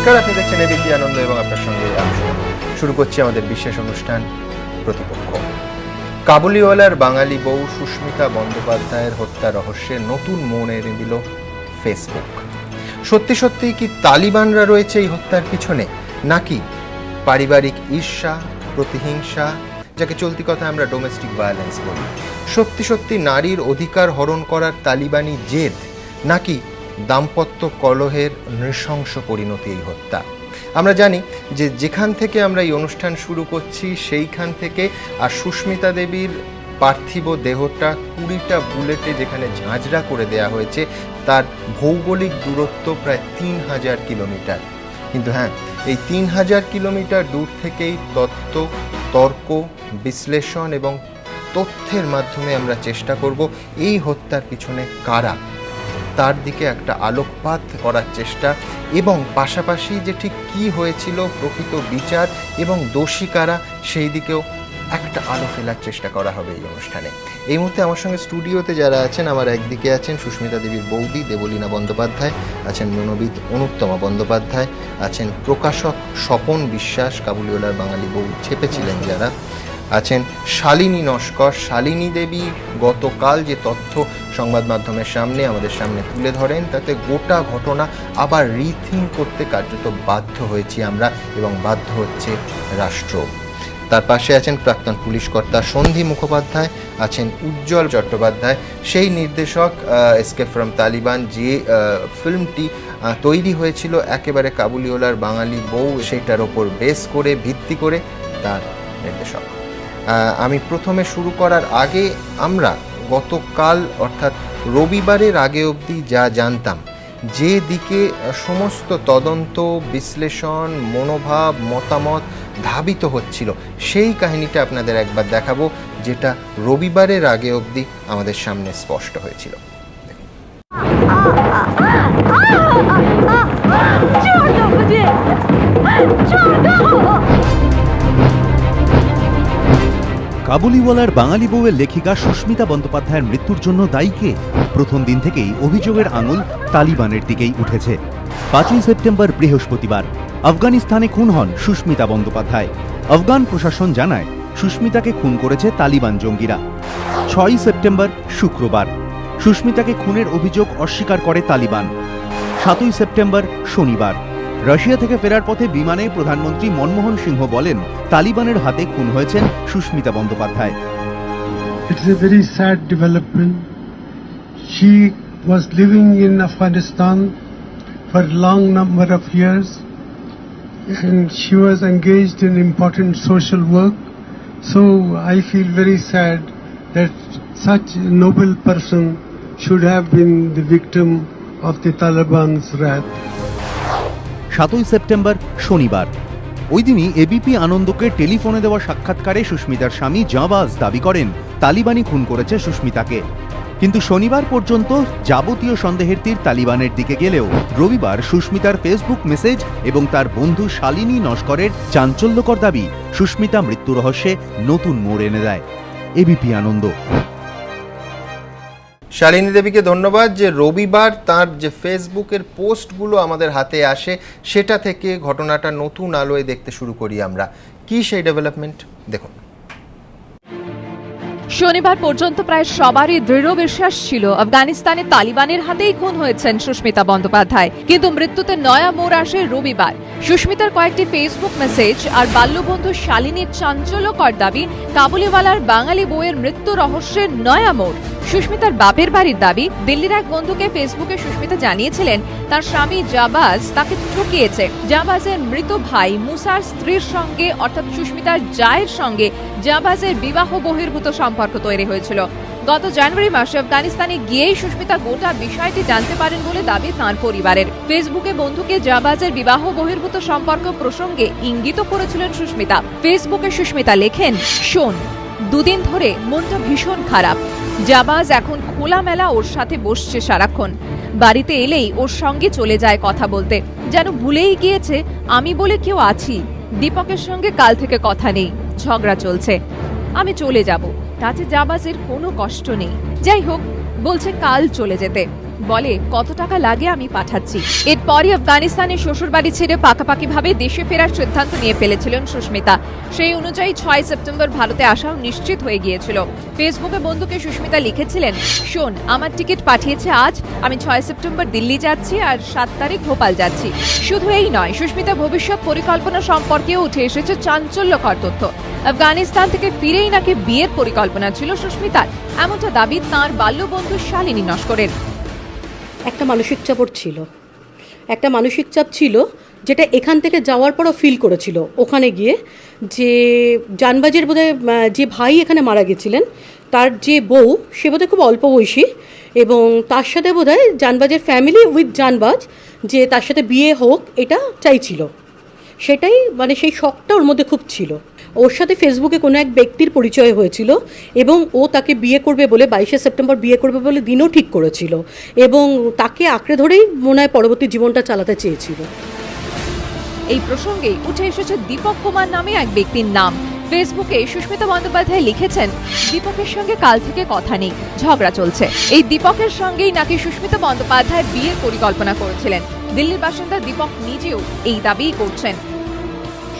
নমস্কার, আপনি দেখছেন এবিপি আনন্দ এবং আপনার সঙ্গে আমি শুরু করছি আমাদের বিশেষ অনুষ্ঠান প্রতিপক্ষ। কাবুলিওয়ালার বাঙালি বউ সুস্মিতা বন্দ্যোপাধ্যায়ের হত্যা রহস্যে নতুন মোড় এনে দিল ফেসবুক। সত্যি সত্যি কি তালিবানরা রয়েছে এই হত্যার পিছনে, নাকি পারিবারিক ঈর্ষা, প্রতিহিংসা, যাকে চলতি কথা আমরা ডোমেস্টিক ভায়োলেন্স বলি? সত্যি সত্যি নারীর অধিকার হরণ করার তালিবানি জেদ, নাকি দাম্পত্য কলহের নৃশংস পরিণতি এই হত্যা? আমরা জানি যে যেখান থেকে আমরা এই অনুষ্ঠান শুরু করছি সেইখান থেকে আর সুস্মিতা দেবীর পার্থিব দেহটা 20টা বুলেটে যেখানে ঝাঁঝরা করে দেয়া হয়েছে, তার ভৌগোলিক দূরত্ব প্রায় 3000 কিলোমিটার। কিন্তু হ্যাঁ, এই 3000 কিলোমিটার দূর থেকেই তত্ত্ব, তর্ক, বিশ্লেষণ এবং তথ্যের মাধ্যমে আমরা চেষ্টা করব এই হত্যার পিছনে কারা, তার দিকে একটা আলোকপাত করার চেষ্টা, এবং পাশাপাশি যে ঠিক কী হয়েছিল, প্রকৃত বিচার এবং দোষী কারা, সেই দিকেও একটা আলো ফেলার চেষ্টা করা হবে এই অনুষ্ঠানে। এই মুহূর্তে আমার সঙ্গে স্টুডিওতে যারা আছেন, আমার একদিকে আছেন সুস্মিতা দেবীর বৌদি দেবলীনা বন্দ্যোপাধ্যায়, আছেন মনোবিদ অনুত্তমা বন্দ্যোপাধ্যায়, আছেন প্রকাশক স্বপন বিশ্বাস, কাবুলিওয়ালার বাঙালি বউ ছেপেছিলেন যারা, আছেন শালিনী নস্কর। শালিনী দেবী গতকাল যে তথ্য সংবাদ মাধ্যমের সামনে আমাদের সামনে তুলে ধরেন, তাতে গোটা ঘটনা আবার রিথিঙ্ক করতে কার্যত বাধ্য হয়েছি আমরা, এবং বাধ্য হচ্ছে রাষ্ট্র। তার পাশে আছেন প্রাক্তন পুলিশ কর্তা সন্ধি মুখোপাধ্যায়, আছেন উজ্জ্বল চট্টোপাধ্যায়, সেই নির্দেশক এসকেপ ফ্রম তালিবান, যে ফিল্মটি তৈরি হয়েছিল একেবারে কাবুলিওয়ালার বাঙালি বউ, সেটার ওপর বেস করে ভিত্তি করে, তার নির্দেশক। আমি প্রথমে শুরু করার আগে আমরা গতকাল অর্থাৎ রবিবারের আগে অবধি যা জানতাম, যে দিকে সমস্ত তদন্ত, বিশ্লেষণ, মনোভাব, মতামত ধাবিত হচ্ছিল, সেই কাহিনীটা আপনাদের একবার দেখাবো, যেটা রবিবারের আগে অবধি আমাদের সামনে স্পষ্ট হয়েছিল। কাবুলিওয়ালার বাঙালি বউয়ের লেখিকা সুস্মিতা বন্দ্যোপাধ্যায়ের মৃত্যুর জন্য দায়ী কে? প্রথম দিন থেকেই অভিযোগের আঙুল তালিবানের দিকেই উঠেছে। 5ই সেপ্টেম্বর বৃহস্পতিবার আফগানিস্তানে খুন হন সুস্মিতা বন্দ্যোপাধ্যায়। আফগান প্রশাসন জানায় সুস্মিতাকে খুন করেছে তালিবান জঙ্গিরা। 6ই সেপ্টেম্বর শুক্রবার সুস্মিতাকে খুনের অভিযোগ অস্বীকার করে তালিবান। 7ই সেপ্টেম্বর শনিবার রাশিয়া থেকে ফেরার পথে বিমানে প্রধানমন্ত্রী মনমোহন সিংহ বলেন তালিবানের হাতে খুন হয়েছেন Sushmita Bandyopadhyay. It is a very sad development. She was living in Afghanistan for a long number of years and she was engaged in important social work. So I feel very sad that such a noble person should have been the victim of the Taliban's wrath. 7ই September শনিবার ওই দিনই ABP আনন্দকে টেলিফোনে দেওয়া সাক্ষাৎকারে সুস্মিতার স্বামী জাবাজ দাবি করেন তালিবানি খুন করেছে সুস্মিতাকে। কিন্তু শনিবার পর্যন্ত যাবতীয় সন্দেহের তীর তালিবানের দিকে গেলেও রবিবার সুস্মিতার ফেসবুক মেসেজ এবং তার বন্ধু শালিনী নস্করের চাঞ্চল্যকর দাবি সুস্মিতা মৃত্যু রহস্যে নতুন মোড় এনে দেয়। এবিপি আনন্দ। শালিনী দেবীকে ধন্যবাদ যে রবিবার তার যে ফেসবুকের পোস্টগুলো আমাদের হাতে আসে, সেটা থেকে ঘটনাটা নতুন আলোয় দেখতে শুরু করি আমরা। কি সেই ডেভেলপমেন্ট দেখুন। শনিবার পর্যন্ত প্রায় সবারই দৃঢ় বিশ্বাস ছিল আফগানিস্তানে তালিবানের হাতেই খুন হয়েছেন সুস্মিতা বন্দ্যোপাধ্যায়। কিন্তু মৃত্যুতে নয়া মোড় আসে রবিবার। সুস্মিতার কয়েকটি ফেসবুক মেসেজ আর বাল্যবন্ধু শালিনীর চাঞ্চল্যকর দাবি কাবুলিওয়ালার বাঙালি বউয়ের মৃত্যু রহস্যের নয়া মোড়। সুস্মিতার বাপের বাড়ির দাবি, দিল্লির এক বন্ধুকে ফেসবুকে সুস্মিতা জানিয়েছিলেন তার স্বামী জাবাজ তাকে ঠকিয়েছে। জাবাজের মৃত ভাই মুসার স্ত্রীর সঙ্গে অর্থাৎ সুস্মিতার জায়ের সঙ্গে জাবাজের বিবাহ বহির্ভূত সম্পর্ক তৈরি হয়েছিল। গত জানুয়ারি মাসে আফগানিস্তানে গিয়েই সুস্মিতা গোটা বিষয়টি জানতে পারেন বলে দাবি তাঁর পরিবারের। ফেসবুকে বন্ধুকে জাবাজের বিবাহ বহির্ভূত সম্পর্ক প্রসঙ্গে ইঙ্গিত করেছিলেন সুস্মিতা। ফেসবুকে সুস্মিতা লেখেন, শোন, দুদিন ধরে মনটা ভীষণ খারাপ। জাবাজ এখন খোলামেলা ওর সাথে বসছে সারাক্ষণ। বাড়িতে এলেই ওর সঙ্গে চলে যায় কথা বলতে, যেন ভুলেই গিয়েছে আমি বলে কেউ আছি। দীপকের সঙ্গে কাল থেকে কথা নেই, ঝগড়া চলছে। আমি চলে যাব, তাতে জাবাজের কোনো কষ্ট নেই। যাই হোক, বলছে কাল চলে যেতে। বলে কত টাকা লাগে আমি পাঠাচ্ছি। এরপরই আফগানিস্তানের শ্বশুরবাড়ি ছেড়ে পাকাপাকিভাবে দেশে ফেরার সিদ্ধান্ত নিয়ে ফেলেছিলেন সুস্মিতা। সেই অনুযায়ী 6 সেপ্টেম্বর ভারতে আসাও নিশ্চিত হয়ে গিয়েছিল। ফেসবুকে বন্ধুকে সুস্মিতা লিখেছিলেন, শোন আমার টিকিট পাঠিয়েছে আজ, আমি 6 সেপ্টেম্বর দিল্লি যাচ্ছি আর 7 তারিখ ভোপাল যাচ্ছি। শুধু এই নয়, সুস্মিতা ভবিষ্যৎ পরিকল্পনা সম্পর্কেও উঠে এসেছে চাঞ্চল্যকর তথ্য। আফগানিস্তান থেকে ফিরেই নাকি বিয়ের পরিকল্পনা ছিল সুস্মিতার, এমনটা দাবি তাঁর বাল্যবন্ধু শালিনী নস্করের। একটা মানসিক চাপ ছিল যেটা এখান থেকে যাওয়ার পরও ফিল করেছিল ওখানে গিয়ে, যে জানবাজের বোধহয় যে ভাই এখানে মারা গেছিলেন তার যে বউ সে বোধহয় খুব অল্প বয়সী, এবং তার সাথে বোধহয় জানবাজের ফ্যামিলি উইথ জানবাজ যে তার সাথে বিয়ে হোক এটা চাইছিল। সেটাই মানে সেই শখটা ওর মধ্যে খুব ছিল। ওর সাথে ফেসবুকে কোনো এক ব্যক্তির পরিচয় হয়েছিল এবং ও তাকে বিয়ে করবে বলে 22 সেপ্টেম্বর বিয়ে করবে বলে দিনও ঠিক করেছিল, এবং তাকে আঁকড়ে ধরেই মনে হয় পরবর্তী জীবনটা চালাতে চেয়েছিল। এই প্রসঙ্গেই উঠে এসেছে দীপক কুমার নামে এক ব্যক্তির নাম। ফেসবুকে সুস্মিতা বন্দ্যোপাধ্যায় লিখেছেন, দীপকের সঙ্গে কাল থেকে কথা নেই, ঝগড়া চলছে। এই দীপকের সঙ্গেই নাকি সুস্মিতা বন্দ্যোপাধ্যায় বিয়ের পরিকল্পনা করেছিলেন। দিল্লির বাসিন্দা দীপক নিজেও এই দাবিই করছেন।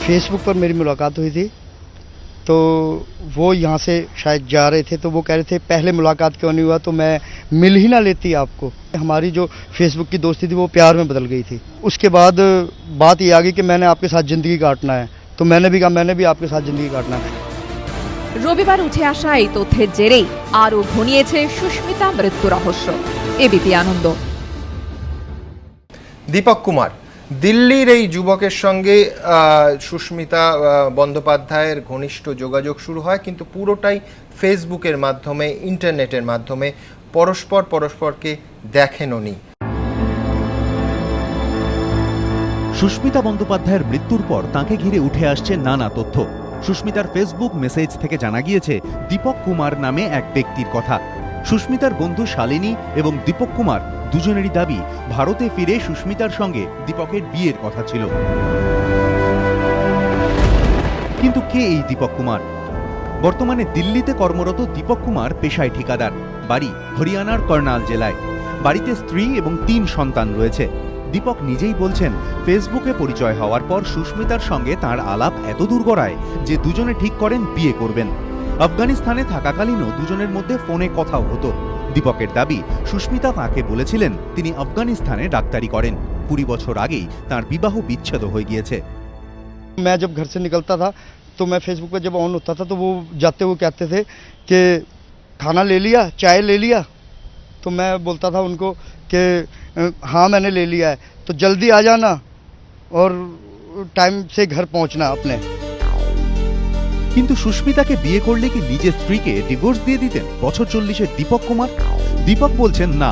फेसबुक पर मेरी मुलाकात हुई थी, तो वो यहाँ से शायद जा रहे थे, तो वो कह रहे थे पहले मुलाकात क्यों नहीं हुआ, तो मैं मिल ही ना लेती आपको। हमारी जो फेसबुक की दोस्ती थी वो प्यार में बदल गई थी। उसके बाद बात ये आ गई कि मैंने आपके साथ ज़िंदगी काटना है, तो मैंने भी कहा मैंने भी आपके साथ ज़िंदगी काटना है। রবিবার উঠে আসা এই তথ্যের জেরেই আরও ঘনিয়েছে সুস্মিতা মৃত্যু রহস্য। এবিপি আনন্দ। দীপক কুমার, দিল্লির এই যুবকের সঙ্গে সুস্মিতা বন্দ্যোপাধ্যায়ের ঘনিষ্ঠ যোগাযোগ শুরু হয়, কিন্তু পুরোটাই ফেসবুকের মাধ্যমে, ইন্টারনেটের মাধ্যমে। পরস্পরকে দেখেননি। সুস্মিতা বন্দ্যোপাধ্যায়ের মৃত্যুর পর তাঁকে ঘিরে উঠে আসছে নানা তথ্য। সুস্মিতার ফেসবুক মেসেজ থেকে জানা গিয়েছে দীপক কুমার নামে এক ব্যক্তির কথা। সুস্মিতার বন্ধু শালিনী এবং দীপক কুমার দুজনেরই দাবি ভারতে ফিরে সুস্মিতার সঙ্গে দীপকের বিয়ের কথা ছিল। কিন্তু কে এই দীপক কুমার? বর্তমানে দিল্লিতে কর্মরত দীপক কুমার পেশায় ঠিকাদার, বাড়ি হরিয়ানার কর্নাল জেলায়। বাড়িতে স্ত্রী এবং 3 সন্তান রয়েছে। দীপক নিজেই বলছেন, ফেসবুকে পরিচয় হওয়ার পর সুস্মিতার সঙ্গে তাঁর আলাপ এত দূর গড়ায় যে দুজনে ঠিক করেন বিয়ে করবেন। আফগানিস্তানে থাকাকালীনও দুজনের মধ্যে ফোনে কথাও হতো। দীপকের দাবি, সুস্মিতা তাঁকে বলেছিলেন তিনি আফগানিস্তানে ডাক্তারি করেন। 20 বছর আগেই তাঁর বিবাহ বিচ্ছেদ হয়ে গিয়েছে। मैं जब घर से निकलता था तो मैं फेसबुक पर जब ऑन होता था तो वो जाते हुए कहते थे कि खाना ले लिया, चाय ले लिया, तो मैं बोलता था उनको कि हाँ मैंने ले लिया है, तो जल्दी आ जाना और टाइम से घर पहुंचना अपने। কিন্তু সুস্মিতাকে বিয়ে করলে কি নিজের স্ত্রীকে ডিভোর্স দিয়ে দিতেন বছর 40-এর দীপক কুমার? দীপক বলছেন না,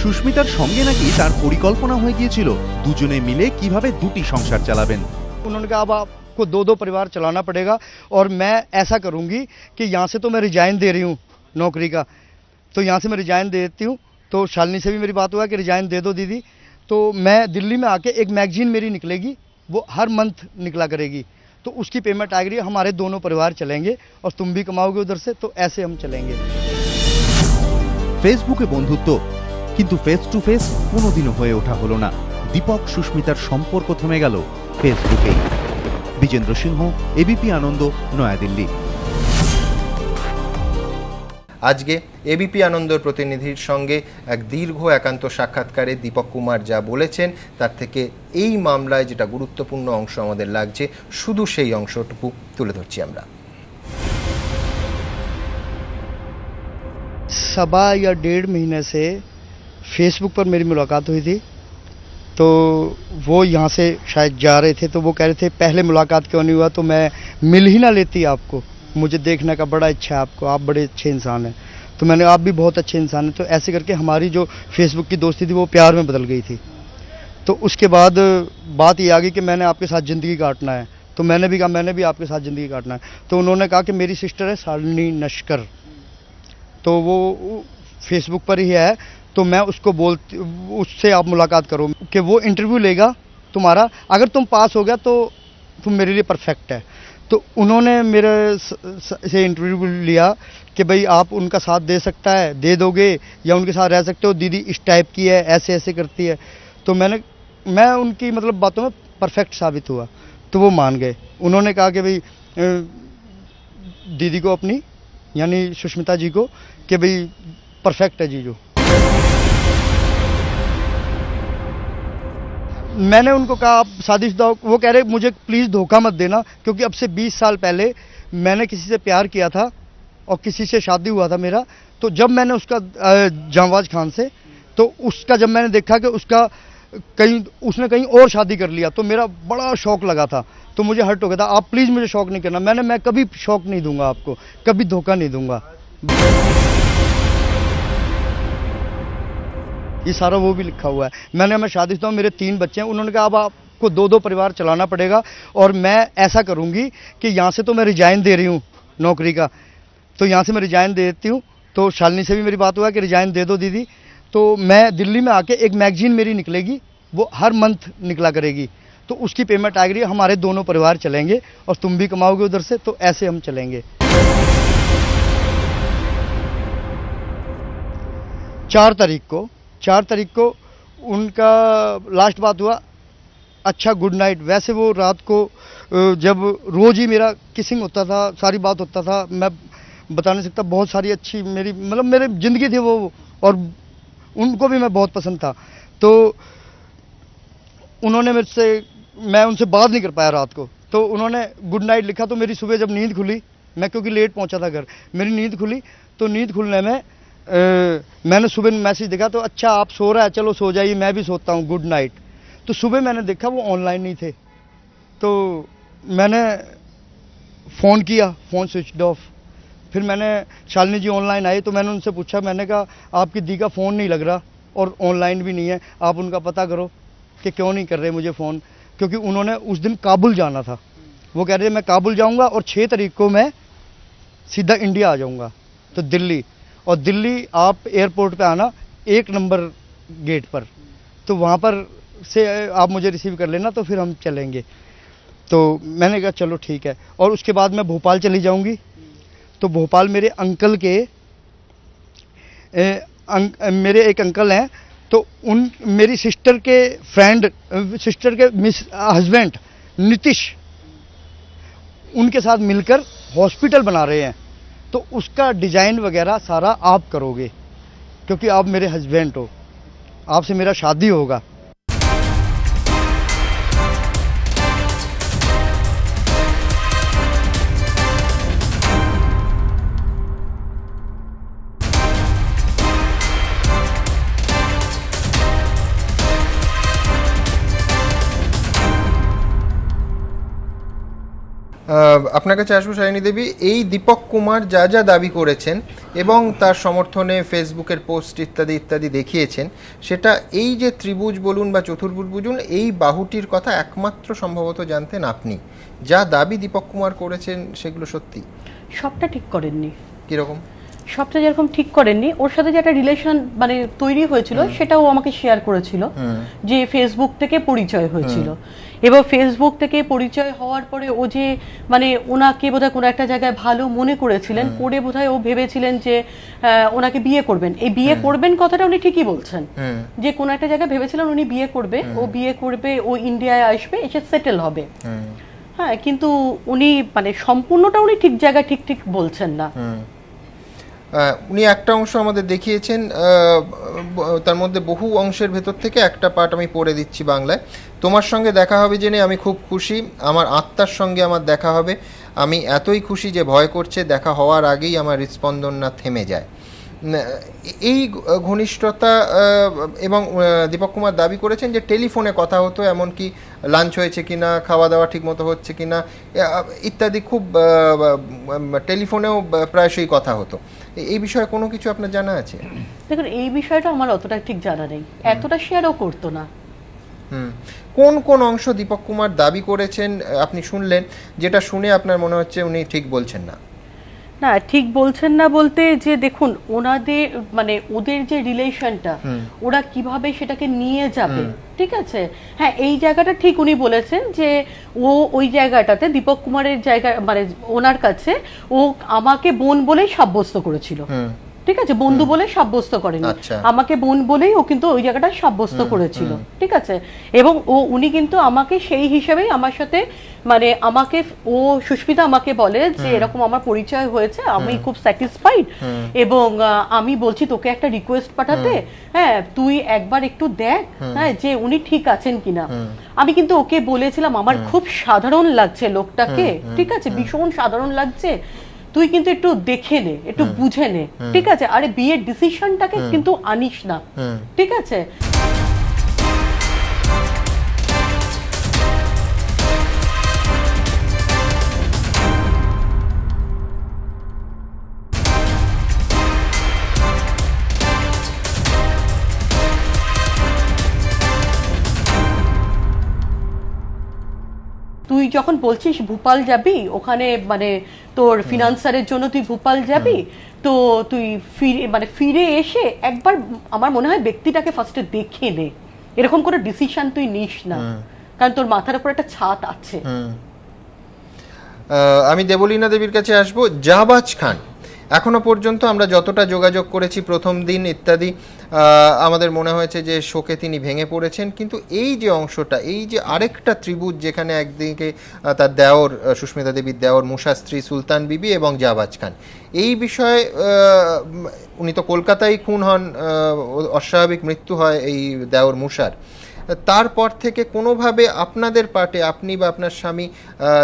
সুস্মিতার সঙ্গে নাকি তার পরিকল্পনা হয়ে গিয়েছিল দুজনে মিলে কিভাবে দুটি সংসার চালাবেন। उन्होंने कहा अब आपको 2 परिवार चलाना पड़ेगा, और मैं ऐसा करूंगी कि यहाँ से तो मैं रिजाइन दे रही हूँ नौकरी का, तो यहाँ से मैं रिजाइन दे देती हूँ। तो शालिनी से भी मेरी बात हुआ कि रिजाइन दे दो दीदी, तो मैं दिल्ली में आके एक मैगजीन मेरी निकलेगी, वो हर मंथ निकला करेगी, तो उसकी पेमेंट आ गई, हमारे दोनों परिवार चलेंगे और तुम भी कमाओगे उधर से, तो ऐसे हम चलेंगे। ফেসবুকে বন্ধুত্ব, কিন্তু ফেস টু ফেস কোনোদিনও হয়ে ওঠা হলো না। দীপক সুস্মিতার সম্পর্ক থেমে গেল ফেসবুকেই। বিজেন্দ্র সিংহ, এবিপি আনন্দ, নয়াদিল্লি। আজকে এবিপি আনন্দর প্রতিনিধির সঙ্গে এক দীর্ঘ একান্ত সাক্ষাৎকারে দীপক কুমার যা বলেছেন তার থেকে এই মামলায় যেটা গুরুত্বপূর্ণ অংশ আমাদের লাগছে, শুধু সেই অংশটুকু তুলে ধরছি আমরা। 1.25 या 1.5 महीने से फेसबुक पर मेरी मुलाकात हुई थी, तो वो यहाँ से शायद जा रहे थे, तो वो कह रहे थे पहले मुलाकात क्यों नहीं हुआ, तो मैं मिल ही ना लेती आपको, मुझे देखने का बड़ा इच्छा है आपको, आप बड़े अच्छे इंसान हैं। तो मैंने आप भी बहुत अच्छे इंसान हैं, तो ऐसे करके हमारी जो फेसबुक की दोस्ती थी वो प्यार में बदल गई थी। तो उसके बाद बात ये आ गई कि मैंने आपके साथ ज़िंदगी काटना है, तो मैंने भी कहा मैंने भी आपके साथ ज़िंदगी काटना है। तो उन्होंने कहा कि मेरी सिस्टर है शालिनी नस्कर, तो वो फेसबुक पर ही है, तो मैं उससे आप मुलाकात करो कि वो इंटरव्यू लेगा तुम्हारा, अगर तुम पास हो गया तो तुम मेरे लिए परफेक्ट है। तो उन्होंने मेरे से इंटरव्यू लिया कि भाई आप उनका साथ दे सकता है, दे दोगे या उनके साथ रह सकते हो, दीदी इस टाइप की है, ऐसे ऐसे करती है। तो मैं उनकी मतलब बातों में परफेक्ट साबित हुआ, तो वो मान गए। उन्होंने कहा कि भाई दीदी को अपनी यानी सुष्मिता जी को कि भाई परफेक्ट है जीजू। मैंने उनको कहा आप शादीशुदा हो, वो कह रहे मुझे प्लीज़ धोखा मत देना, क्योंकि अब से 20 साल पहले मैंने किसी से प्यार किया था और किसी से शादी हुआ था मेरा। तो जब मैंने उसका जांबाज खान से, तो उसका जब मैंने देखा कि उसने कहीं और शादी कर लिया, तो मेरा बड़ा शौक लगा था, तो मुझे हर्ट हो गया था। आप प्लीज़ मुझे शौक नहीं करना। मैं कभी शौक नहीं दूंगा आपको, कभी धोखा नहीं दूंगा। ये सारा वो भी लिखा हुआ है। मैं शादीशुदा हूँ, मेरे 3 बच्चे हैं। उन्होंने कहा अब आपको 2-2 परिवार चलाना पड़ेगा, और मैं ऐसा करूँगी कि यहाँ से तो मैं रिजाइन दे रही हूँ नौकरी का, तो यहाँ से मैं रिजाइन दे देती हूँ। तो शालिनी से भी मेरी बात हुआ कि रिजाइन दे दो दीदी, तो मैं दिल्ली में आके एक मैगजीन मेरी निकलेगी, वो हर मंथ निकला करेगी, तो उसकी पेमेंट आ गई, हमारे दोनों परिवार चलेंगे और तुम भी कमाओगे उधर से, तो ऐसे हम चलेंगे। 4 तारीख को उनका लास्ट बात हुआ। अच्छा, गुड नाइट। वैसे वो रात को जब रोज़ ही मेरा किसिंग होता था, सारी बात होता था, मैं बता नहीं सकता, बहुत सारी अच्छी मेरी मतलब मेरी ज़िंदगी थी वो, और उनको भी मैं बहुत पसंद था। तो उन्होंने मैं उनसे बात नहीं कर पाया रात को, तो उन्होंने गुड नाइट लिखा। तो मेरी सुबह जब नींद खुली, मैं क्योंकि लेट पहुंचा था घर, मेरी नींद खुली, तो नींद खुलने में मैंने सुबह मैसेज देखा, तो अच्छा आप सो रहा है, चलो सो जाइए, मैं भी सोता हूँ, गुड नाइट। तो सुबह मैंने देखा वो ऑनलाइन नहीं थे, तो मैंने फ़ोन किया, फ़ोन स्विच ऑफ। फिर मैंने शालिनी जी ऑनलाइन आए, तो मैंने उनसे पूछा, मैंने कहा आपकी दी का फ़ोन नहीं लग रहा और ऑनलाइन भी नहीं है, आप उनका पता करो कि क्यों नहीं कर रहे मुझे फ़ोन, क्योंकि उन्होंने उस दिन काबुल जाना था। वो कह रहे मैं काबुल जाऊँगा और 6 तारीख को मैं सीधा इंडिया आ जाऊँगा, तो दिल्ली, और दिल्ली आप एयरपोर्ट पे आना 1 नंबर गेट पर, तो वहाँ पर से आप मुझे रिसीव कर लेना, तो फिर हम चलेंगे। तो मैंने कहा चलो ठीक है। और उसके बाद मैं भोपाल चली जाऊँगी, तो भोपाल मेरे अंकल के मेरे एक अंकल हैं, तो मेरी सिस्टर के फ्रेंड, सिस्टर के हस्बैंड नीतीश, उनके साथ मिलकर हॉस्पिटल बना रहे हैं, तो उसका डिज़ाइन वगैरह सारा आप करोगे, क्योंकि आप मेरे हस्बैंड हो, आपसे मेरा शादी होगा। আপনার কাছে আসবো শালিনী দেবী, এই দীপক কুমার যা যা দাবি করেছেন এবং তার সমর্থনে ফেসবুকের পোস্ট ইত্যাদি ইত্যাদি দেখিয়েছেন, সেটা এই যে ত্রিভুজ বলুন বা চতুর্ভুজ বলুন, এই বাহুটির কথা একমাত্র সম্ভবত জানতেন আপনি। যা দাবি দীপক কুমার করেছেন সেগুলো সত্যি? সবটা ঠিক করেননি। কিরকম? সবটা যেরকম ঠিক করেননি, ওর সাথে যে একটা রিলেশন মানে তৈরি হয়েছিল, সেটাও আমাকে শেয়ার করেছিল, যে ফেসবুক থেকে পরিচয় হয়েছিল। এবার ফেসবুক থেকে পরিচয় হওয়ার পরে ও যে মানে ওনাকে বোধহয় কোনো একটা জায়গায় ভালো মনে করেছিলেন, করে বোধহয় ও ভেবেছিলেন যে ওনাকে বিয়ে করবেন। এই বিয়ে করবেন কথাটা উনি ঠিকই বলছেন, যে কোনো একটা জায়গায় ভেবেছিলেন উনি বিয়ে করবে, ও বিয়ে করবে, ও ইন্ডিয়ায় আসবে, এসে সেটেল হবে। হ্যাঁ, কিন্তু উনি মানে সম্পূর্ণটা উনি ঠিক জায়গায় ঠিক ঠিক বলছেন না। উনি একটা অংশ আমাদের দেখিয়েছেন, তার মধ্যে বহু অংশের ভেতর থেকে একটা পার্ট আমি পড়ে দিচ্ছি বাংলায়। তোমার সঙ্গে দেখা হবে জেনে আমি খুব খুশি, আমার আত্মার সঙ্গে আমার দেখা হবে, আমি এতই খুশি যে ভয় করছে দেখা হওয়ার আগেই আমার হৃদস্পন্দন না থেমে যায়। এই ঘনিষ্ঠতা, এবং দীপক কুমার দাবি করেছেন যে টেলিফোনে কথা হতো, এমনকি লাঞ্চ হয়েছে কিনা, খাওয়া দাওয়া ঠিক মতো হচ্ছে কিনা ইত্যাদি, খুব টেলিফোনেও প্রায়শই কথা হতো। এই বিষয়ে কোনো কিছু আপনার জানা আছে? দেখুন, এই বিষয়টা আমার অতটা ঠিক জানা নেই, এতটা শেয়ারও করতো না। কোন কোন অংশ দীপক কুমার দাবি করেছেন আপনি শুনলেন, যেটা শুনে আপনার মনে হচ্ছে উনি ঠিক বলছেন না? না ঠিক বলছেন না বলতে যে দেখুন ওনাদের মানে ওদের যে রিলেশনটা ওরা কিভাবে সেটাকে নিয়ে যাবে, ঠিক আছে। হ্যাঁ এই জায়গাটা ঠিক উনি বলেছেন যে ও ওই জায়গাটাতে দীপক কুমারের জায়গা মানে ওনার কাছে ও আমাকে বোন বলেই সাব্যস্ত করেছিল, ঠিক আছে, বন্ধু বলে সাব্যস্ত করেনি, আমাকে বোন বলেই ও কিন্তু ওই জায়গাটা সাব্যস্ত করেছিল, ঠিক আছে। এবং উনি কিন্তু আমাকে সেই হিসেবেই আমার সাথে মানে আমাকে সুস্মিতা আমাকে বলে যে এরকম আমার পরিচয় হয়েছে, আমি খুব স্যাটিসফাইড এবং আমি বলছি তোকে একটা রিকোয়েস্ট পাঠাতে, হ্যাঁ তুই একবার একটু দেখ হ্যাঁ যে উনি ঠিক আছেন কিনা। আমি কিন্তু ওকে বলেছিলাম আমার খুব সাধারণ লাগছে লোকটাকে, ঠিক আছে, ভীষণ সাধারণ লাগছে, তুই কিন্তু একটু দেখে নে, একটু বুঝে নে, ঠিক আছে, আরে বিয়ের ডিসিশনটাকে কিন্তু আনিস না, ঠিক আছে। তুই যখন বলছিস ভোপাল যাবি ওখানে মানে তোর ফিনান্সারের জন্য তুই ভোপাল যাবি, তো তুই ফিরে এসে একবার আমার মনে হয় ব্যক্তিটাকে ফার্স্টে দেখে নে, এরকম কোনো ডিসিশন তুই নিস না, কারণ তোর মাথার উপর একটা ছাদ আছে। আমি দেবলীনা দেবীর কাছে আসবো। জাহবাজ খান, এখনো পর্যন্ত আমরা যতটা যোগাযোগ করেছি প্রথম দিন ইত্যাদি আমাদের মনে হয়েছে যে শোকে তিনি ভেঙে পড়েছেন, কিন্তু এই যে অংশটা, এই যে আরেকটা ত্রিভুজ যেখানে একদিকে তার দেওর সুস্মিতা দেবীর দেওর মুসা স্ত্রী সুলতান বিবি এবং জাহবাজ খান, এই বিষয়ে উনি তো কলকাতায় খুন হন, অস্বাভাবিক মৃত্যু হয় এই দেওর মুসার, তারপর থেকে কোনোভাবে আপনাদের পার্টে আপনি বা আপনার স্বামী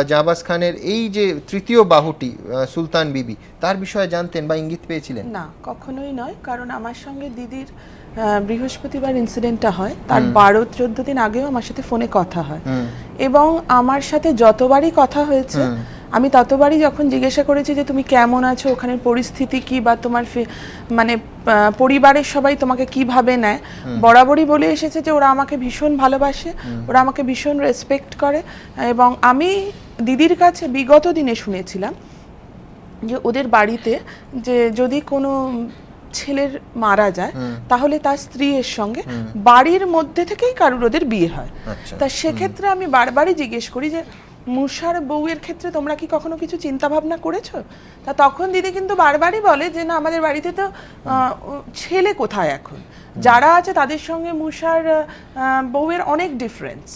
জাহবাজ খানের এই যে তৃতীয় বাহুটি সুলতান বিবি তার বিষয়ে জানতেন বা ইঙ্গিত পেয়েছিলেন? না, কখনোই নয়, কারণ আমার সঙ্গে দিদির বৃহস্পতিবার ইনসিডেন্টটা হয়, তার 12-14 দিন আগেও আমার সাথে ফোনে কথা হয় এবং আমার সাথে যতবারই কথা হয়েছে আমি ততবারই যখন জিজ্ঞাসা করেছি যে তুমি কেমন আছো, ওখানের পরিস্থিতি কি, বা তোমার মানে পরিবারের সবাই তোমাকে কিভাবে নেয়, বরাবরই বলে এসেছে যে ওরা আমাকে ভীষণ ভালোবাসে, ওরা আমাকে ভীষণ রেসপেক্ট করে। এবং আমি দিদির কাছে বিগত দিনে শুনেছিলাম যে ওদের বাড়িতে যে যদি কোনো ছেলের মারা যায় তাহলে তার স্ত্রীর সঙ্গে বাড়ির মধ্যে থেকেই কারুর ওদের বিয়ে হয়। তা সেক্ষেত্রে আমি বারবারই জিজ্ঞেস করি যে মুসার বউয়ের ক্ষেত্রে তোমরা কি কখনো কিছু চিন্তা ভাবনা করেছো? তা তখন দিদি কিন্তু বারবারই বলে যে না, আমাদের বাড়িতে তো ছেলে কোথায়, এখন যারা আছে তাদের সঙ্গে মুসার বউয়ের অনেক ডিফারেন্স,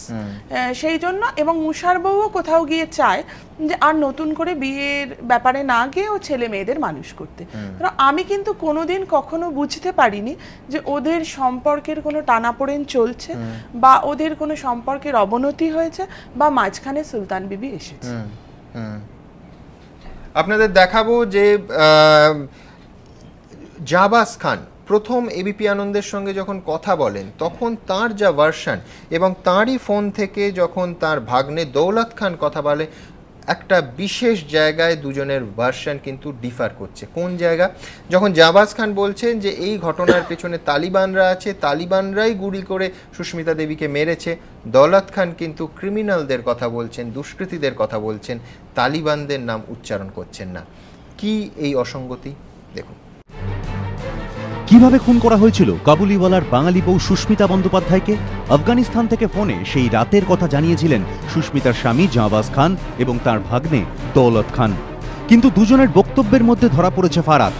সেই জন্য, এবং মুসার বউও কোথাও গিয়ে চায় যে আর নতুন করে বিয়ের ব্যাপারে না গিয়ে ও ছেলে মেয়েদের মানুষ করতে। আমি কিন্তু কোনোদিন কখনো বুঝতে পারিনি যে ওদের সম্পর্কের কোনো টানাপোড়েন চলছে বা ওদের কোনো সম্পর্কের অবনতি হয়েছে বা মাঝখানে সুলতান বিবি এসেছে। আপনাদের দেখাবো যে জাহবাজ খান প্রথম এবিপি আনন্দের সঙ্গে যখন কথা বলেন তখন তার যা ভার্সন এবং তারই ফোন থেকে যখন তার ভাগ্নে দৌলত খান কথা বলে, একটা বিশেষ জায়গায় দুজনের ভার্সন কিন্তু ডিফার করছে। কোন জায়গা? যখন জাহবাজ খান বলছেন যে এই ঘটনার পেছনে তালিবানরা আছে, তালিবানরাই গুলি করে সুস্মিতা দেবীকে মেরেছে, দৌলত খান কিন্তু ক্রিমিনালদের কথা বলছেন, দুষ্কৃতীদের কথা বলছেন, তালিবানদের নাম উচ্চারণ করছেন না। কি এই অসঙ্গতি দেখুন। কিভাবে খুন করা হয়েছিল কাবুলিওয়ালার বাঙালি বউ সুস্মিতা বন্দ্যোপাধ্যায়কে? আফগানিস্তান থেকে ফোনে সেই রাতের কথা জানিয়েছিলেন সুস্মিতার স্বামী জাহবাজ খান এবং তার ভাগ্নে দৌলত খান, কিন্তু দুজনের বক্তব্যের মধ্যে ধরা পড়েছে ফারাক।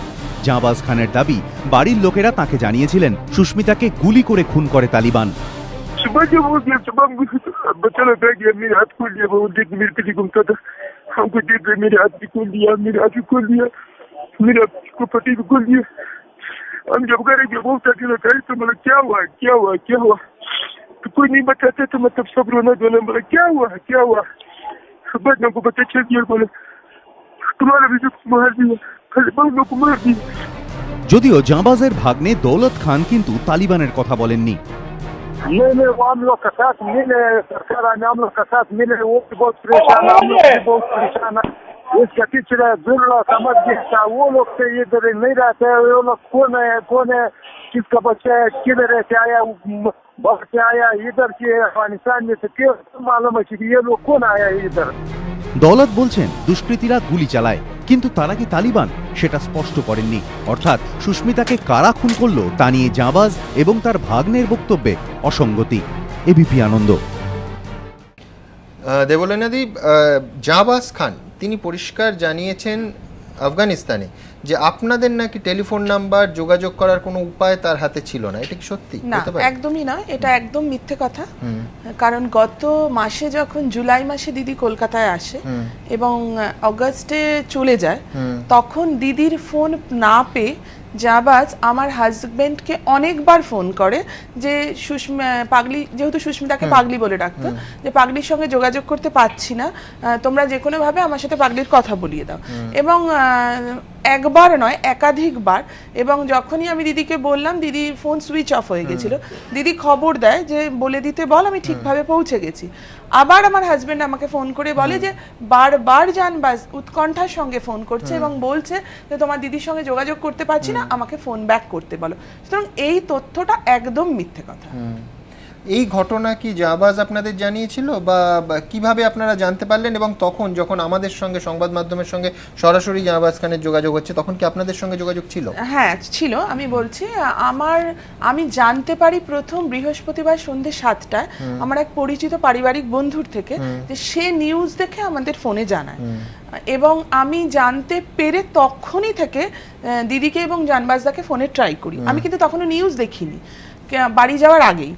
জাহবাজ খানের দাবি বাড়ির লোকেরা তাকে জানিয়েছিলেন সুস্মিতাকে গুলি করে খুন করে তালিবান। हम जब घर के बोलता कि तो मतलब क्या हुआ तो कोई नहीं बताते, तो मतलब सब रोना धोना, बोला क्या हुआ बच्चों को पता चल गया, बोले तुम्हारा भी मार दिया, खाली बहनों को मार दिया। যদিও জাহবাজের ভাগ্নে দৌলত খান কিন্তু তালিবানের কথা বলেননি। नहीं वो हम लोग का साथ मिले, सरकार हम लोग का साथ मिले, वो भी बहुत परेशान, हम लोग भी बहुत परेशान है। इसका टीचर दुर्ला समझ गया, वो लोग से इधर नहीं रहते, वो लोग कौन है किसका बच्चा है, किधर से आया, बाहर से आया, इधर से अफगानिस्तान में से क्यों मालूम है कि ये लोग कौन आया इधर। দৌলত বলছেন দুষ্কৃতীরা গুলি চালায়, কিন্তু তারা কি তালিবান সেটা স্পষ্ট করেননি। অর্থাৎ সুস্মিতাকে কারা খুন করলো তা নিয়ে জাবাজ এবং তার ভাগ্নের বক্তব্যে অসঙ্গতি। এবিপি আনন্দ। দেবলীনাদি, জাবাজ খান তিনি পরিষ্কার জানিয়েছেন আফগানিস্তানে যে আপনাদের নাকি টেলিফোন নাম্বার, যোগাযোগ করার কোনো উপায় তার হাতে ছিল না। এটা কি সত্যি? না, একদমই নয়, এটা একদম মিথ্যে কথা। কারণ গত মাসে যখন জুলাই মাসে দিদি কলকাতায় আসে এবং অগাস্টে চলে যায়, তখন দিদির ফোন না পেয়ে জাবাজ আমার হাজবেন্ডকে অনেকবার ফোন করে যে পাগলি, যেহেতু সুস্মিতাকে পাগলি বলে ডাকতো, যে পাগলির সঙ্গে যোগাযোগ করতে পারছি না, তোমরা যে কোনো ভাবে আমার সাথে পাগলির কথা বলিয়ে দাও। এবং একবার নয়, একাধিকবার। এবং যখনই আমি দিদিকে বললাম, দিদির ফোন সুইচ অফ হয়ে গেছিল, দিদি খবর দেয় যে বলে দিতে বল, আমি ঠিকভাবে পৌঁছে গেছি। আবার আমার হাজবেন্ড আমাকে ফোন করে বলে যে বারবার জানবাজ উৎকণ্ঠার সঙ্গে ফোন করছে এবং বলছে যে তোমার দিদির সঙ্গে যোগাযোগ করতে পারছি না, আমাকে ফোন ব্যাক করতে বলো। সুতরাং এই তথ্যটা একদম মিথ্যে কথা। এই ঘটনা কি জাবাজ আপনাদের জানিয়েছিল, বা কিভাবে আপনারা জানতে পারলেন? এবং তখন যখন আমাদের সঙ্গে, সংবাদ মাধ্যমের সঙ্গে সরাসরি জাবাজ খানের যোগাযোগ হচ্ছে, তখন কি আপনাদের সঙ্গে যোগাযোগ ছিল? হ্যাঁ ছিল। আমি বলছি, আমি জানতে পারি প্রথম বৃহস্পতিবার সন্ধ্যে 7টায় আমার এক পরিচিত পারিবারিক বন্ধুর থেকে, যে সে নিউজ দেখে আমাদের ফোনে জানায়। এবং আমি জানতে পেরে তখনই থেকে দিদিকে এবং জানবাজদাকে ফোনে ট্রাই করি। আমি কিন্তু তখনও নিউজ দেখিনি, বাড়ি যাওয়ার আগেই।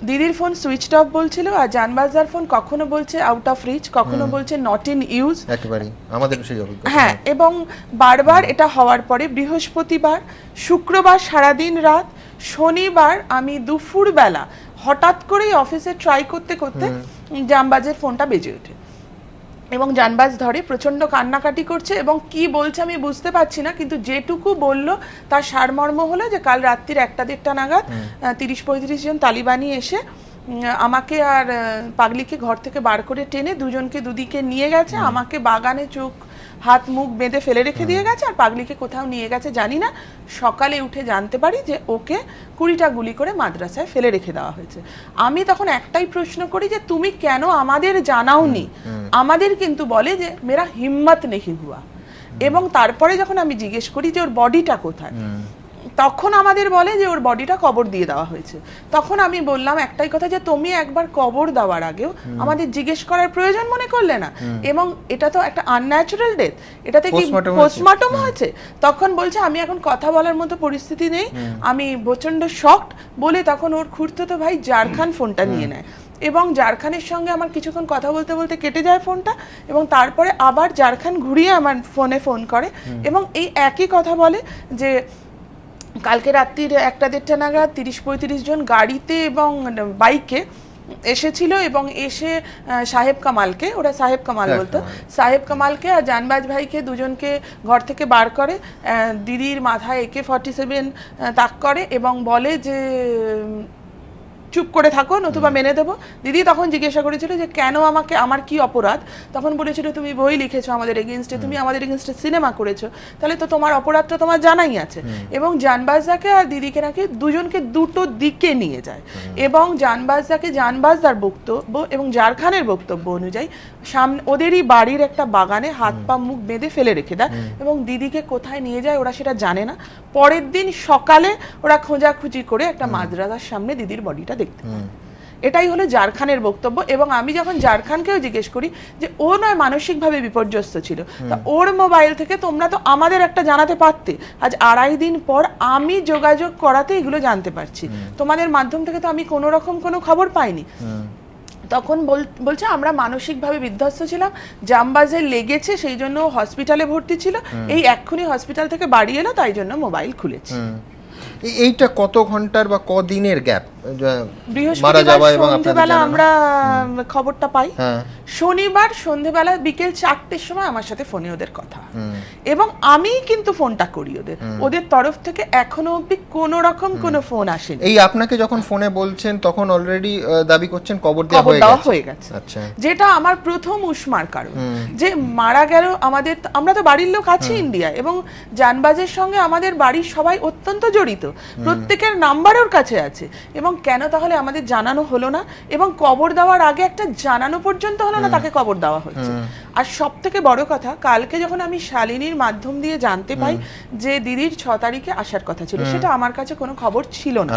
দিদির ফোন সুইচ অফ বলছিল, আর জানবাজদার ফোন কখনো বলছে আউট অফ রিচ, কখনো বলছে নট ইন ইউজ। একেবারে আমাদের সেই অভিজ্ঞতা। হ্যাঁ, এবং বারবার এটা হওয়ার পরে বৃহস্পতিবার, শুক্রবার সারাদিন রাত, শনিবার আমি দুপুর বেলা হঠাৎ করেই অফিসে ট্রাই করতে করতে জানবাজের ফোনটা বেজে ওঠে এবং জানবাজ ধরে, প্রচন্ড কান্নাকাটি করছে এবং কি বলছে আমি বুঝতে পারছি না, কিন্তু যেটুকু বললো তার সারমর্ম হলো যে কাল রাত্রির 1টা-1:30 নাগাদ 30-35 জন তালিবানি এসে আমাকে আর পাগলিকে ঘর থেকে বার করে টেনে দুজনকে দুদিকে নিয়ে গেছে, আমাকে বাগানে চোখ হাত মুখ বেঁধে ফেলে রেখে দিয়ে গেছে, আর পাগলিকে কোথাও নিয়ে গেছে জানি না। সকালে উঠে জানতে পারি যে ওকে 20টা গুলি করে মাদ্রাসায় ফেলে রেখে দেওয়া হয়েছে। আমি তখন একটাই প্রশ্ন করি যে তুমি কেন আমাদের জানাওনি? আমাদের কিন্তু বলে যে মেরা হিম্মত নেহি হুয়া। এবং তারপরে যখন আমি জিজ্ঞেস করি যে ওর বডিটা কোথায়, তখন আমাদের বলে যে ওর বডিটা কবর দিয়ে দেওয়া হয়েছে। তখন আমি বললাম একটাই কথা, যে তুমি একবার কবর দেওয়ার আগেও আমাদের জিজ্ঞেস করার প্রয়োজন মনে করলে না? এবং এটা তো একটা আনন্যাচারাল ডেথ, এটাতে কি পোস্টমর্টম হয়েছে? তখন বলছে আমি এখন কথা বলার মতো পরিস্থিতি নেই, আমি প্রচন্ড শকড বলে তখন ওর খুড়তুতো ভাই জারখান ফোনটা নিয়ে নেয় এবং জারখানের সঙ্গে আমার কিছুক্ষণ কথা বলতে বলতে কেটে যায় ফোনটা, এবং তারপরে আবার জারখান ঘুরিয়ে আমার ফোনে ফোন করে এবং এই একই কথা বলে যে কালকে রাত্রির 1টা-1:30 নাগাদ 30-35 জন গাড়িতে এবং বাইকে এসেছিল এবং এসে সাহেব কামালকে, ওরা সাহেব কামাল বলতো, সাহেব কামালকে আর জানবাজ ভাইকে দুজনকে ঘর থেকে বার করে, দিদির মাথায় AK-47 তাক করে এবং বলে যে চুপ করে থাকো নতুবা মেনে দেবো। দিদি তখন জিজ্ঞাসা করেছিল যে কেন আমাকে, আমার কি অপরাধ? তখন বলেছিল তুমি বই লিখেছো আমাদের এগেইনস্টে, তুমি আমাদের এগেইনস্টে সিনেমা করেছো, তাহলে তো তোমার অপরাধটা তোমার জানাই আছে। এবং জানবাজদাকে আর দিদিকে নাকি দুজনকে দুটো দিকে নিয়ে যায় এবং জানবাজদাকে জানবাজদার বক্তব্য এবং জারখানের বক্তব্য অনুযায়ী সামনে ওদেরই বাড়ির একটা বাগানে হাত পা মুখ বেঁধে ফেলে রেখে দেয় এবং দিদিকে কোথায় নিয়ে যায় ওরা সেটা জানে না। পরের দিন সকালে ওরা খোঁজাখুঁজি করে একটা মাদ্রাসার সামনে দিদির বডিটা দেখতে পায়। এটাই হলো জারখানের বক্তব্য। এবং আমি যখন জারখানকেও জিজ্ঞেস করি যে ও নয় মানসিকভাবে বিপর্যস্ত ছিল, তা ওর মোবাইল থেকে তোমরা তো আমাদের একটা জানাতে পারতে, আজ 2.5 দিন পর আমি যোগাযোগ করাতে এগুলো জানতে পারছি, তোমাদের মাধ্যম থেকে তো আমি কোনো রকম কোনো খবর পাইনি। তখন বলছে আমরা মানসিকভাবে বিধ্বস্ত ছিলাম, জামবাজে লেগেছে সেই জন্য হসপিটালে ভর্তি ছিল, এই এক্ষুনি হসপিটাল থেকে বাড়ি এলো তাই জন্য মোবাইল খুলেছি। এইটা কত ঘন্টার বা কদিনের গ্যাপ? বৃহস্পতিবার সন্ধ্যেবেলা আমরা খবরটা পাই, শনিবার সন্ধ্যেবেলা বিকেল 4টের সময় আমার সাথে ফোনে ওদের কথা, এবং আমি কিন্তু ফোনটা করি ওদের তরফ থেকে এখনো অবধি কোনো রকম কোনো ফোন আসেনি। এই আপনাকে যখন ফোনে বলছেন তখন অলরেডি দাবি করছেন কবর দেওয়া হয়ে গেছে। আচ্ছা, যেটা আমার প্রথম উষ্মার কারণ, যে মারা গেল আমাদের, আমরা তো বাড়ির লোক আছি ইন্ডিয়ায় এবং জানবাজের সঙ্গে আমাদের বাড়ির সবাই অত্যন্ত জড়িত, প্রত্যেকের নাম্বার ওর কাছে আছে, এবং কেন তাহলে আমাদের জানানো হলো না? এবং কবর দেওয়ার আগে একটা জানানো পর্যন্ত হলো না তাকে কবর দেওয়া হচ্ছে। আর সব থেকে বড় কথা, কালকে যখন আমি শালিনীর মাধ্যম দিয়ে জানতে পাই যে দিদির 6 তারিখে আসার কথা ছিল, সেটা আমার কাছে কোনো খবর ছিল না।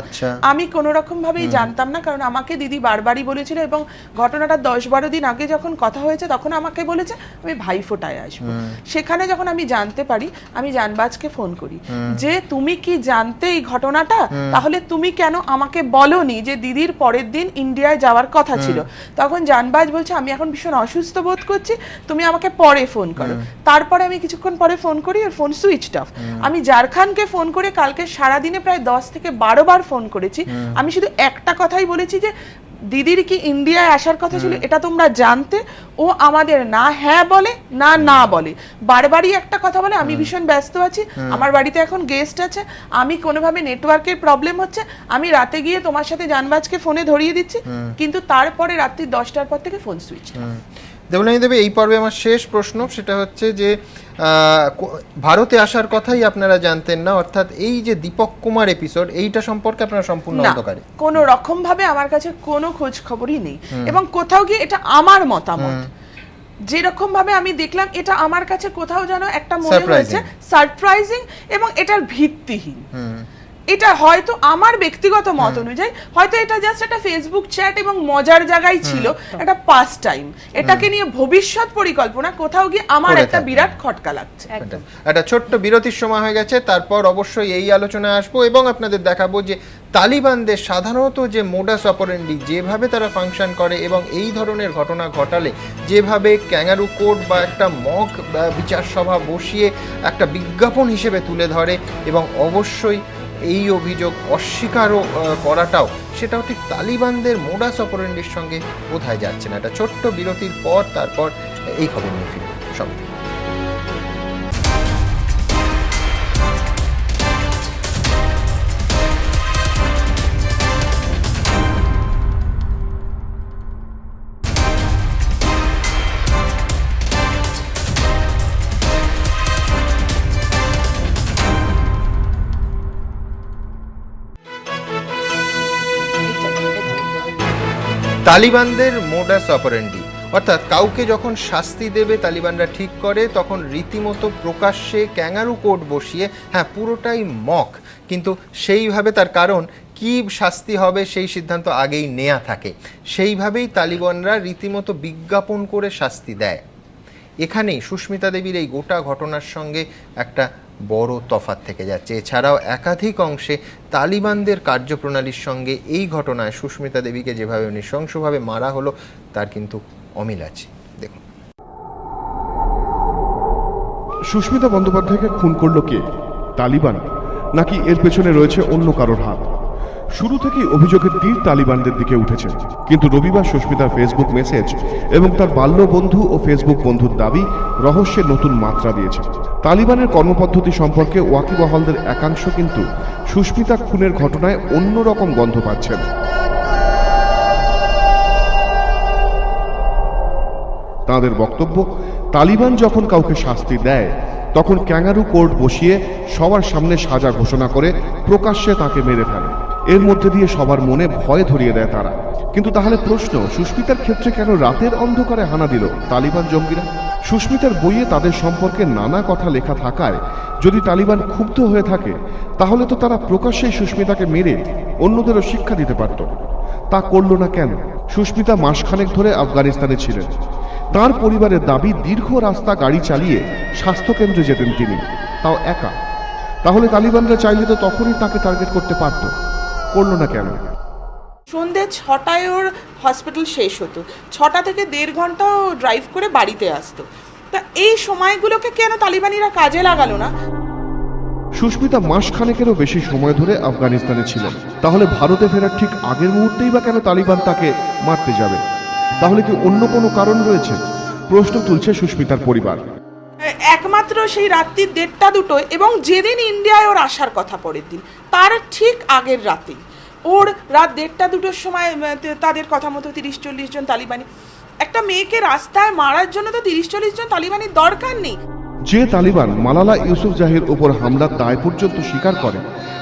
আমি কোনো রকম ভাবেই জানতাম না, কারণ আমাকে দিদি বারবারই বলেছিল, এবং ঘটনাটা 10-12 দিন আগে যখন কথা হয়েছে তখন আমাকে বলেছে আমি ভাইফোঁটায় আসবো। সেখানে যখন আমি জানতে পারি, আমি জানবাজকে ফোন করি যে তুমি কি জানতে এই ঘটনাটা, তাহলে তুমি কেন আমাকে বলোনি যে দিদির পরের দিন ইন্ডিয়ায় যাওয়ার কথা ছিল? তখন জানবাজ বলছে আমি এখন ভীষণ অসুস্থ বোধ করছি, তুমি আমাকে পরে ফোন করো। তারপরে আমি কিছুক্ষণ পরে ফোন করি, ওর ফোন সুইচড অফ। আমি জারখানকে ফোন করে কালকে সারাদিনে প্রায় 10 থেকে 12 বার ফোন করেছি। আমি শুধু একটা কথাই বলেছি যে দিদির কি ইন্ডিয়ায় আসার কথা ছিল এটা তোমরা জানতে? ও আমাদের না হ্যাঁ বলে না না বলে, বারবারই একটা কথা বলে আমি ভীষণ ব্যস্ত আছি, আমার বাড়িতে এখন গেস্ট আছে, আমি কোনোভাবে নেটওয়ার্কের প্রবলেম হচ্ছে, আমি রাতে গিয়ে তোমার সাথে জানবাজকে ফোনে ধরিয়ে দিচ্ছি। কিন্তু তারপরে রাত্রি 10টার পর থেকে ফোন সুইচ। দেবলানী দেবী, এই পর্বে আমার শেষ প্রশ্ন, সেটা হচ্ছে যে ভারতে আসার কথাই আপনারা জানতেন না, অর্থাৎ এই যে দীপক কুমার এপিসোড, এইটা সম্পর্কে আপনারা সম্পূর্ণ অন্ধকারে? কোনো রকম ভাবে আমার কাছে কোনো খোঁজ খবরই নেই, এবং কোথাও গিয়ে এটা আমার মতামত যেরকম ভাবে আমি দেখলাম, এটা আমার কাছে কোথাও যেন একটা মনে হয়েছে সারপ্রাইজিং এবং এটার ভিত্তিহীন। এটা হয়তো আমার ব্যক্তিগত মত অনুযায়ী হয়তো এটা জাস্ট একটা ফেসবুক চ্যাট এবং মজার জায়গায় ছিল, একটা পাস টাইম। এটাকে নিয়ে ভবিষ্যৎ পরিকল্পনা কোথাও গিয়ে আমার একটা বিরাট খটকা লাগছে। একটা ছোট্ট বিরতির সময় হয়ে গেছে, তারপর অবশ্যই এই আলোচনায় আসবো এবং আপনাদের দেখাবো যে তালিবানদের সাধারণত যে মোডাস অপারেন্ডি, যেভাবে তারা ফাংশন করে এবং এই ধরনের ঘটনা ঘটালে যেভাবে ক্যাঙ্গারু কোর্ট বা একটা মক বিচার সভা বসিয়ে একটা বিজ্ঞাপন হিসেবে তুলে ধরে, এবং অবশ্যই এই অভিযোগ অস্বীকারও করাটাও, সেটাও ঠিক তালিবানদের মোডাস অপারেন্ডির সঙ্গে কোথায় যাচ্ছে না। একটা ছোট্ট বিরতির পর তারপর এই খবর নিয়ে ফিরব সঙ্গে। তালিবানদের মোডাস অপারেন্ডি, অর্থাৎ কাউকে যখন শাস্তি দেবে তালিবানরা ঠিক করে, তখন রীতিমতো প্রকাশ্যে ক্যাঙ্গারু কোর্ট বসিয়ে, হ্যাঁ পুরোটাই মক, কিন্তু সেইভাবে তার কারণ কি শাস্তি হবে সেই সিদ্ধান্ত আগেই নেওয়া থাকে, সেইভাবেই তালিবানরা রীতিমতো বিজ্ঞাপন করে শাস্তি দেয়। এখানেই সুস্মিতা দেবীর এই গোটা ঘটনার সঙ্গে একটা বড় তফাৎ থেকে যাচ্ছে। এছাড়াও একাধিক অংশে তালিবানদের কার্যপ্রণালীর সঙ্গে এই ঘটনায় সুস্মিতা দেবীকে যেভাবে নৃশংসভাবে মারা হলো তার কিন্তু অমিল আছে। দেখুন, সুস্মিতা বন্দ্যোপাধ্যায়কে খুন করলো কে? তালিবান, নাকি এর পেছনে রয়েছে অন্য কারোর হাত? শুরু থেকেই অভিযোগের তীর তালিবানদের দিকে উঠেছে, কিন্তু রবিবার সুস্মিতার ফেসবুক মেসেজ এবং তার বাল্য বন্ধু ও ফেসবুক বন্ধুর দাবি রহস্যের নতুন মাত্রা দিয়েছে। তালিবানের কর্মপদ্ধতি সম্পর্কে ওয়াকিবহালদের একাংশ কিন্তু সুস্মিতা খুনের ঘটনায় অন্যরকম গন্ধ পাচ্ছেন। তাদের বক্তব্য, তালিবান যখন কাউকে শাস্তি দেয় তখন ক্যাঙ্গারু কোর্ট বসিয়ে সবার সামনে সাজা ঘোষণা করে প্রকাশ্যে তাকে মেরে ফেলে। এর মধ্যে দিয়ে সবার মনে ভয় ধরিয়ে দেয় তারা। কিন্তু তাহলে প্রশ্ন, সুস্মিতার ক্ষেত্রে কেন রাতের অন্ধকারে হানা দিল তালিবান জঙ্গিরা? সুস্মিতার বইয়ে তাদের সম্পর্কে নানা কথা লেখা থাকায় যদি তালিবান ক্ষুব্ধ হয়ে থাকে, তাহলে তো তারা প্রকাশ্যেই সুস্মিতাকে মেরে অন্যদেরও শিক্ষা দিতে পারত। তা করল না কেন? সুস্মিতা মাসখানেক ধরে আফগানিস্তানে ছিলেন। তার পরিবারের দাবি দীর্ঘ রাস্তা গাড়ি চালিয়ে স্বাস্থ্যকেন্দ্রে যেতেন তিনি, তাও একা। তাহলে তালিবানরা চাইলে তো তখনই তাকে টার্গেট করতে পারত, করল না কেন? সন্ধ্যে 6টায় ওর হসপিটাল শেষ হতো, 6টা থেকে 1.5 ঘন্টা ড্রাইভ করে বাড়িতে আসতো। তা এই সময়গুলোকে কেন তালিবানিরা কাজে লাগালো না? সুস্মিতা মাসখানেকেরও বেশি সময় ধরে আফগানিস্তানে ছিলেন, তাহলে ভারতে ফেরার ঠিক আগের মুহূর্তেই বা কেন তালিবান তাকে মারতে যাবে? তাহলে কি অন্য কোনো কারণ রয়েছে? প্রশ্ন তুলছে সুস্মিতার পরিবার। একমাত্র সেই রাত্রি 1:30-2 এবং যেদিন ইন্ডিয়ায় ওর আসার কথা পরের দিন, তার ঠিক আগের রাতেই ওর রাত 1:30-2 সময় তাদের কথা মতো 30-40 জন তালিবানি। একটা মেয়েকে রাস্তায় মারার জন্য তো 30-40 জন তালিবানির দরকার নেই। যে তালিবান মালালা ইউসুফজাহির উপর হামলার দায় পর্যন্ত স্বীকার করে,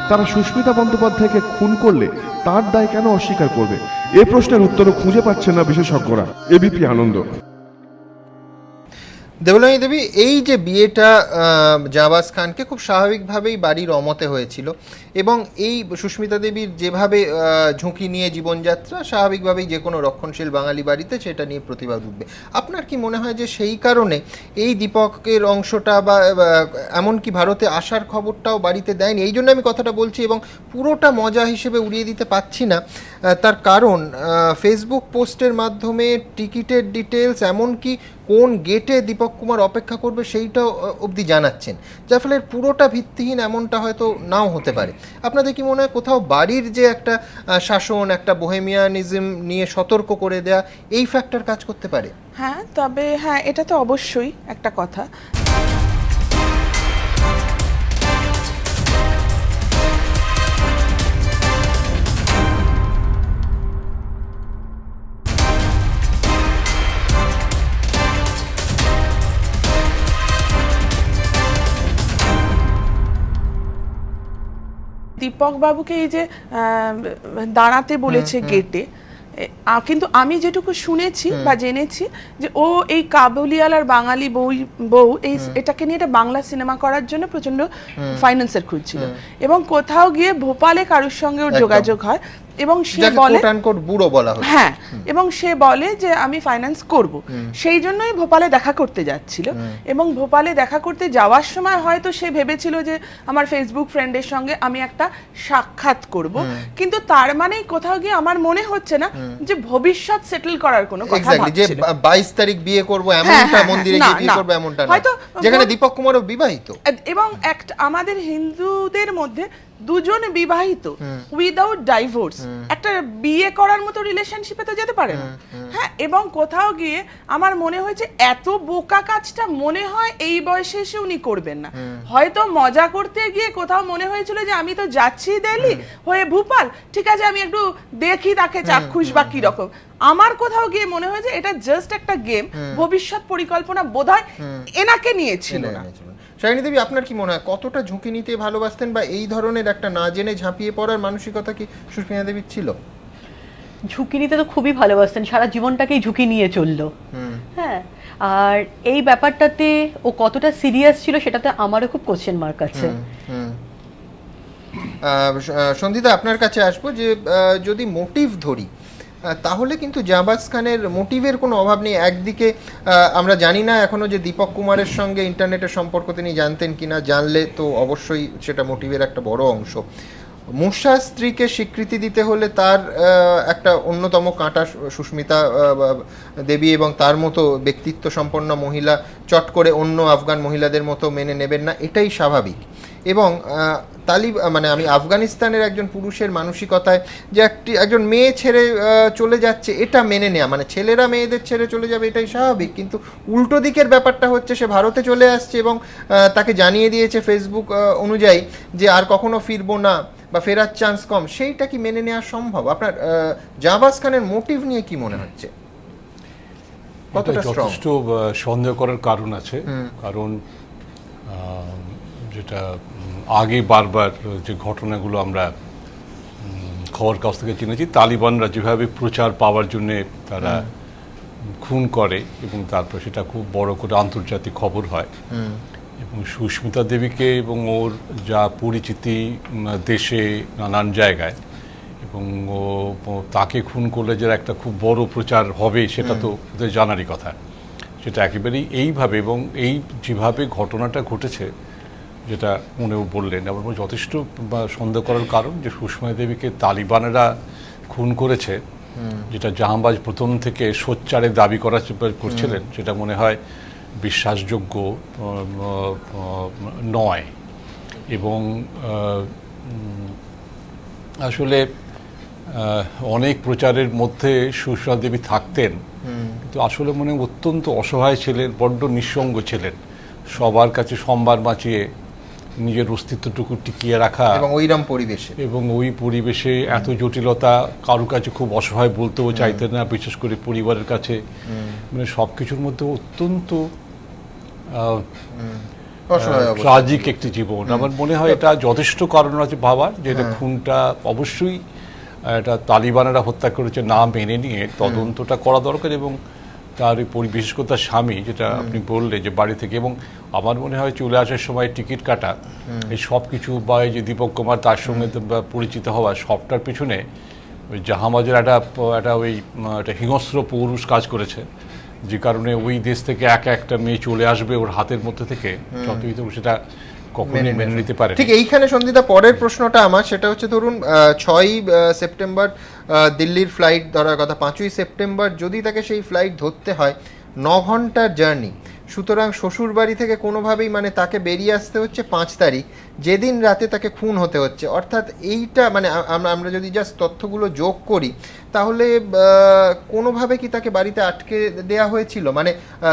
তারা সুস্মিতা বন্দ্যোপাধ্যায়কে খুন করলে তার দায় কেন অস্বীকার করবে? এ প্রশ্নের উত্তরও খুঁজে পাচ্ছেন না বিশেষজ্ঞরা। এবিপি আনন্দ। দেবলানী দেবী, এই যে বিয়েটা জাবাজ খানকে খুব স্বাভাবিকভাবেই বাড়ির অমতে হয়েছিল এবং এই সুস্মিতা দেবীর যেভাবে ঝুঁকি নিয়ে জীবনযাত্রা, স্বাভাবিকভাবেই যে কোনো রক্ষণশীল বাঙালি বাড়িতে সেটা নিয়ে প্রতিবাদ উঠবে। আপনার কি মনে হয় যে সেই কারণে এই দীপকের অংশটা বা এমনকি ভারতে আসার খবরটাও বাড়িতে দেয়নি? এই জন্য আমি কথাটা বলছি এবং পুরোটা মজা হিসেবে উড়িয়ে দিতে পারছি না। তার কারণ ফেসবুক পোস্টের মাধ্যমে টিকিটের ডিটেলস, এমনকি কোন গেটে দীপক কুমার অপেক্ষা করবে সেইটাও অবধি জানাচ্ছেন, যার ফলে পুরোটা ভিত্তিহীন এমনটা হয়তো নাও হতে পারে। আপনাদের কি মনে হয় কোথাও বাড়ির যে একটা শাসন, একটা বোহেমিয়ানিজম নিয়ে সতর্ক করে দেয়া, এই ফ্যাক্টর কাজ করতে পারে? হ্যাঁ, তবে হ্যাঁ, এটা তো অবশ্যই একটা কথা। দীপক বাবুকে এই যে দাঁড়াতে বলেছে গেটে, কিন্তু আমি যেটুকু শুনেছি বা জেনেছি যে ও এই কাবুলিওয়ালার বাঙালি বউ এই এটাকে নিয়ে একটা বাংলা সিনেমা করার জন্য প্রচন্ড ফাইন্যান্সের খুঁজছিল এবং কোথাও গিয়ে ভোপালে কারোর সঙ্গে ওর যোগাযোগ হয় এবং সে বলে বুড়ো বলা হয়, হ্যাঁ, এবং সে বলে যে আমি ফাইন্যান্স করব, সেই জন্যই ভোপালে দেখা করতে যাচ্ছিল এবং ভোপালে দেখা করতে যাওয়ার সময় হয়তো সে ভেবেছিল যে আমার ফেসবুক ফ্রেন্ডের সঙ্গে আমি একটা সাক্ষাৎ করব, কিন্তু তার মানে কোথাও গিয়ে আমার মনে হচ্ছে না যে ভবিষ্যৎ সেটেল করার কোনো কথা যে 22 তারিখ বিয়ে করব এমনটা, মন্দিরে গিয়ে বিয়ে করব এমনটা না, হয়তো যেখানে দীপক কুমারও বিবাহিত এবং একটা আমাদের হিন্দুদের মধ্যে দুজন বিবাহিত উইদাউট ডাইভোর্স একটা বিয়ে করার মতো রিলেশনশিপে তো যেতে পারে না। হ্যাঁ, এবং কোথাও গিয়ে আমার মনে হয়েছে এত বোকা কাজটা মনে হয় এই বয়সে এসে উনি করবেন না। হয়তো মজা করতে গিয়ে কোথাও মনে হয়েছিল যে আমি তো যাচ্ছি দিল্লি হয়ে ভোপাল, ঠিক আছে আমি একটু দেখি তাকে চাক্ষুষ বা কি রকম। আমার কোথাও গিয়ে মনে হয়েছে এটা জাস্ট একটা গেম, ভবিষ্যৎ পরিকল্পনা বোধহয় এনাকে নিয়েছিল না। শাইনী দেবী, আপনার কি মনে হয় কতটা ঝুঁকি নিতে ভালোবাসতেন বা এই ধরনের একটা না জেনে ঝাঁপিয়ে পড়ার মানসিকতা কি সুস্মিতা দেবীর ছিল? ঝুঁকি নিতে তো খুবই ভালোবাসতেন, সারা জীবনটাকেই ঝুঁকি নিয়ে চললো। হ্যাঁ, আর এই ব্যাপারটাতে ও কতটা সিরিয়াস ছিল সেটাতে আমারও খুব কোশ্চেন মার্ক আছে। সন্ধিতা, আপনার কাছে আসবো যে যদি মোটিভ ধরি তাহলে কিন্তু জাবাজ খানের মোটিভের কোনো অভাব নেই। একদিকে আমরা জানি না এখনো যে দীপক কুমারের সঙ্গে ইন্টারনেটের সম্পর্ক তিনি জানতেন কিনা, জানলে তো অবশ্যই সেটা মোটিভের একটা বড় অংশ। মুশার স্ত্রীকে স্বীকৃতি দিতে হলে তার একটা অন্যতম কাঁটা সুস্মিতা দেবী এবং তার মতো ব্যক্তিত্ব সম্পন্ন মহিলা চট করে অন্য আফগান মহিলাদের মতো মেনে নেবেন না, এটাই স্বাভাবিক। এবং মানে আমি আফগানিস্তানের একজন পুরুষের মানসিকতায় যে একজন মেয়ে ছেড়ে চলে যাচ্ছে এটা মেনে নেওয়া, মানে ছেলেরা মেয়েদের ছেড়ে চলে যাবে এটাই স্বাভাবিক, কিন্তু উল্টো দিকের ব্যাপারটা হচ্ছে সে ভারতে চলে আসছে এবং তাকে জানিয়ে দিয়েছে ফেসবুক অনুযায়ী যে আর কখনো ফিরবো না বা ফেরার চান্স কম, সেইটা কি মেনে নেওয়া সম্ভব? আপনার জাবাজ খানের মোটিভ নিয়ে কি মনে হচ্ছে? যথেষ্ট সন্দেহ করার কারণ আছে, কারণ যেটা আগে বারবার যে ঘটনাগুলো আমরা খবর কাছ থেকে চিনেছি, তালিবানরা যেভাবে প্রচার পাওয়ার জন্য তারা খুন করে এবং তারপর সেটা খুব বড় করে আন্তর্জাতিক খবর হয় এবং সুস্মিতা দেবীকে এবং ওর যা পরিচিতি দেশে নানান জায়গায় এবং তাকে খুন করলে যে একটা খুব বড় প্রচার হবে সেটা তো ওদের জানারই কথা। সেটা একেবারেই এইভাবে এবং এই যেভাবে ঘটনাটা ঘটেছে যেটা উনিও বললেন, আমার যথেষ্ট সন্দেহ করার কারণ যে সুস্মিতা দেবীকে তালিবানেরা খুন করেছে, যেটা জাহাঙ্গীর প্রথম থেকে সোচ্চারে দাবি করছিলেন, সেটা মনে হয় বিশ্বাসযোগ্য নয়। এবং আসলে অনেক প্রচারের মধ্যে সুস্মিতা দেবী থাকতেন, কিন্তু আসলে মনে অত্যন্ত অসহায় ছিলেন, বড্ড নিঃসঙ্গ ছিলেন, সবার কাছে সম্মান বাঁচিয়ে নিজের অস্তিত্বটুকু টিকিয়ে রাখা এবং ওই পরিবেশে এত জটিলতা, কারো কাছে খুব অসহায় বলতেও চাইতেন না, বিশেষ করে পরিবারের কাছে, মানে সবকিছুর মধ্যে অত্যন্ত ট্রাজিক একটি জীবন। আমার মনে হয় এটা যথেষ্ট কারণ আছে ভাবার যে এটা খুনটা অবশ্যই এটা তালিবানেরা হত্যা করেছে না মেনে নিয়ে তদন্তটা করা দরকার এবং তার বিশেষ করে তার স্বামী, যেটা আপনি বললে যে বাড়ি থেকে, এবং আমার মনে হয় চলে আসার সময় টিকিট কাটা, এই সব কিছু বা এই যে দীপক কুমার তার সঙ্গে পরিচিত হওয়া, সবটার পিছনে ওই জাহামাজের একটা ওই একটা হিংস্র পৌরুষ কাজ করেছে, যে কারণে ওই দেশ থেকে একটা মেয়ে চলে আসবে ওর হাতের মধ্যে থেকে, যতই তো সেটা কখনোই মেনে নিতে পারে। ঠিক এইখানে সন্ধিতা পরের প্রশ্নটা আমার, সেটা হচ্ছে ধরুন 6ই সেপ্টেম্বর দিল্লির ফ্লাইট ধরার কথা, 5ই সেপ্টেম্বর যদি তাকে সেই ফ্লাইট ধরতে হয়, 9 ঘন্টার জার্নি, সুতরাং শ্বশুর বাড়ি থেকে কোনোভাবেই মানে তাকে বেরিয়ে আসতে হচ্ছে 5 তারিখ, যেদিন রাতে তাকে খুন হতে হচ্ছে। অর্থাৎ এইটা মানে আমরা যদি জাস্ট তথ্যগুলো যোগ করি, তাহলে কোনোভাবে কি তাকে বাড়িতে আটকে দেয়া হয়েছিল, মানে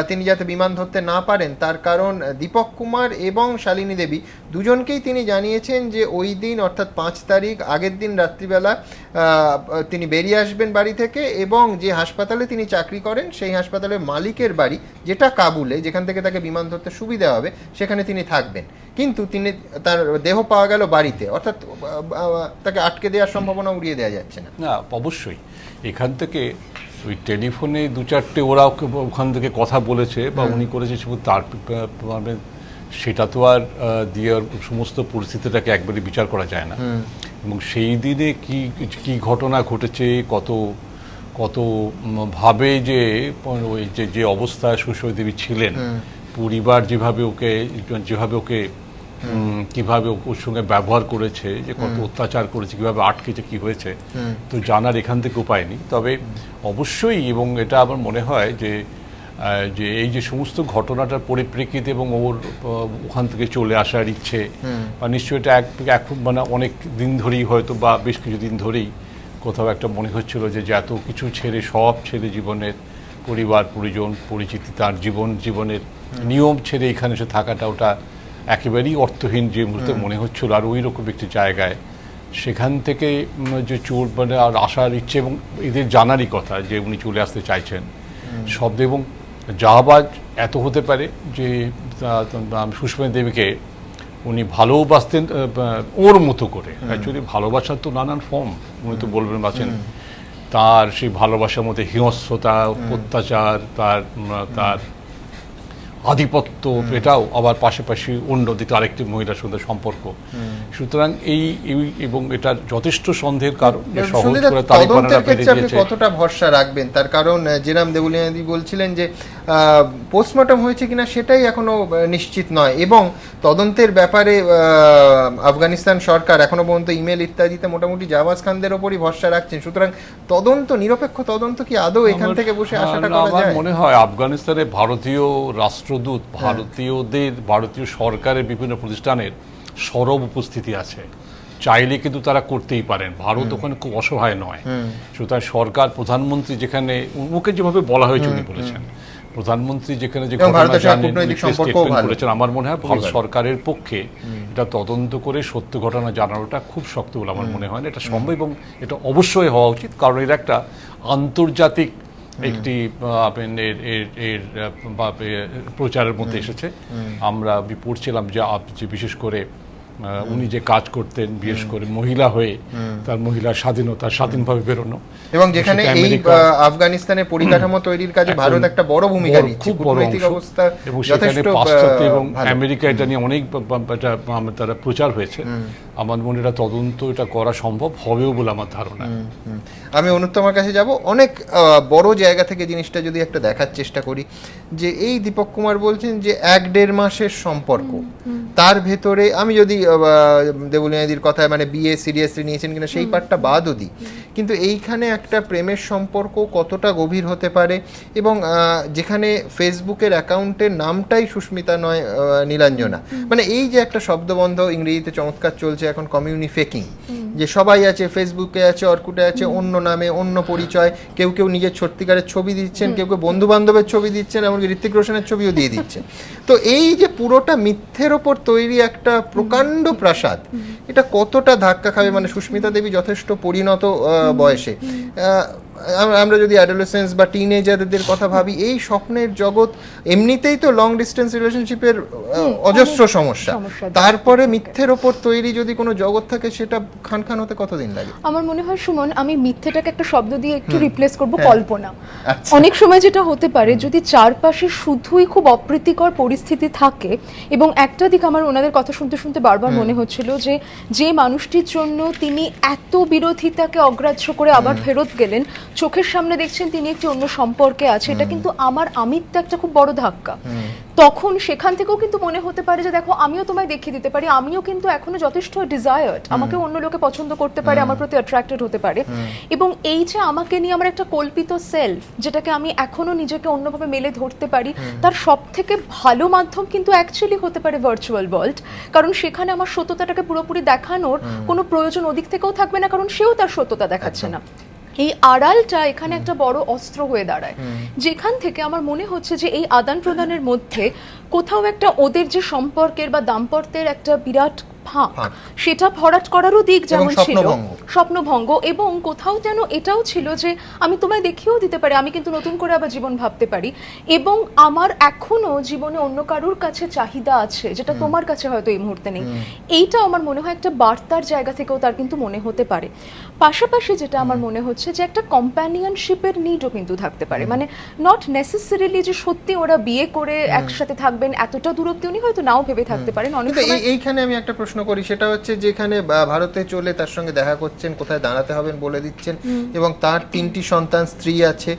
তিনি যাতে বিমান ধরতে না পারেন? তার কারণ দীপক কুমার এবং শালিনী দেবী দুজনকেই তিনি জানিয়েছেন যে ওই দিন অর্থাৎ 5 তারিখ আগের দিন রাত্রিবেলা তিনি বেরিয়ে আসবেন বাড়ি থেকে, এবং যে হাসপাতালে তিনি চাকরি করেন সেই হাসপাতালের মালিকের বাড়ি, যেটা কাবুলে, যেখান থেকে তাকে বিমান ধরতে সুবিধা হবে, সেখানে তিনি থাকবেন। কিন্তু তার দেহ পাওয়া গেল বাড়িতে, অর্থাৎ তাকে আটকে দেওয়ার সম্ভাবনা উড়িয়ে দেওয়া যাচ্ছে না। না, অবশ্যই এখান থেকে ওই টেলিফোনে 2-4টে ওরা ওখান থেকে কথা বলেছে বা উনি করেছে, তার সেটা তো আর দিয়ে সমস্ত পরিস্থিতিটাকে একবারে বিচার করা যায় না। এবং সেই দিনে কি ঘটনা ঘটেছে, কত ভাবে যে অবস্থায় সুষমা দেবী ছিলেন, পরিবার যেভাবে ওকে কিভাবে ওর সঙ্গে ব্যবহার করেছে, যে কত অত্যাচার করেছে, কিভাবে আটকেছে, কি হয়েছে, তো জানার এখান থেকে উপায় নেই। তবে অবশ্যই, এবং এটা আমার মনে হয় যে এই যে সমস্ত ঘটনাটার পরিপ্রেক্ষিতে এবং ওর ওখান থেকে চলে আসার ইচ্ছে, বা নিশ্চয়ই এটা এখন মানে অনেক দিন ধরেই হয়তো বা বেশ কিছুদিন ধরেই কোথাও একটা মনে হচ্ছিল যে এত কিছু ছেড়ে, সব ছেড়ে, জীবনের পরিবার পরিজন পরিচিতি, তার জীবনের নিয়ম ছেড়ে এখানে এসে থাকাটা, ওটা একেবারেই অর্থহীন যে মুহূর্তে মনে হচ্ছিল। আর ওই রকম একটি জায়গায় সেখান থেকে যে মানে আর আসার ইচ্ছে, এবং এদের জানারই কথা যে উনি চলে আসতে চাইছেন শব্দ, এবং জাহাবাজ এত হতে পারে যে সুষমা দেবীকে উনি ভালোবাসতেন ওর মতো করে। অ্যাকচুয়ালি ভালোবাসার তো নানান ফর্ম, উনি তো বলবেন আছেন, তার সেই ভালোবাসার মধ্যে হিংস্রতা, অত্যাচার, তার আধিপত্য, এটাও আবার পাশাপাশি অন্যদিকে আরেকটি মহিলার সঙ্গে সম্পর্ক। সুতরাং এবং এটা যথেষ্ট সন্দেহের কারণ, সহজ করে তালিবানরা বেরিয়ে গিয়েছে। কতটা ভরসা রাখবেন? তার কারণ যেরাম দেবুলিয়াদি বলছিলেন যে পোস্টমর্টম হয়েছে কিনা সেটাই এখনো নিশ্চিত নয়, এবং তদন্তের ব্যাপারে আফগানিস্তান সরকার এখনো পর্যন্ত ইমেল ইত্যাদিতে মোটামুটি জাওয়াজ খানদের ওপরই ভরসা রাখছেন। সুতরাং নিরপেক্ষ তদন্ত কি আদৌ এখান থেকে বসে আশাটা করা যায়? আমার মনে হয় আফগানিস্তানে ভারতীয় রাষ্ট্রদূত, ভারতীয় সরকারের বিভিন্ন প্রতিষ্ঠানের সরব উপস্থিতি আছে, চাইলে কিন্তু তারা করতেই পারেন। ভারত ওখানে খুব অসহায় নয়। সুতরাং সরকার, প্রধানমন্ত্রী যেখানে ওকে যেভাবে বলা হয়েছে, উনি বলেছেন, প্রধানমন্ত্রী যেখানে যে বলেছেন, আমার মনে হয় ভারত সরকারের পক্ষে এটা তদন্ত করে সত্য ঘটনা জানানোটা খুব শক্ত বলে আমার মনে হয় না। এটা সম্ভব এবং এটা অবশ্যই হওয়া উচিত, কারণ এর একটা আন্তর্জাতিক একটি প্রচারের মধ্যে এসেছে। আমরা পড়ছিলাম যে বিশেষ করে উনি যে কাজ করতেন, বিশেষ করে মহিলা হয়ে, তার মহিলার স্বাধীনতা, স্বাধীনভাবে বেরোনো, এবং যেখানে এই আফগানিস্তানের পরিকাঠামো তৈরির কাজে ভারত একটা বড় ভূমিকা নিচ্ছে, খুব বড় অবস্থা, এবং সেখানে পাশ্চাত্য এবং আমেরিকা এটা নিয়ে অনেক তারা প্রচার হয়েছে। আমার মনে হয় তদন্ত এটা করা সম্ভব হবেও বলে আমার ধারণা। আমি অনুত্তমার কাছে যাব। অনেক বড় জায়গা থেকে জিনিসটা যদি একটা দেখার চেষ্টা করি, যে এই দীপক কুমার বলছেন যে 1-1.5 মাসের সম্পর্ক, তার ভেতরে আমি যদি দেবুলিয়াদির কথায় মানে বিয়ে সিরিয়াসলি নিয়েছেন কিনা সেই পার্টটা বাদও দিই, কিন্তু এইখানে একটা প্রেমের সম্পর্ক কতটা গভীর হতে পারে, এবং যেখানে ফেসবুকের অ্যাকাউন্টের নামটাই সুস্মিতা নয় নীলাঞ্জনা, মানে এই যে একটা শব্দবন্ধ ইংরেজিতে চমৎকার চলছে এখন, কমিউনি ফেকিং, যে সবাই আছে, ফেসবুকে আছে, অর্কুটে আছে, অন্য নামে, অন্য পরিচয়, কেউ নিজের সত্যিকারের ছবি দিচ্ছেন, কেউ বন্ধু বান্ধবের ছবি দিচ্ছেন, এমনকি ঋত্বিক রোশনের ছবিও দিয়ে দিচ্ছেন। তো এই যে পুরোটা মিথ্যের ওপর তৈরি একটা প্রকাণ্ড প্রাসাদ, এটা কতটা ধাক্কা খাবে? মানে সুস্মিতা দেবী যথেষ্ট পরিণত বয়সে, আমরা যদি অ্যাডোলেসেন্স বা টিনেজারদের কথা ভাবি, এই স্বপ্নের জগৎ এমনিতেই তো লং ডিস্টেন্স রিলেশনশিপের অজস্র সমস্যা, তারপরে মিথ্যের ওপর তৈরি যদি কোনো জগৎ থাকে সেটা খান খান হতে কতদিন লাগে? আমার মনে হয় সুমন, আমি মিথ্যেটাকে একটা শব্দ দিয়ে একটু রিপ্লেস করব, হ্যাঁ। কল্পনা। আচ্ছা। অনেক সময় যেটা হতে পারে, যদি চারপাশে শুধুই খুব অপ্রীতিকর পরিস্থিতি থাকে, এবং একটা দিক আমার ওনাদের কথা শুনতে শুনতে বারবার মনে হচ্ছিল যে যে মানুষটির জন্য তিনি এত বিরোধিতাকে অগ্রাহ্য করে আবার ফেরত গেলেন, চোখের সামনে দেখছেন তিনি একটি অন্য সম্পর্কে আছে, এটা কিন্তু আমার আমিত্ব একটা খুব বড় ধাক্কা। তখন সেখান থেকেও কিন্তু মনে হতে পারে যে দেখো, আমিও তোমায় দেখিয়ে দিতে পারি, আমিও কিন্তু এখনো যথেষ্ট ডিজায়ার্ড, আমাকে অন্য লোকে পছন্দ করতে পারে, আমার প্রতি অ্যাট্রাক্টেড হতে পারে। এবং এই যে আমাকে নিয়ে আমার একটা কল্পিত সেলফ, যেটাকে আমি এখনো নিজেকে অন্যভাবে মেলে ধরতে পারি, তার সব থেকে ভালো মাধ্যম কিন্তু অ্যাকচুয়ালি হতে পারে ভার্চুয়াল ওয়ার্ল্ড। কারণ সেখানে আমার সত্যতাটাকে পুরোপুরি দেখানোর কোনো প্রয়োজন ওদিক থেকেও থাকবে না, কারণ সেও তার সত্যতা দেখাচ্ছে না। এই আড়ালটা এখানে একটা বড় অস্ত্র হয়ে দাঁড়ায়, যেখান থেকে আমার মনে হচ্ছে যে এই আদান প্রদানের মধ্যে কোথাও একটা ওদের যে সম্পর্কের বা দাম্পত্যের একটা বিরাট ফাঁক, সেটা ভরাট করারও দিক যেমন ছিল, স্বপ্নভঙ্গ, এবং কোথাও যেন এটাও ছিল যে আমি তোমায় দেখিয়েও দিতে পারি, আমি কিন্তু নতুন করে আবার জীবন ভাবতে পারি, এবং আমার এখনো জীবনে অন্য কারুর কাছে চাহিদা আছে যেটা তোমার কাছে হয়তো এই মুহূর্তে নেই। এইটা আমার মনে হয় একটা বার্তার জায়গা থেকেও তার কিন্তু মনে হতে পারে। পাশাপাশি যেটা আমার মনে হচ্ছে যে একটা কম্প্যানিয়নশিপের নিডও কিন্তু থাকতে পারে, মানে নট নেসেসারিলি যে সত্যি ওরা বিয়ে করে একসাথে থাকবেন এতটা দূরত্বে উনি হয়তো নাও ভেবে থাকতে পারেন। অনেক সময় এইখানে আমি একটা প্রশ্ন করি, সেটা হচ্ছে যেখানে ভারতে চলে তার সঙ্গে দেখা করছেন, কোথায় দাঁড়াতে হবেন বলে দিচ্ছেন, এবং তার 3টি সন্তান, স্ত্রী আছে,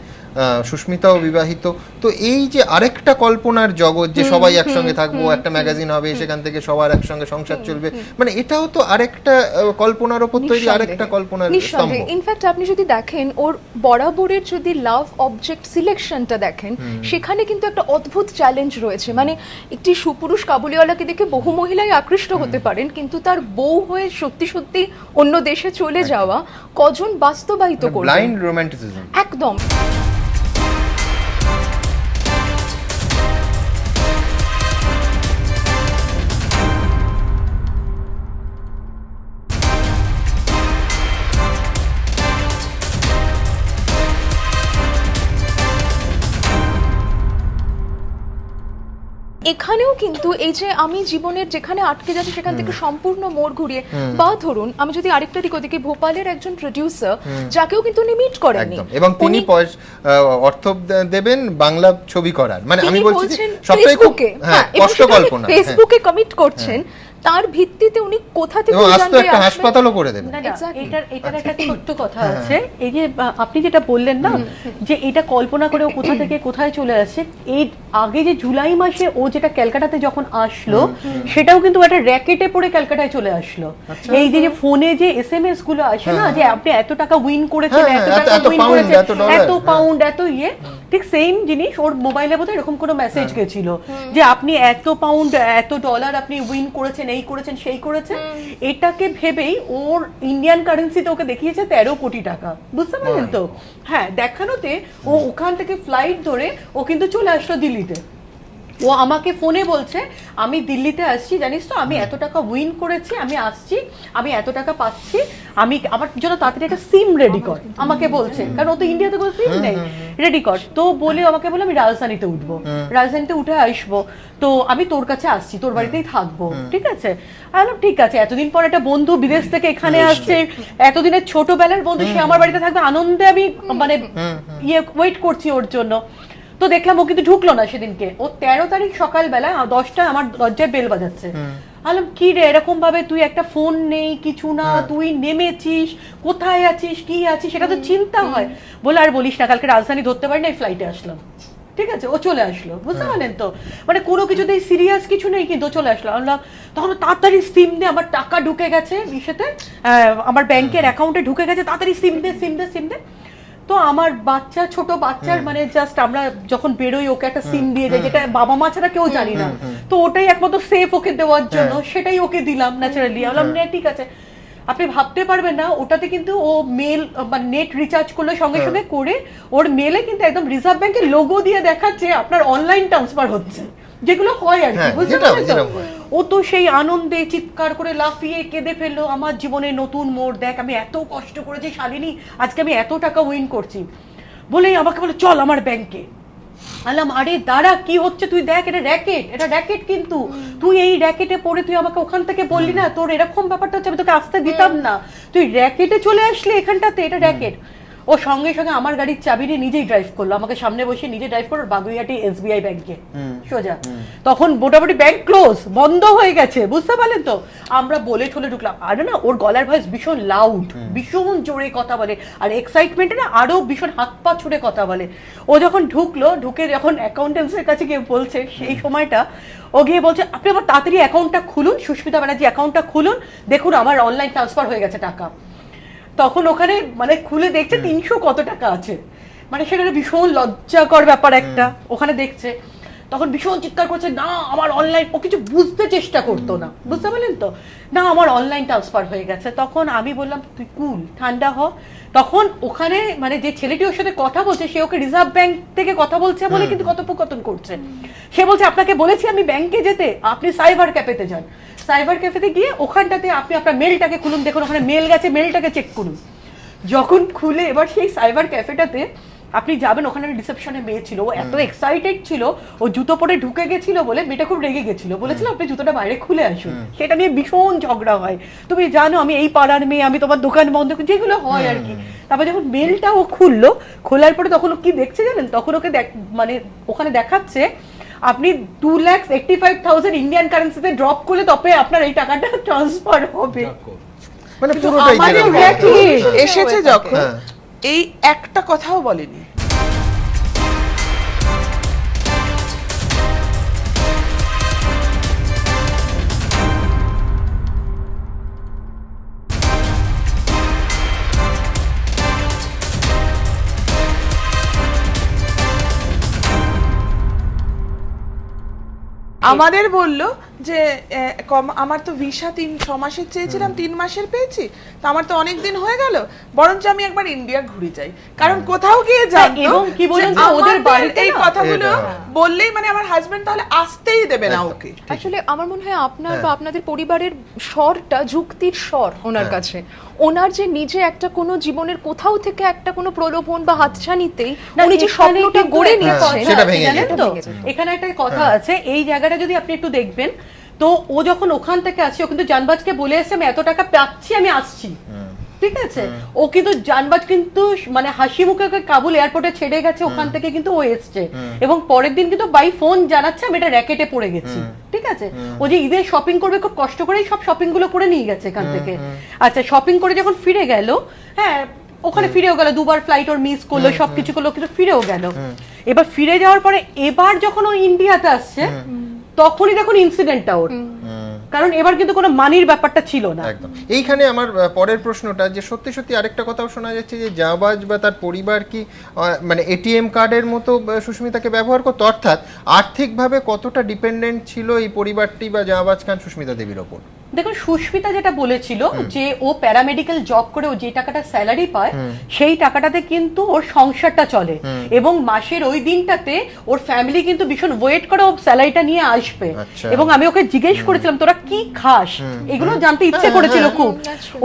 সুস্মিতাও বিবাহিত, তো এই যে আরেকটা কল্পনার জগৎ যে সবাই একসঙ্গে থাকবো, একটা ম্যাগাজিন হবে, সেখান থেকে সবার একসঙ্গে সংসার চলবে, মানে এটাও তো আরেকটা কল্পনার উপর তৈরি আরেকটা কল্পনার স্তম্ভ। ইনফ্যাক্ট আপনি যদি দেখেন ওর বরাবরের যদি লাভ অবজেক্ট সিলেকশনটা দেখেন, সেখানে কিন্তু একটা অদ্ভুত চ্যালেঞ্জ রয়েছে। মানে একটি সুপুরুষ কাবুলিওয়ালাকে দেখে বহু মহিলাই আকৃষ্ট হতে পারেন, কিন্তু তার বউ হয়ে সত্যি সত্যি অন্য দেশে চলে যাওয়া কজন বাস্তবায়িত করবে? ব্লাইন্ড রোমান্টিসিজম একদম। এখানেও কিন্তু এই যে আমি জীবনের যেখানে আটকে যাচ্ছি সেখান থেকে সম্পূর্ণ মোড় ঘুরিয়ে, বা ধরুন আমি যদি আরেকটা দিক ওদিকে, ভোপালের একজন প্রোডিউসার যাকেও কিন্তু উনি মিট করেননি, এবং তিনি অর্থ দেবেন বাংলা ছবি করার, মানে আমি বলছি সবটাই খুব কষ্ট কল্পনা, ফেসবুকে কমিট করছেন, তার ভিত্তিতে উনি কোথা থেকে জানবে, একটা হাসপাতালও করে দেবেন। এটার একটা ছোট্ট কথা আছে, এই যে আপনি যেটা বললেন না যে এটা কল্পনা করে ও কোথা থেকে কোথায় চলে আসছে, এই আগে যে জুলাই মাসে ও যেটা ক্যালকাটাতে যখন আসলো, সেটাও কিন্তু একটা র্যাকেটে পড়ে ক্যালকাটায় চলে আসলো। এই যে ফোনে যে এসএমএস গুলো আসে না, যে আপনি এত টাকা উইন করেছেন, এত টাকা উইন করেছেন, এত পাউন্ড, এত ইয়ে, ঠিক সেম জিনিস ওর মোবাইলে বোধহয় এরকম কোনো মেসেজ গেছিল যে আপনি এত পাউন্ড, এত ডলার আপনি উইন করেছেন, এই করেছেন, সেই করেছেন। এটাকে ভেবেই ওর ইন্ডিয়ান কারেন্সিতে ওকে দেখিয়েছে 13 কোটি টাকা, বুঝতে পারলেন তো? হ্যাঁ, দেখানোতে ও ওখান থেকে ফ্লাইট ধরে ও কিন্তু চলে আসলো দিল্লিতে। ও আমাকে ফোনে বলছে আমি দিল্লিতে আসছি, জানিস তো আমি এত টাকা উইন করেছি, আমি আসছি, আমি এত টাকা পাচ্ছি, আমি আমার জন্য তাড়াতাড়ি একটা সিম রেডি কর, আমাকে বলছে, কারণ ও তো ইন্ডিয়াতে কোনো সিম নেই, রেডি কর। তো বলে আমাকে বলে আমি রাজধানীতে উঠবো, রাজধানীতে উঠে আসবো, তো আমি তোর কাছে আসছি, তোর বাড়িতেই থাকবো, ঠিক আছে? আমি ঠিক আছে, এতদিন পর একটা বন্ধু বিদেশ থেকে এখানে আসছে, এতদিনের ছোটবেলার বন্ধু, সে আমার বাড়িতে থাকবে, আনন্দে আমি মানে ওয়েট করছি ওর জন্য। তো দেখলাম ও কিন্তু ঢুকলো না সেদিনকে। ও 13 তারিখ সকালবেলা 10টায় আমার দরজায় বেল বাজাচ্ছে। বললাম কি রে, এরকম ভাবে তুই একটা ফোন নেই, কিছু না, তুই নেমেছিস, কোথায় আছিস, কি আছিস, সেটা তো চিন্তা হয়। বলে আর বলিস না, কালকে রাজধানী ধরতে পারি না, ফ্লাইটে আসলাম। ঠিক আছে, ও চলে আসলো, বুঝতে পারলেন তো? মানে কোনো কিছুতেই সিরিয়াস কিছু নেই, কিন্তু চলে আসলো। আমরা তখন তাড়াতাড়ি সিম দিয়ে, আমার টাকা ঢুকে গেছে ইসেতে, আমার ব্যাংকের অ্যাকাউন্টে ঢুকে গেছে, তাড়াতাড়ি সিম দে, সিম দে, সিম দে। তো আমার বাচ্চা, ছোট বাচ্চার মানে জাস্ট আমরা যখন বেরোই ওকে একটা সিম দিয়ে যাই, যেটা বাবা মা ছাড়া কেউ জানি না, তো ওটাই একমাত্র সেফ ওকে দেওয়ার জন্য, সেটাই ওকে দিলাম ন্যাচারালি। বললাম ঠিক আছে। আপনি ভাবতে পারবেন না, ওটাতে কিন্তু ও মেল মানে নেট রিচার্জ করলে সঙ্গে সঙ্গে করে ওর মেলে কিন্তু একদম রিজার্ভ ব্যাংকের লোগো দিয়ে দেখাচ্ছে আপনার অনলাইন ট্রান্সফার হচ্ছে, যেগুলো হয় আর কি, বুঝতে পারছেন? ও তো সেই আনন্দে চিৎকার করে লাফিয়ে কেঁদে ফেললো, আমার জীবনে নতুন মোড়, দেখ আমি এত কষ্ট করেছি শালিনী, আজকে আমি এত টাকা উইন করছি। বলেই আমাকে বলে চল আমার ব্যাংকে। আলাম আরে দাঁড়া, কি হচ্ছে তুই দেখ, এটা র্যাকেট কিন্তু তুই এই র্যাকেটে পড়ে তুই আমাকে ওখান থেকে বললি না তোর এরকম ব্যাপারটা হচ্ছে, আমি তোকে আসতে দিতাম না, তুই র্যাকেটে চলে আসলি এখানটাতে, এটা র্যাকেট। ও সঙ্গে সঙ্গে আমার গাড়ির চাবি নিয়ে নিজেই ড্রাইভ করলো, আমাকে সামনে বসে নিজে ড্রাইভ করলো বাগুইহাটি SBI ব্যাংকে সোজা। তখন মোটামুটি ব্যাংক ক্লোজ, বন্ধ হয়ে গেছে, বুঝতে পারলেন তো। আমরা বলে ঠলে ঢুকলাম, আর না ওর গলার ভয়েস ভীষণ লাউড, ভীষণ জোরে কথা বলে, আর এক্সাইটমেন্টে না আরো ভীষণ হাত পা ছুড়ে কথা বলে। ও যখন ঢুকলো, ঢুকে যখন অ্যাকাউন্টেন্টসের কাছে গিয়ে বলছে, সেই সময়টা ও গিয়ে বলছে আপনি আমার তাড়াতাড়ি অ্যাকাউন্টটা খুলুন, সুস্মিতা ব্যানার্জি অ্যাকাউন্টটা খুলুন, দেখুন আমার অনলাইন ট্রান্সফার হয়ে গেছে টাকা। তখন ওখানে মানে খুলে দেখছে 300 কত টাকা আছে, মানে সেটা ভীষণ লজ্জাকর ব্যাপার একটা। ওখানে দেখছে তখন ভীষণ চিৎকার করছে, না আমার অনলাইন, ও কিছু বুঝতে চেষ্টা করতো না, বুঝতে পারলেন তো, না আমার অনলাইন ট্রান্সফার হয়ে গেছে। তখন আমি বললাম তুই কুল, ঠান্ডা হ। তখন ওখানে মানে যে ছেলেটি ওর সাথে কথা বলছে, সে ওকে রিজার্ভ ব্যাংক থেকে কথা বলছে বলে কিন্তু কথোপকথন করছে। সে বলছে আপনাকে বলেছি আমি ব্যাংকে যেতে, আপনি সাইবার ক্যাফেতে যান, সাইবার ক্যাফেতে গিয়ে ওখানটাতে আপনি আপনার মেলটাকে খুলুন, দেখুন ওখানে মেল গেছে, মেলটাকে চেক করুন। যখন খুলে এবার সেই সাইবার ক্যাফেটাতে আপনি যাবেন, ওখানে রিসেপশনে মেয়ে ছিল, ও এত এক্সাইটেড ছিল, ও জুতো পরে ঢুকে গেছিল বলে মেয়েটা খুব রেগে গেছিল, বলেছিল আপনি জুতোটা বাইরে খুলে আসুন। সেটা নিয়ে ভীষণ ঝগড়া হয়, তুমি জানো আমি এই পাড়ার মেয়ে, আমি তোমার দোকান বন্ধ, যেগুলো হয় আর কি। তারপর যখন মেলটা ও খুললো, খোলার পরে তখন ও কি দেখছে জানেন, তখন ওকে মানে ওখানে দেখাচ্ছে আপনি 2,85,000 ইন্ডিয়ান কারেন্সিতে ড্রপ করলে তবে আপনার এই টাকাটা ট্রান্সফার হবে। মানে পুরোটাই এসেছে যখন এই একটা কথাও বলেনি। আমাদের বললো যে আমার তো ভিসা 6 মাসের চেয়েছিলাম, 3 মাসের পেয়েছি, তো আমার তো অনেক দিন হয়ে গেল, বরঞ্চ আমি একবার ইন্ডিয়া ঘুরে যাই। কারণ কোথাও গিয়ে জানতো, এবং কি বলেন ওদের বাড়িতে এই কথাগুলো বললেই মানে আমার হাজবেন্ড তাহলে আসতেই দেবে না ওকে। আসলে আমার মনে হয় আপনার বা আপনাদের পরিবারের স্বরটা যুক্তির স্বর ওনার কাছে। ওনার যে নিজে একটা কোনো জীবনের কোথাও থেকে একটা কোনো প্রলোভন বা হাতছানিতেই উনি যে স্বপ্নটা গড়ে নিচ্ছেন, জানেন তো এখানে একটা কথা আছে, এই জায়গাটা যদি আপনি একটু দেখবেন তো ও যখন ওখান থেকে আসছে, ও কিন্তু জানবাজকে বলে এসেছে আমি এত টাকা পাচ্ছি, আমি আসছি, ঠিক আছে। ও কিন্তু জানবাজ কিন্তু মানে হাসি মুখে কাবুল এয়ারপোর্টে ছেড়ে গেছে, ওখান থেকে কিন্তু ও এসছে, এবং পরের দিন কিন্তু বাই ফোন জানাচ্ছে আমি এটা র্যাকেটে পড়ে গেছি, ঠিক আছে। ও যে ঈদের শপিং করবে খুব কষ্ট করেই সব শপিং গুলো করে নিয়ে গেছে এখান থেকে। আচ্ছা, শপিং করে যখন ফিরে গেল, হ্যাঁ ওখানে ফিরেও গেল, 2বার ফ্লাইট ওর মিস করলো, সবকিছু করলো, কিন্তু ফিরেও গেল। এবার ফিরে যাওয়ার পরে এবার যখন ও ইন্ডিয়াতে আসছে, তখনই দেখুন ইনসিডেন্টটা ওর, কারণ এবার কিন্তু কোনো মানির ব্যাপারটা ছিল না। একদম। এইখানে আমার পরের প্রশ্নটা যে সত্যি সত্যি আরেকটা কথাও শোনা যাচ্ছে যে জাবাজ বা তার পরিবার কি মানে এটিএম কার্ডের মতো সুস্মিতাকে ব্যবহার করতো, অর্থাৎ আর্থিকভাবে কতটা ডিপেন্ডেন্ট ছিল এই পরিবারটি বা জাবাজ খান সুস্মিতা দেবীর ওপর? দেখুন সুস্মিতা যেটা বলেছিল যে ও প্যারামেডিক্যাল জব করে ও যে টাকাটা স্যালারি পায় সেই টাকাটাতে কিন্তু ওর সংসারটা চলে, এবং মাসের ওই দিনটাতে ওর ফ্যামিলি কিন্তু ভীষণ ওয়েট করে ও স্যালারিটা নিয়ে আসবে। এবং আমি ওকে জিজ্ঞেস করেছিলাম তোরা কি খাস, এগুলো জানতে ইচ্ছে করেছিল খুব।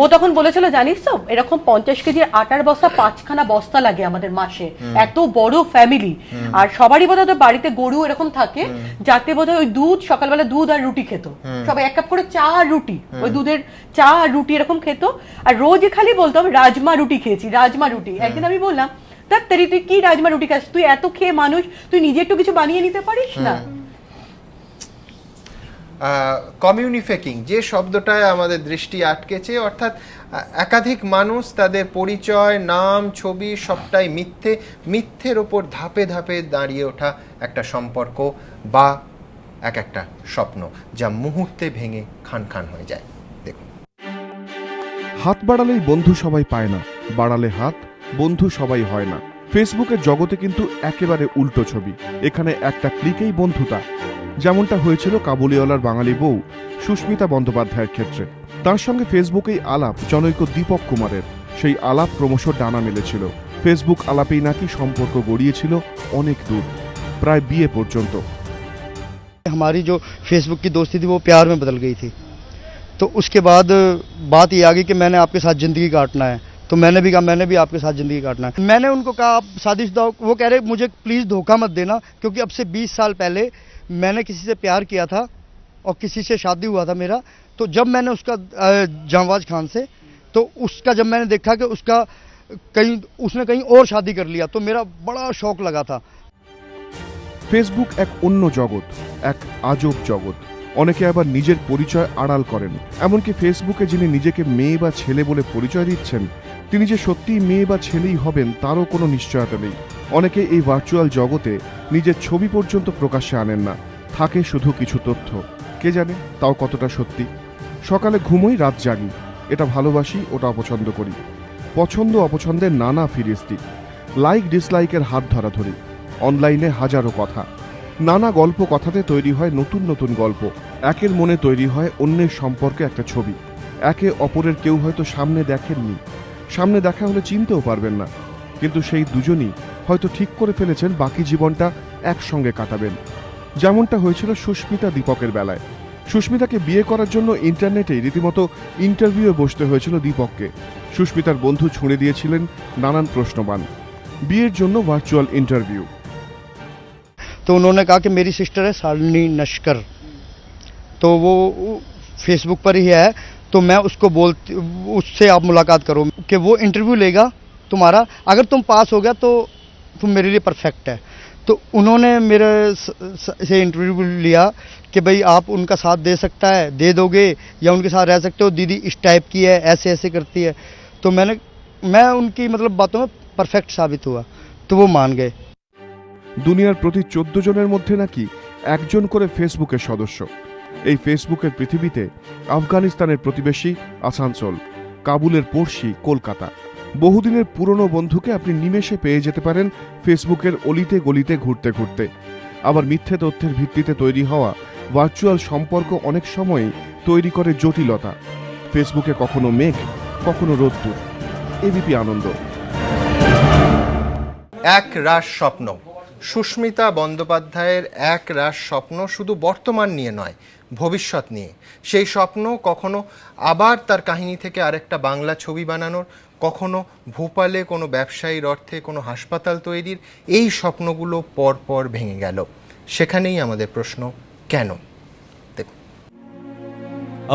ও তখন বলেছিল জানিস তো এরকম 50 কেজি আটার বস্তা 5খানা বস্তা লাগে আমাদের মাসে, এত বড় ফ্যামিলি, আর সবারই বোধহয় বাড়িতে গরু এরকম থাকে, যাতে বোধহয় ওই দুধ সকালবেলা দুধ আর রুটি খেত, সবাই 1 কাপ করে চা আর রুটি, ওই দুধের চা আর রুটি এরকম খেত, আর রোজ খালি বলতাম রাজমা রুটি খেয়েছি, রাজমা রুটি। একদিন আমি বললাম দেখ তেরি তুই কি রাজমা রুটি খাস, তুই এত খেয়ে মানুষ, তুই নিজে একটু কিছু বানিয়ে নিতে পারিস না। কমিউনিফেকিং যে শব্দটায় আমাদের দৃষ্টি আটকেছে, অর্থাৎ একাধিক মানুষ তাদের পরিচয়, নাম, ছবি সবটাই মিথ্যের ওপর ধাপে ধাপে দাঁড়িয়ে ওঠা একটা সম্পর্ক বা একটা স্বপ্ন যা মুহূর্তে ভেঙে খান খান হয়ে যায়। দেখুন, হাত বাড়ালেই বন্ধু সবাই পায় না, বাড়ালে হাত বন্ধু সবাই হয় না। ফেসবুকের জগতে কিন্তু একেবারে উল্টো ছবি। এখানে একটা ক্লিকেই বন্ধুতা, যেমনটা হয়েছিল কাবুলিওয়ালার বাঙালি বউ সুস্মিতা বন্দ্যোপাধ্যায়ের ক্ষেত্রে। তার সঙ্গে ফেসবুকেই আলাপ জনৈক দীপক কুমারের। সেই আলাপ ক্রমশ ডানা মেলেছিল। ফেসবুক আলাপেই নাকি সম্পর্ক গড়িয়েছিল অনেক দূর, প্রায় বিয়ে পর্যন্ত। हमारी जो फेसबुक की दोस्ती थी वो प्यार में बदल गई थी। तो उसके बाद बात ये आ गई कि मैंने आपके साथ ज़िंदगी काटना है, तो मैंने भी कहा मैंने भी आपके साथ ज़िंदगी काटना है। मैंने उनको कहा आप शादीशुदा हो, वो कह रहे मुझे प्लीज़ धोखा मत देना, क्योंकि अब से 20 साल पहले मैंने किसी से प्यार किया था और किसी से शादी हुआ था मेरा। तो जब मैंने उसका जांबाज खान से, तो उसका जब मैंने देखा कि उसने कहीं और शादी कर लिया, तो मेरा बड़ा शौक लगा था। ফেসবুক এক অন্য জগৎ, এক আজব জগৎ। অনেকে আবার নিজের পরিচয় আড়াল করেন। এমনকি ফেসবুকে যিনি নিজেকে মেয়ে বা ছেলে বলে পরিচয় দিচ্ছেন, তিনি যে সত্যিই মেয়ে বা ছেলেই হবেন তারও কোনো নিশ্চয়তা নেই। অনেকে এই ভার্চুয়াল জগতে নিজের ছবি পর্যন্ত প্রকাশ্যে আনেন না, থাকে শুধু কিছু তথ্য। কে জানে তাও কতটা সত্যি। সকালে ঘুমোই, রাত জাগি, এটা ভালোবাসি, ওটা অপছন্দ করি। পছন্দ অপছন্দের নানা ফিরিস্টিক, লাইক ডিসলাইকের হাত ধরাধরি, অনলাইনে হাজারো কথা, নানা গল্প কথাতে তৈরি হয় নতুন নতুন গল্প। একের মনে তৈরি হয় অন্যের সম্পর্কে একটা ছবি। একে অপরের কেউ হয়তো সামনে দেখেননি, সামনে দেখা হলে চিনতেও পারবেন না, কিন্তু সেই দুজনই হয়তো ঠিক করে ফেলেছেন বাকি জীবনটা একসঙ্গে কাটাবেন। যেমনটা হয়েছিল সুস্মিতা দীপকের বেলায়। সুস্মিতাকে বিয়ে করার জন্য ইন্টারনেটে রীতিমতো ইন্টারভিউয়ে বসতে হয়েছিল দীপককে। সুস্মিতার বন্ধু ছুঁড়ে দিয়েছিলেন নানান প্রশ্নবাণ। বিয়ের জন্য ভার্চুয়াল ইন্টারভিউ। तो उन्होंने कहा कि मेरी सिस्टर है शालिनी नस्कर, तो वो फेसबुक पर ही है, तो मैं उससे आप मुलाकात करो कि वो इंटरव्यू लेगा तुम्हारा, अगर तुम पास हो गया तो तुम मेरे लिए परफेक्ट है। तो उन्होंने मेरे से इंटरव्यू लिया कि भाई आप उनका साथ दे सकता है, दे दोगे, या उनके साथ रह सकते हो, दीदी इस टाइप की है, ऐसे ऐसे करती है। तो मैं उनकी मतलब बातों में परफेक्ट साबित हुआ, तो वो मान गए। দুনিয়ার প্রতি 14 জনের মধ্যে নাকি একজন করে ফেসবুকের সদস্য। এই ফেসবুকের পৃথিবীতে আফগানিস্তানের প্রতিবেশী আসানসোল, কাবুলের পড়শি কলকাতা, বহুদিনের পুরনো বন্ধুকে আপনি নিমেষে পেয়ে যেতে পারেন ফেসবুকের অলিতে গলিতে ঘুরতে ঘুরতে। আবার মিথ্যে তথ্যের ভিত্তিতে তৈরি হওয়া ভার্চুয়াল সম্পর্ক অনেক সময়ই তৈরি করে জটিলতা। ফেসবুকে কখনো মেঘ, কখনো রোদ্দুর। এবিপি আনন্দ। এক রাশ স্বপ্ন। সুস্মিতা বন্দ্যোপাধ্যায়ের এক রাশ স্বপ্ন শুধু বর্তমান নিয়ে নয়, ভবিষ্যৎ নিয়ে। সেই স্বপ্ন কখনো আবার তার কাহিনী থেকে আরেকটা বাংলা ছবি বানানোর, কখনো ভোপালে কোনো ব্যবসায়ীর অর্থে কোনো হাসপাতাল তৈরির। এই স্বপ্নগুলো পরপর ভেঙে গেল। সেখানেই আমাদের প্রশ্ন, কেন?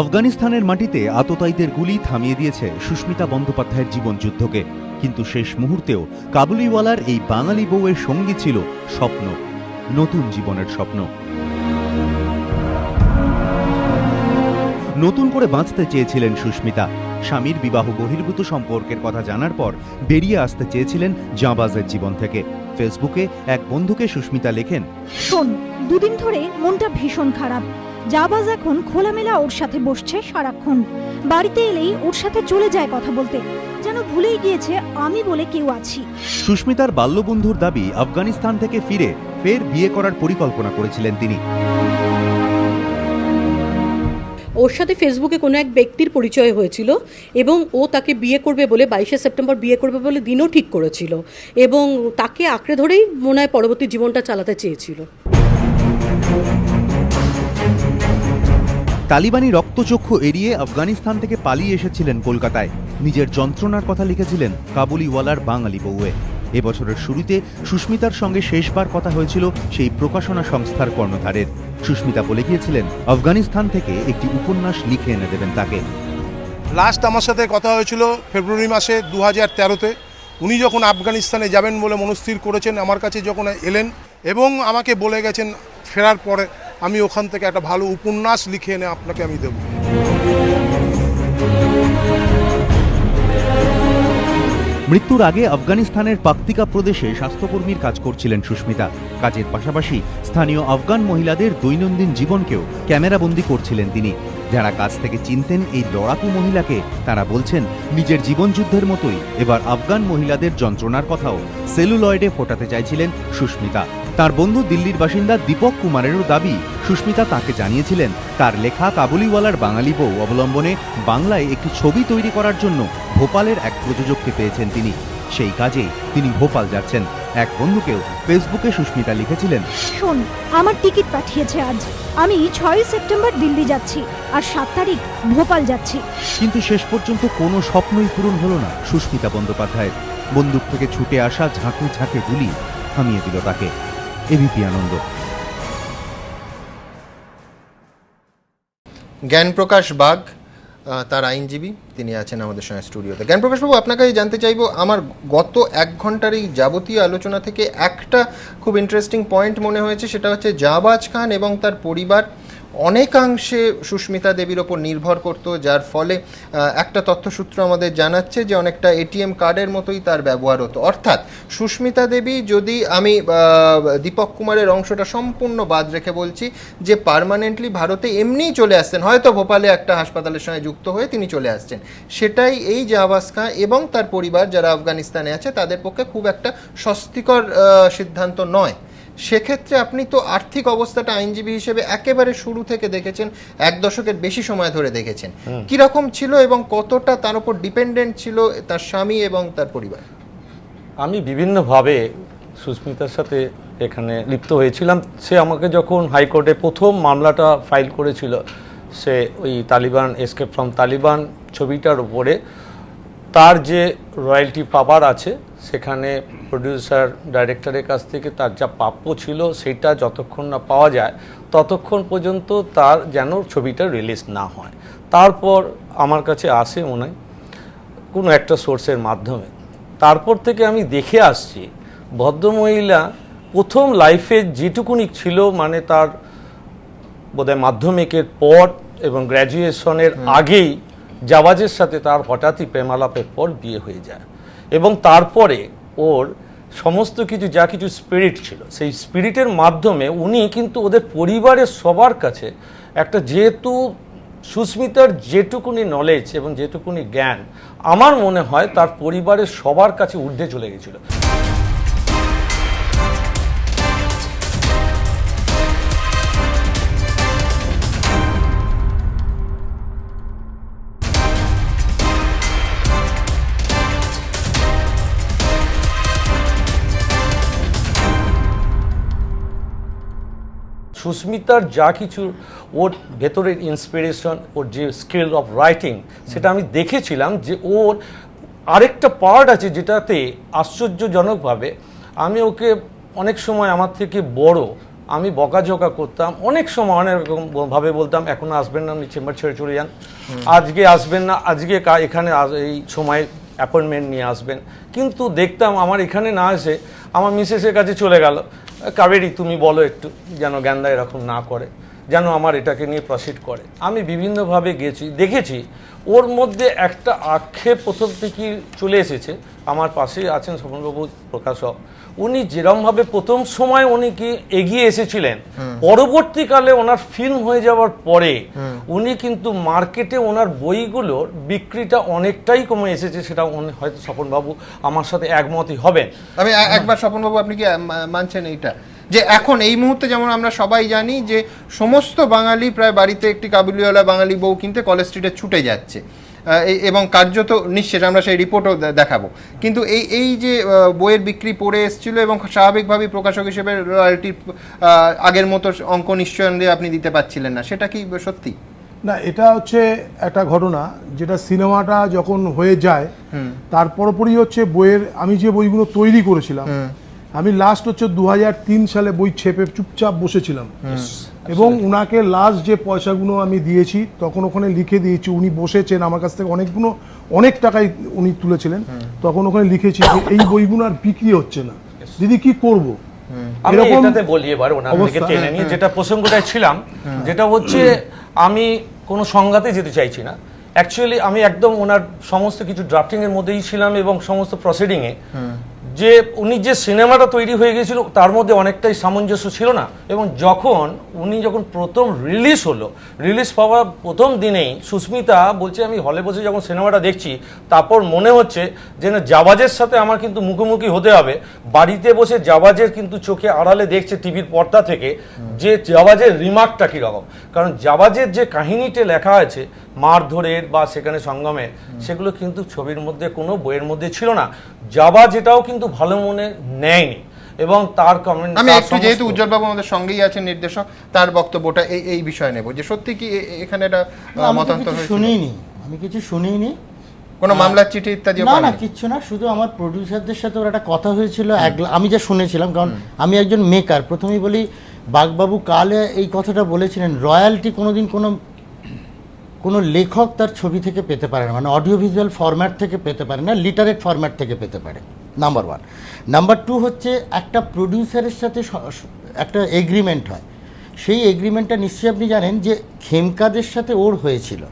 আফগানিস্তানের মাটিতে আততায়ীদের গুলি থামিয়ে দিয়েছে সুস্মিতা বন্দ্যোপাধ্যায়ের জীবনযুদ্ধকে, কিন্তু শেষ মুহূর্তেও কাবুলিওয়ালার এই বাঙালি বউয়ের সঙ্গী ছিল স্বপ্ন, নতুন জীবনের স্বপ্ন। নতুন করে বাঁচতে চেয়েছিলেন সুস্মিতা। স্বামীর বিবাহ বহির্ভূত সম্পর্কের কথা জানার পর বেরিয়ে আসতে চেয়েছিলেন জাঁবাজের জীবন থেকে। ফেসবুকে এক বন্ধুকে সুস্মিতা লেখেন, শোন, দুদিন ধরে মনটা ভীষণ খারাপ। জাবাজ এখন খোলামেলা ওর সাথে বসছে সারাক্ষণ। বাড়িতে এলেই ওর সাথে চলে যায় কথা বলতে, যেন ভুলেই গিয়েছে আমি বলে কেউ আছি। সুস্মিতার বাল্যবন্ধুর দাবি, আফগানিস্তান থেকে ফিরে ফের বিয়ে করার পরিকল্পনা করেছিলেন তিনি। ওর সাথে ফেসবুকে কোনো এক ব্যক্তির পরিচয় হয়েছিল এবং ও তাকে বিয়ে করবে বলে 22শে সেপ্টেম্বর বিয়ে করবে বলে দিনও ঠিক করেছিল, এবং তাকে আঁকড়ে ধরেই মনে হয় পরবর্তী জীবনটা চালাতে চেয়েছিল। তালিবানি রক্তচক্ষু এড়িয়ে আফগানিস্তান থেকে পালিয়ে এসেছিলেন কলকাতায়। নিজের যন্ত্রণার কথা লিখেছিলেন কাবুলিওয়ালার বাঙালি বউয়ে। এবছরের শুরুতে সুস্মিতার সঙ্গে শেষবার কথা হয়েছিল সেই প্রকাশনা সংস্থার কর্ণধারের। সুস্মিতা বলে গিয়েছিলেন আফগানিস্তান থেকে একটি উপন্যাস লিখে এনে দেবেন তাকে। লাস্ট আমার সাথে কথা হয়েছিল ফেব্রুয়ারি মাসে 2013-তে। উনি যখন আফগানিস্তানে যাবেন বলে মনস্থির করেছেন, আমার কাছে যখন এলেন এবং আমাকে বলে গেছেন ফেরার পরে আমি ওখান থেকে একটা ভালো উপন্যাস লিখে এনে আপনাকে আমি দেব। মৃত্যুর আগে আফগানিস্তানের পাকতিকা প্রদেশে স্বাস্থ্যকর্মীর কাজ করছিলেন সুস্মিতা। কাজের পাশাপাশি স্থানীয় আফগান মহিলাদের দৈনন্দিন জীবনকেও ক্যামেরাবন্দি করছিলেন তিনি। যারা কাছ থেকে চিনতেন এই লড়াকু মহিলাকে, তারা বলছেন নিজের জীবনযুদ্ধের মতোই এবার আফগান মহিলাদের যন্ত্রণার কথাও সেলুলয়েডে ফোটাতে চাইছিলেন সুস্মিতা। তার বন্ধু দিল্লির বাসিন্দা দীপক কুমারেরও দাবি, সুস্মিতা তাকে জানিয়েছিলেন তার লেখা কাবুলিওয়ালার বাঙালি বউ অবলম্বনে বাংলায় একটি ছবি তৈরি করার জন্য ভোপালের এক প্রযোজককে পেয়েছেন তিনি। সেই কাজেই তিনি ভোপাল যাচ্ছেন। এক বন্ধুকেও ফেসবুকে সুস্মিতা লিখেছিলেন, শোন, আমার টিকিট পাঠিয়েছে আজ, আমি 6 সেপ্টেম্বর দিল্লি যাচ্ছি আর 7 তারিখ ভোপাল যাচ্ছি। কিন্তু শেষ পর্যন্ত কোনো স্বপ্নই পূরণ হলো না সুস্মিতা বন্দ্যোপাধ্যায়ের। বন্দুক থেকে ছুটে আসা ঝাঁকে ঝাঁকে গুলি থামিয়ে দিল তাকে। এবিপি আনন্দ। জ্ঞানপ্রকাশ বাগ তার আইনজীবী, তিনি আছেন আমাদের সঙ্গে স্টুডিওতে। জ্ঞানপ্রকাশবাবু, আপনাকে জানতে চাইবো, আমার গত 1 ঘন্টার এই যাবতীয় আলোচনা থেকে একটা খুব ইন্টারেস্টিং পয়েন্ট মনে হয়েছে, সেটা হচ্ছে জাবাজ খান এবং তার পরিবার অনেকাংশে সুস্মিতা দেবীর ওপর নির্ভর করত, যার ফলে একটা তথ্যসূত্র আমাদের জানাচ্ছে যে অনেকটা এটিএম কার্ডের মতোই তার ব্যবহার হতো। অর্থাৎ সুস্মিতা দেবী, যদি আমি দীপক কুমারের অংশটা সম্পূর্ণ বাদ রেখে বলছি, যে পার্মানেন্টলি ভারতে এমনিই চলে আসছেন, হয়তো ভোপালে একটা হাসপাতালের সঙ্গে যুক্ত হয়ে তিনি চলে আসছেন, সেটাই এই জাবাজ খান এবং তার পরিবার যারা আফগানিস্তানে আছে তাদের পক্ষে খুব একটা স্বস্তিকর সিদ্ধান্ত নয়। সেক্ষেত্রে আপনি তো আর্থিক অবস্থাটা আইনজীবী হিসেবে একেবারে শুরু থেকে দেখেছেন, 1 দশকের বেশি সময় ধরে দেখেছেন, কিরকম ছিল এবং কতটা তার উপর ডিপেন্ডেন্ট ছিল তার স্বামী এবং তার পরিবার? আমি বিভিন্নভাবে সুস্মিতার সাথে এখানে লিপ্ত হয়েছিলাম। সে আমাকে যখন হাইকোর্টে প্রথম মামলাটা ফাইল করেছিল, সে ওই তালিবান, এসকেপ ফ্রম তালিবান ছবিটার উপরে তার যে রয়্যালটি পাবার আছে, সেখানে প্রডিউসার ডাইরেক্টরের কাছ থেকে তার যা প্রাপ্য ছিল সেটা যতক্ষণ না পাওয়া যায় ততক্ষণ পর্যন্ত তার যেন ছবিটা রিলিজ না হয়। তারপর আমার কাছে আসে মনে হয় কোনো একটা সোর্সের মাধ্যমে। তারপর থেকে আমি দেখে আসছি ভদ্রমহিলা প্রথম লাইফে যেটুকুনি ছিল, মানে তার বোধহয় মাধ্যমিকের পর এবং গ্র্যাজুয়েশনের আগেই জাওয়াজের সাথে তার হঠাৎই প্রেমালাপের পর বিয়ে হয়ে যায় এবং তারপরে ওর সমস্ত কিছু যা কিছু স্পিরিট ছিল সেই স্পিরিটের মাধ্যমে উনি কিন্তু ওদের পরিবারের সবার কাছে একটা, যেহেতু সুস্মিতার যেটুকুনি নলেজ এবং যেটুকুনি জ্ঞান আমার মনে হয় তার পরিবারের সবার কাছে ঊর্ধ্বে চলে গেছিল। সুস্মিতার যা কিছু ওর ভেতরের ইন্সপিরেশন, ওর যে স্কিল অফ রাইটিং, সেটা আমি দেখেছিলাম যে ওর আরেকটা পার্ট আছে যেটাতে আশ্চর্যজনকভাবে আমি ওকে অনেক সময় আমার থেকে বড় আমি বকাঝকা করতাম, অনেক সময় অনেক রকমভাবে বলতাম এখন আসবেন না, আপনি চেম্বার ছেড়ে চলে যান, আজকে আসবেন না, আজকে এখানে এই সময় অ্যাপয়েন্টমেন্ট নিয়ে আসবেন। কিন্তু দেখতাম আমার এখানে না এসে আমার মিসেসের কাছে চলে গেল, কাবেরী তুমি বলো একটু, যেন জ্ঞানদা এরকম না করে, যেন আমার এটাকে নিয়ে প্রসিড করে। আমি বিভিন্নভাবে গেছি, দেখেছি ওর মধ্যে একটা আক্ষেপ প্রথম থেকেই চলে এসেছে। আমার পাশেই আছেন স্বপনবাবু প্রকাশক, উনি যেরমভাবে প্রথম সময় উনি কি এগিয়ে এসেছিলেন, পরবর্তীকালে ওনার ফিল্ম হয়ে যাওয়ার পরে উনি কিন্তু মার্কেটে ওনার বইগুলোর বিক্রিটা অনেকটাই কমে এসেছে। সেটা হয়তো স্বপনবাবু আমার সাথে একমতই হবেন। আমি একবার স্বপনবাবু, আপনি কি মানছেন এইটা যে এখন এই মুহূর্তে যেমন আমরা সবাই জানি যে সমস্ত বাঙালি প্রায় বাড়িতে একটি কাবুলিওয়ালা বাঙালি বউ কিনতে কলেজ স্ট্রিটে ছুটে যাচ্ছে এবং কার্যত নিঃশেষ, আমরা সেই রিপোর্টও দেখাবো, কিন্তু এই যে বইয়ের বিক্রি পড়ে এসেছিল এবং স্বাভাবিকভাবেই প্রকাশক হিসেবে রয়্যালটির আগের মতো অঙ্ক নিশ্চয়ই আপনি দিতে পারছিলেন না, সেটা কি সত্যি? না, এটা হচ্ছে একটা ঘটনা যেটা সিনেমাটা যখন হয়ে যায় তার পরপরই হচ্ছে বইয়ের, আমি যে বইগুলো তৈরি করেছিলাম, আমি লাস্ট হচ্ছে 2003 সালে বই ছেপে চুপচাপ বসেছিলাম এবং উনাকে লাস্ট যে পয়সাগুলো আমি দিয়েছি তখন ওখানে লিখে দিয়েছি, উনি বসেছেন আমার কাছ থেকে অনেক টাকাই উনি তুলেছিলেন, তখন ওখানে লিখেছি যে এই বইগুলো আর বিক্রি হচ্ছে না, দিদি কি করব। আমি এটাতে বলি এবার ওনার থেকে টেনে নিয়ে যেটা প্রসঙ্গটায় ছিলাম, যেটা হচ্ছে আমি কোনো সংঘাতে যেতে চাইছি না। অ্যাকচুয়ালি আমি একদম ওনার সমস্ত কিছু ড্রাফটিং এর মধ্যেই ছিলাম এবং সমস্ত প্রসিডিংয়ে যে উনি যে সিনেমাটা তৈরি হয়ে গেছিল তার মধ্যে অনেকটাই সামঞ্জস্য ছিল না, এবং উনি যখন প্রথম রিলিজ পাওয়ার প্রথম দিনেই সুস্মিতা বলছে আমি হলে বসে যখন সিনেমাটা দেখছি তারপর মনে হচ্ছে যে না জাবাজের সাথে আমার কিন্তু মুখোমুখি হতে হবে। বাড়িতে বসে জাবাজের কিন্তু চোখে আড়ালে দেখছে টিভির পর্দা থেকে যে জাবাজের রিমার্কটা কীরকম, কারণ জাবাজের যে কাহিনীটা লেখা আছে মারধরের বা সেখানে সঙ্গমে, সেগুলো কিন্তু ছবির মধ্যে কোনো বইয়ের মধ্যে ছিল না। জাবাজ এটাও কিন্তু ভালো মনে নেয়নি, এবং তার কমেন্ট আমি একটু যেহেতু উজ্জ্বলবাবু আমাদের সঙ্গেই আছেন নির্দেশক, তার বক্তব্যটা এই বিষয়ে নেব যে সত্যি কি এখানে এটা মতান্তর হয়েছে? আমি কিছু শুনিনি, কোনো মামলার চিঠি ইত্যাদি না কিচ্ছু না, শুধু আমার প্রডিউসারদের সাথে ওর একটা কথা হয়েছিল, আমি যা শুনেছিলাম, কারণ আমি একজন মেকার। প্রথমেই বলি বাগবাবু কালে এই কথাটা বলেছিলেন, রয়্যালটি কোনোদিন কোনো লেখক তার ছবি থেকে পেতে পারে না, মানে অডিও ভিজুয়াল ফরম্যাট থেকে পেতে পারে না, লিটারেট ফরম্যাট থেকে পেতে পারে, নাম্বার 1। নাম্বার 2 হচ্ছে একটা প্রডিউসারের সাথে একটা এগ্রিমেন্ট হয়, সেই এগ্রিমেন্টটা নিশ্চয়ই আপনি জানেন যে খেমকাদের সাথে ওর হয়েছিল।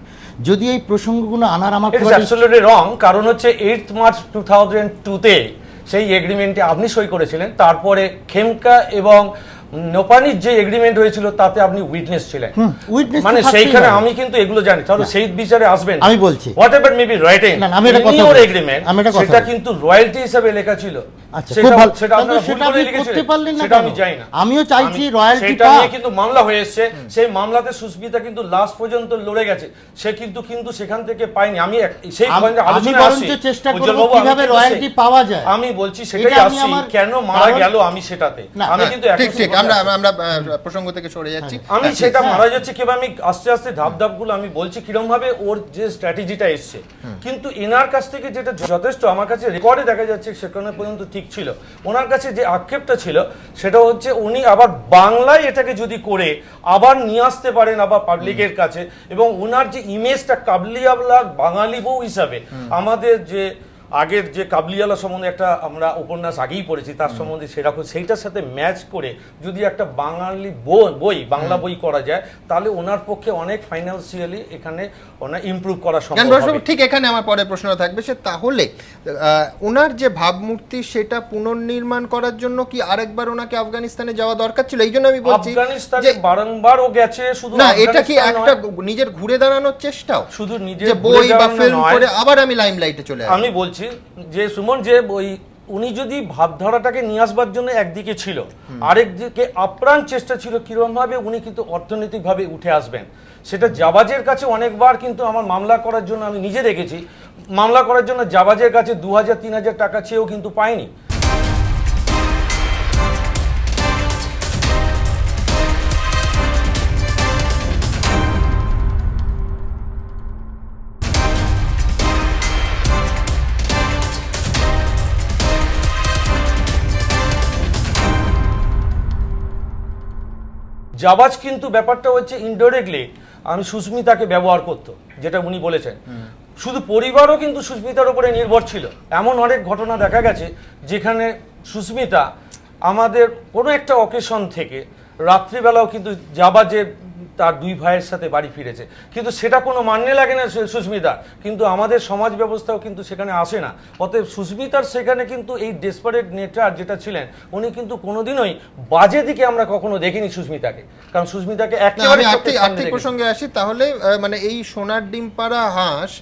যদি এই প্রসঙ্গগুলো আনার আমার অ্যাবসলিউটলি রং, কারণ হচ্ছে 8 মার্চ 2002-তে সেই এগ্রিমেন্টে আপনি সই করেছিলেন, তারপরে খেমকা এবং নোপানির যে এগ্রিমেন্ট হয়েছিল তাতে আপনি উইটনেস ছিলেন, মানে সেইখানে আমি কিন্তু এগুলো জানি, তাহলে সেই বিচারে আসবেন। আমি বলছি what ever maybe writing in agreement, সেটা কিন্তু রয়্যালটি হিসেবে লেখা ছিল। আমিও চাইছি রয়্যালটি কিন্তু মামলা হয়েছে, সেই মামলাতে সুস্মিতা কিন্তু লাস্ট পর্যন্ত লড়ে গেছে, সে কিন্তু সেখান থেকে পায়নি। আমি সেই আলোচনা চেষ্টা করব কিভাবে রয়্যালটি পাওয়া যায়, আমি বলছি সেটাই আসছি, কেন মারা গেল আমি সেটাতে, আমি কিন্তু ঠিক আমরা প্রসঙ্গ থেকে সরে যাচ্ছি, আমি সেটা মারা যাচ্ছে কিভাবে, আমি আস্তে আস্তে ধাপ গুলো আমি বলছি কিরকম ভাবে ওর যে স্ট্র্যাটেজিটা এসছে। কিন্তু এনার কাছ থেকে যেটা যথেষ্ট আমার কাছে রেকর্ডে দেখা যাচ্ছে সেখানে পর্যন্ত ঠিক ছিল, ওনার কাছে যে আক্ষেপটা ছিল সেটা হচ্ছে উনি আবার বাংলায় এটাকে যদি করে আবার নিয়ে আসতে পারেন আবার পাবলিকের কাছে, এবং ওনার যে ইমেজটা কাবুলিওয়ালার বাঙালি বউ হিসাবে, আমাদের যে আগের যে কাবুলিওয়ালা সম্বন্ধে একটা আমরা উপন্যাস আগেই পড়েছি তার সম্বন্ধে সেরকম সেইটার সাথে ম্যাচ করে যদি একটা বাঙালি বাংলা বই করা যায়, তাহলে ওনার পক্ষে অনেক ফাইন্যান্সিয়ালি এখানে ওনার ইমপ্রুভ করা সম্ভব হবে। ঠিক এখানে আমার পরে প্রশ্নটা থাকবে, সে তাহলে ওনার যে ভাবমূর্তি সেটা পুনর্নির্মাণ করার জন্য কি আরেকবার ওনাকে আফগানিস্তানে যাওয়া দরকার ছিল? এই জন্য আমি বলছি আফগানিস্তানে বারংবার ও গেছে, শুধু না এটা কি একটা নিজের ঘুরে দাঁড়ানোর চেষ্টাও, শুধু নিজের বই বা ফিল্ম করে আবার আমি লাইমলাইটে চলে আসি। আমি বলছি যে সুমন, যে উনি যদি ভাবধারাটাকে নিয়ে আসবার জন্য একদিকে ছিল, আরেকদিকে আপ্রাণ চেষ্টা ছিল কিরকম ভাবে উনি কিন্তু অর্থনৈতিকভাবে উঠে আসবেন। সেটা জাবাজের কাছে অনেকবার কিন্তু আমার মামলা করার জন্য আমি নিজে দেখেছি, মামলা করার জন্য জাবাজের কাছে 2000-3000 টাকা চেয়েও কিন্তু পাইনি। জাবাজ কিন্তু ব্যাপারটা হচ্ছে ইনডাইরেক্টলি আমি সুস্মিতাকে ব্যবহার করতো, যেটা উনি বলেছেন। শুধু পরিবারও কিন্তু সুস্মিতার উপরে নির্ভর ছিল। এমন অনেক ঘটনা দেখা গেছে যেখানে সুস্মিতা আমাদের কোনো একটা অকেশন থেকে রাত্রিবেলাও কিন্তু জাবাজে তার 2 ভাইয়ের সাথে বাড়ি ফিরেছে, কিন্তু সেটা কোনো মান্যে লাগে না সুস্মিতা, কিন্তু আমাদের সমাজ ব্যবস্থাও কিন্তু সেখানে আসে না। অতএব সুস্মিতার সেখানে কিন্তু এই ডেসপারেট নেচার যেটা ছিলেন, উনি কিন্তু কোনোদিনই বাজে দিকে আমরা কখনো দেখিনি সুস্মিতাকে, কারণ সুস্মিতাকে একেবারে আর্থিক প্রসঙ্গে আসি, তাহলে মানে এই সোনার ডিম পাড়া হাঁস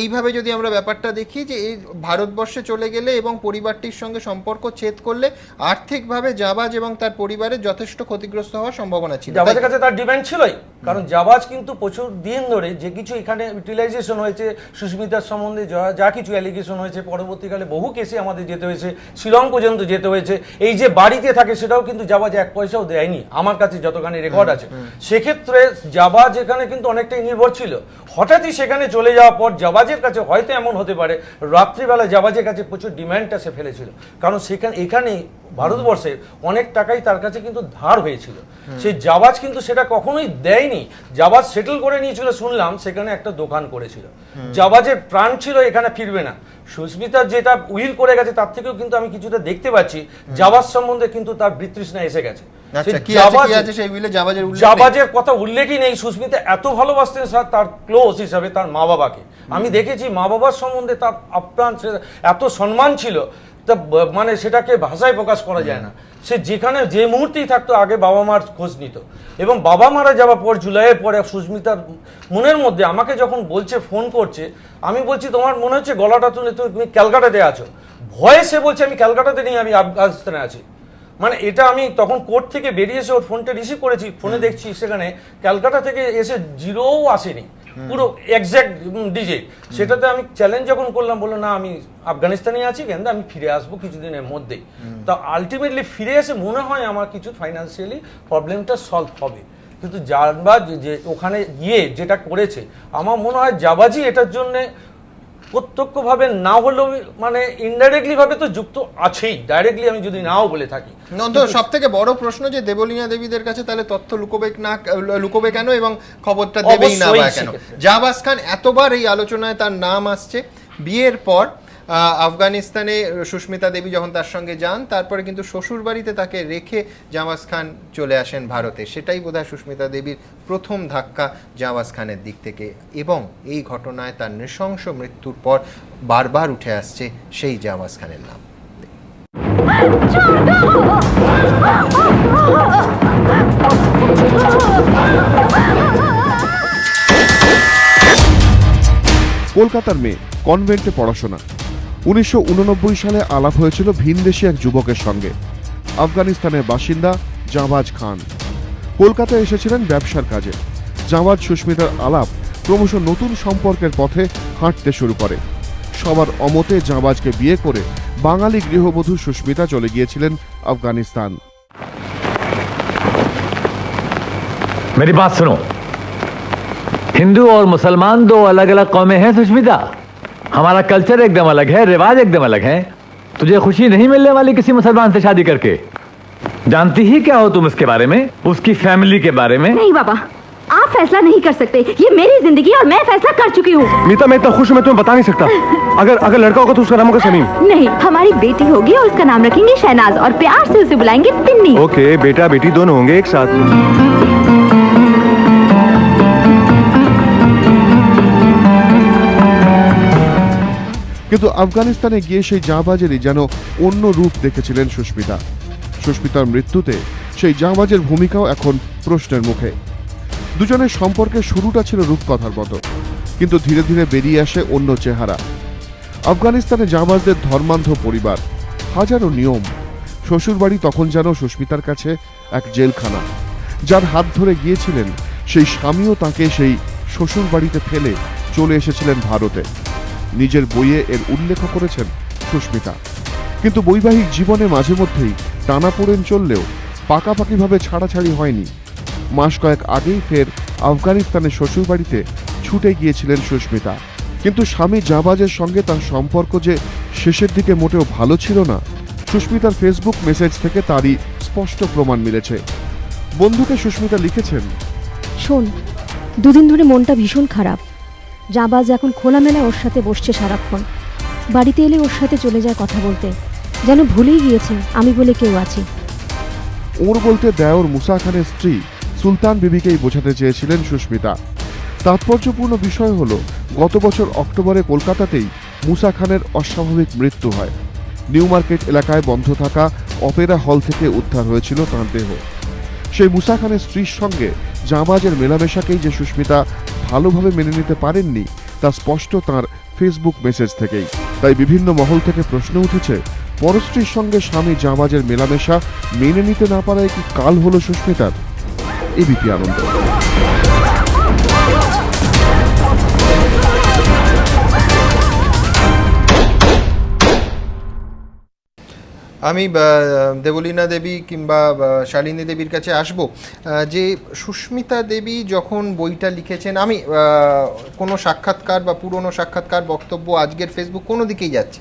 এইভাবে যদি আমরা ব্যাপারটা দেখি যে এই ভারতবর্ষে চলে গেলে এবং পরিবারটির সঙ্গে সম্পর্ক ছেদ করলে আর্থিকভাবে জাবাজ এবং তার পরিবারের যথেষ্ট ক্ষতিগ্রস্ত হওয়ার সম্ভাবনা ছিল। জাবাজের কাছে তার ডিমান্ড ছিলই, কারণ জাবাজ কিন্তু প্রচুর দিন ধরে যে কিছু এখানে ইউটিলাইজেশন হয়েছে সুস্মিতার সম্বন্ধে, যা কিছু অ্যালিগেশন হয়েছে, পরবর্তীকালে বহু কেসে আমাদের যেতে হয়েছে, শিলং পর্যন্ত যেতে হয়েছে। এই যে বাড়িতে থাকে সেটাও কিন্তু জাবাজ 1 পয়সাও দেয়নি, আমার কাছে যতখানি রেকর্ড আছে। সেক্ষেত্রে জাবাজ এখানে কিন্তু অনেকটাই নির্ভর ছিল। হঠাৎই সেখানে চলে যাওয়ার পর জাবাজের কাছে হয়তো এমন হতে পারে রাত্রিবেলা জাবাজের কাছে প্রচুর ডিমান্ডটা সে ফেলেছিল, কারণ এখানে ভারতবর্ষের অনেক টাকাই তার কাছে কিন্তু ধার হয়েছিল। সেই জাবাজ কিন্তু সেটা কখনোই দেয়নি, জাবাজ সেটেল করে নিয়েছিল, শুনলাম সেখানে একটা দোকান করেছিল। জাবাজের প্রাণ ছিল এখানে ফিরবে না। সুস্মিতা যেটা উইল করে গেছে তার থেকেও কিন্তু আমি কিছুটা দেখতে পাচ্ছি জাবাজ সম্বন্ধে কিন্তু তার বিতৃষ্ণা এসে গেছে। জাবাজের কথা উল্লেখই নেই। সুস্মিতা এত ভালোবাসতেন তার ক্লোজ হিসাবে তার মা বাবাকে। আমি দেখেছি মা বাবার সম্বন্ধে তার আপ্রাণ এত সম্মান ছিল তা মানে সেটাকে ভাষায় প্রকাশ করা যায় না। সে যেখানে যে মুহূর্তেই থাকতো আগে বাবা মার খোঁজ নিত, এবং বাবা মারা যাওয়ার পর জুলাইয়ের পরে সুস্মিতার মনের মধ্যে আমাকে যখন বলছে, ফোন করছে, আমি বলছি তোমার মনে হচ্ছে গলাটা তুলে তুমি ক্যালকাটাতে আছো, ভয়ে সে বলছে আমি ক্যালকাটাতে নেই, আমি আফগানিস্তানে আছি। মানে এটা আমি তখন কোর্ট থেকে বেরিয়ে এসে ওর ফোনটা রিসিভ করেছি, ফোনে দেখছি সেখানে ক্যালকাটা থেকে এসে জিরোও আসেনি, পুরো এক্স্যাক্ট ডিজিট। সেটাতে আমি চ্যালেঞ্জ যখন করলাম, বললো না আমি আফগানিস্তানে আছি, কিন্তু আমি ফিরে আসবো কিছুদিনের মধ্যেই। তা আলটিমেটলি ফিরে এসে মনে হয় আমার কিছু ফাইন্যান্সিয়ালি প্রবলেমটা সলভ হবে। কিন্তু জানবাজ যে ওখানে গিয়ে যেটা করেছে, আমার মনে হয় জাবাজি এটার জন্য প্রত্যক্ষভাবে না হলেও মানে ইনডাইরেক্টলি ভাবে তো যুক্ত আছেই, ডাইরেক্টলি আমি যদি নাও বলে থাকি। সব থেকে বড় প্রশ্ন যে দেবলীনা দেবীদের কাছে তাহলে তথ্য লুকোবে কেন এবং খবরটা দেবেই না বা কেন? জাবাজ খান এতবার এই আলোচনায় তার নাম আসছে, বিয়ের পর আফগানিস্তানে সুস্মিতা দেবী যখন তার সঙ্গে যান, তারপরে কিন্তু শ্বশুর বাড়িতে তাকে রেখে জাওয়াজ খান চলে আসেন ভারতে। সেটাই বোধহয় সুস্মিতা দেবীর প্রথম ধাক্কা জাওয়াজ খানের দিক থেকে, এবং এই ঘটনায় তার নৃশংস মৃত্যুর পর বারবার উঠে আসছে সেই জাওয়াজ খানের নাম। কলকাতার মেয়ে, কনভেন্টে পড়াশোনা। 1989 সালে আলাপ হয়েছিল ভিনদেশী এক যুবকের সঙ্গে, আফগানিস্তানের বাসিন্দা জাওয়াজ খান। কলকাতায় এসেছিলেন ব্যবসার কাজে। জাওয়াজ সুস্মিতার আলাপ ক্রমশ নতুন সম্পর্কের পথে হাঁটতে শুরু করে। সবার অমতে জাওয়াজকে বিয়ে করে বাঙালি গৃহবধূ সুস্মিতা চলে গিয়েছিলেন আফগানিস্তান। मेरी बात सुनो, हिंदू और मुसलमान दो अलग अलग कौमें हैं सुष्मिता। हमारा कल्चर एकदम अलग है, रिवाज एकदम अलग है। तुझे खुशी नहीं मिलने वाली किसी मुसलमान से शादी करके। जानती ही क्या हो तुम उसके बारे में, उसकी फैमिली के बारे में? नहीं बाबा, आप फैसला नहीं कर सकते, ये मेरी जिंदगी और मैं फैसला कर चुकी हूँ। मीता, मैं इतना खुश हूँ मैं तुम्हें बता नहीं सकता। अगर लड़का होगा तो उसका नाम होगा समीम। नहीं, हमारी बेटी होगी और उसका नाम रखेंगे शहनाज और प्यार से उसे बुलाएंगे पिन्नी। ओके, बेटा बेटी दोनों होंगे एक साथ। কিন্তু আফগানিস্তানে গিয়ে সেই জাওয়াজেরই যেন অন্য রূপ দেখেছিলেন সুস্মিতা। সুস্মিতার মৃত্যুতে সেই জাওয়াজের ভূমিকাও এখন প্রশ্নের মুখে। দুজনের সম্পর্কের শুরুটা ছিল রূপকথার মতো, কিন্তু ধীরে ধীরে বেরিয়ে আসে অন্য চেহারা। আফগানিস্তানে জাওয়াজদের ধর্মান্ধ পরিবার, হাজারো নিয়ম। শ্বশুরবাড়ি তখন যেন সুস্মিতার কাছে এক জেলখানা। যার হাত ধরে গিয়েছিলেন সেই স্বামীও তাকে সেই শ্বশুরবাড়িতে ফেলে চলে এসেছিলেন ভারতে। নিজের বইয়ে এর উল্লেখ করেছেন সুস্মিতা। কিন্তু বৈবাহিক জীবনে মাঝে মধ্যেই টানাপোড়েন চললেও পাকাপাকিভাবে ছাড়াছাড়ি হয়নি। মাস কয়েক আগেই ফের আফগানিস্তানের শ্বশুরবাড়িতে ছুটে গিয়েছিলেন সুস্মিতা। কিন্তু স্বামী জাওয়াজের সঙ্গে তার সম্পর্ক যে শেষের দিকে মোটেও ভালো ছিল না, সুস্মিতার ফেসবুক মেসেজ থেকে তারই স্পষ্ট প্রমাণ মিলেছে। বন্ধুকে সুস্মিতা লিখেছেন, শোন, দুদিন ধরে মনটা ভীষণ খারাপ। জাবাজ এখন খোলামেলা ওর সাথে বসছে সারাক্ষণ। বাড়িতে এলে ওর সাথে চলে যায় কথা বলতে, যেন ভুলেই গিয়েছে আমি বলে কেউ আছি। ওর বলতে দেওর মুসা খানের স্ত্রী সুলতান বিবিকেই বোঝাতে চেয়েছিলেন সুস্মিতা। তাৎপর্যপূর্ণ বিষয় হলো, গত বছর অক্টোবরে কলকাতাতেই মুসা খানের অস্বাভাবিক মৃত্যু হয়। নিউ মার্কেট এলাকায় বন্ধ থাকা অপেরা হল থেকে উদ্ধার হয়েছিল তাঁর দেহ। সেই মুসা খানের স্ত্রীর সঙ্গে জাওয়াজের মেলামেশাকেই যে সুস্মিতা ভালোভাবে মেনে নিতে পারেননি তা স্পষ্ট তাঁর ফেসবুক মেসেজ থেকেই। তাই বিভিন্ন মহল থেকে প্রশ্ন উঠেছে, পরস্ত্রীর সঙ্গে স্বামী জাওয়াজের মেলামেশা মেনে নিতে না পারায় কি কাল হলো সুস্মিতার? এবিপি আনন্দ। আমি দেবলীনা দেবী কিংবা শালিনী দেবীর কাছে আসব। যে সুস্মিতা দেবী যখন বইটা লিখেছেন, আমি কোনো সাক্ষাৎকার বা পুরনো সাক্ষাৎকার, বক্তব্য, আজকের ফেসবুক কোনো দিকেই যাচ্ছে,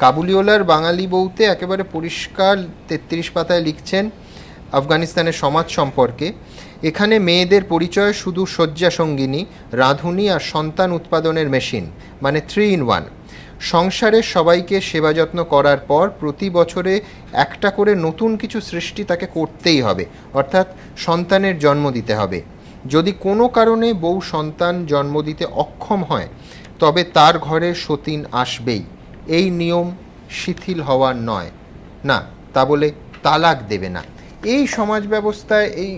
কাবুলিওয়ালার বাঙালি বউতে একেবারে পরিষ্কার 33 পাতায় লিখছেন আফগানিস্তানের সমাজ সম্পর্কে। এখানে মেয়েদের পরিচয় শুধু শয্যা সঙ্গিনী, রাঁধুনি আর সন্তান উৎপাদনের মেশিন, মানে 3 in 1। সংসারের সবাইকে সেবা যত্ন করার পর প্রতি বছরে একটা করে নতুন কিছু সৃষ্টি তাকে করতেই হবে, অর্থাৎ সন্তানের জন্ম দিতে হবে। যদি কোনো কারণে বউ সন্তান জন্ম দিতে অক্ষম হয় তবে তার ঘরে সতীন আসবেই। এই নিয়ম শিথিল হওয়ার নয়, না তা বলে তালাক দেবে না। এই সমাজ ব্যবস্থায় এই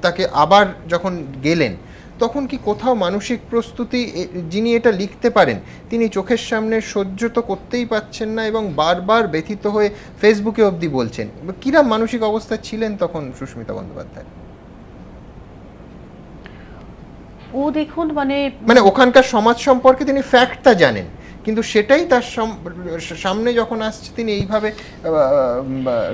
তাকে আবার যখন গেলেন তখন কি কোথাও মানসিক প্রস্তুতি, যিনি এটা লিখতে পারেন তিনি চোখের সামনে সহ্য তো করতেই পাচ্ছেন না এবং বারবার ব্যথিত হয়ে ফেসবুকে অবধি বলছেন, কিরম মানসিক অবস্থায় ছিলেন তখন সুস্মিতা বন্দ্যোপাধ্যায়? ও দেখুন মানে ওখানকার সমাজ সম্পর্কে তিনি ফ্যাক্টটা জানেন, কিন্তু সেটাই তার সামনে যখন আসছে তিনি এইভাবে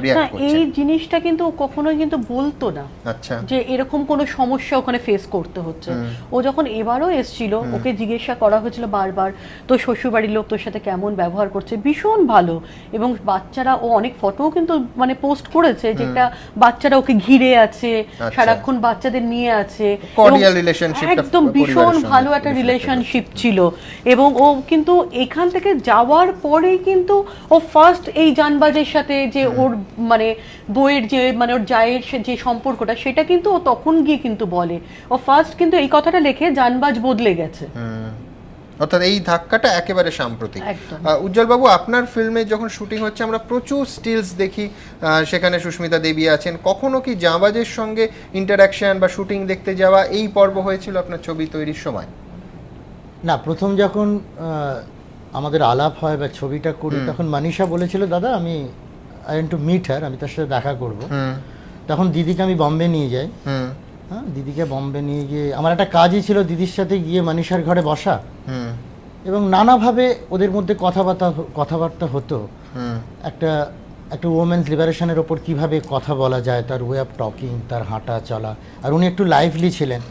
রিঅ্যাক্ট করছেন। এই জিনিসটা কিন্তু কখনোই কিন্তু বলতো না আচ্ছা যে এরকম কোনো সমস্যা ওখানে ফেস করতে হচ্ছে। ও যখন এবারও এসেছিল ওকে জিজ্ঞাসা করা হয়েছিল বারবার, তো শ্বশুরবাড়ির লোক তোর সাথে কেমন ব্যবহার করছে, ভীষণ ভালো। এবং বাচ্চারা, ও অনেক ফটোও কিন্তু পোস্ট করেছে যেটা বাচ্চারা ওকে ঘিরে আছে, সারাক্ষণ বাচ্চাদের নিয়ে আছে, একদম ভীষণ ভালো একটা রিলেশনশিপ ছিল। এবং ও কিন্তু এখান থেকে যাওয়ার পরেই কিন্তু ও ফার্স্ট এই জানবাজের সাথে যে ওর বইয়ের যে ওর জায়ের যে সম্পর্কটা, সেটা কিন্তু ও তখন গিয়ে কিন্তু বলে, ও ফার্স্ট কিন্তু এই কথাটা লেখে জানবাজ বদলে গেছে। অর্থাৎ এই ধাক্কাটা একেবারে সাম্প্রতিক। উজ্জ্বল বাবু, আপনার ফিল্মে যখন শুটিং হচ্ছে আমরা প্রচুর স্টিলস দেখি, সেখানে সুস্মিতা দেবী আছেন, কখনো কি জাঁবাজের সঙ্গে ইন্টারাকশন বা শুটিং দেখতে যাওয়া এই পর্ব হয়েছিল আপনার ছবি তৈরির সময়? না, প্রথম যখন আমাদের আলাপ হয় বা ছবিটা করি তখন মানিষা বলেছিল দাদা আমি I want to meet her, আমি তার সাথে দেখা করব। তখন দিদিকে আমি বম্বে নিয়ে যাই। হ্যাঁ, দিদিকে বম্বে নিয়ে গিয়ে আমার একটা কাজই ছিল দিদির সাথে গিয়ে মানিষার ঘরে বসা এবং নানাভাবে ওদের মধ্যে কথাবার্তা হতো। একটা ওমেন্স লিবারেশনের ওপর কিভাবে কথা বলা যায়, তার ওয়ে অফ টকিং, তার হাঁটা চলা। আর উনি একটু লাইভলি ছিলেন,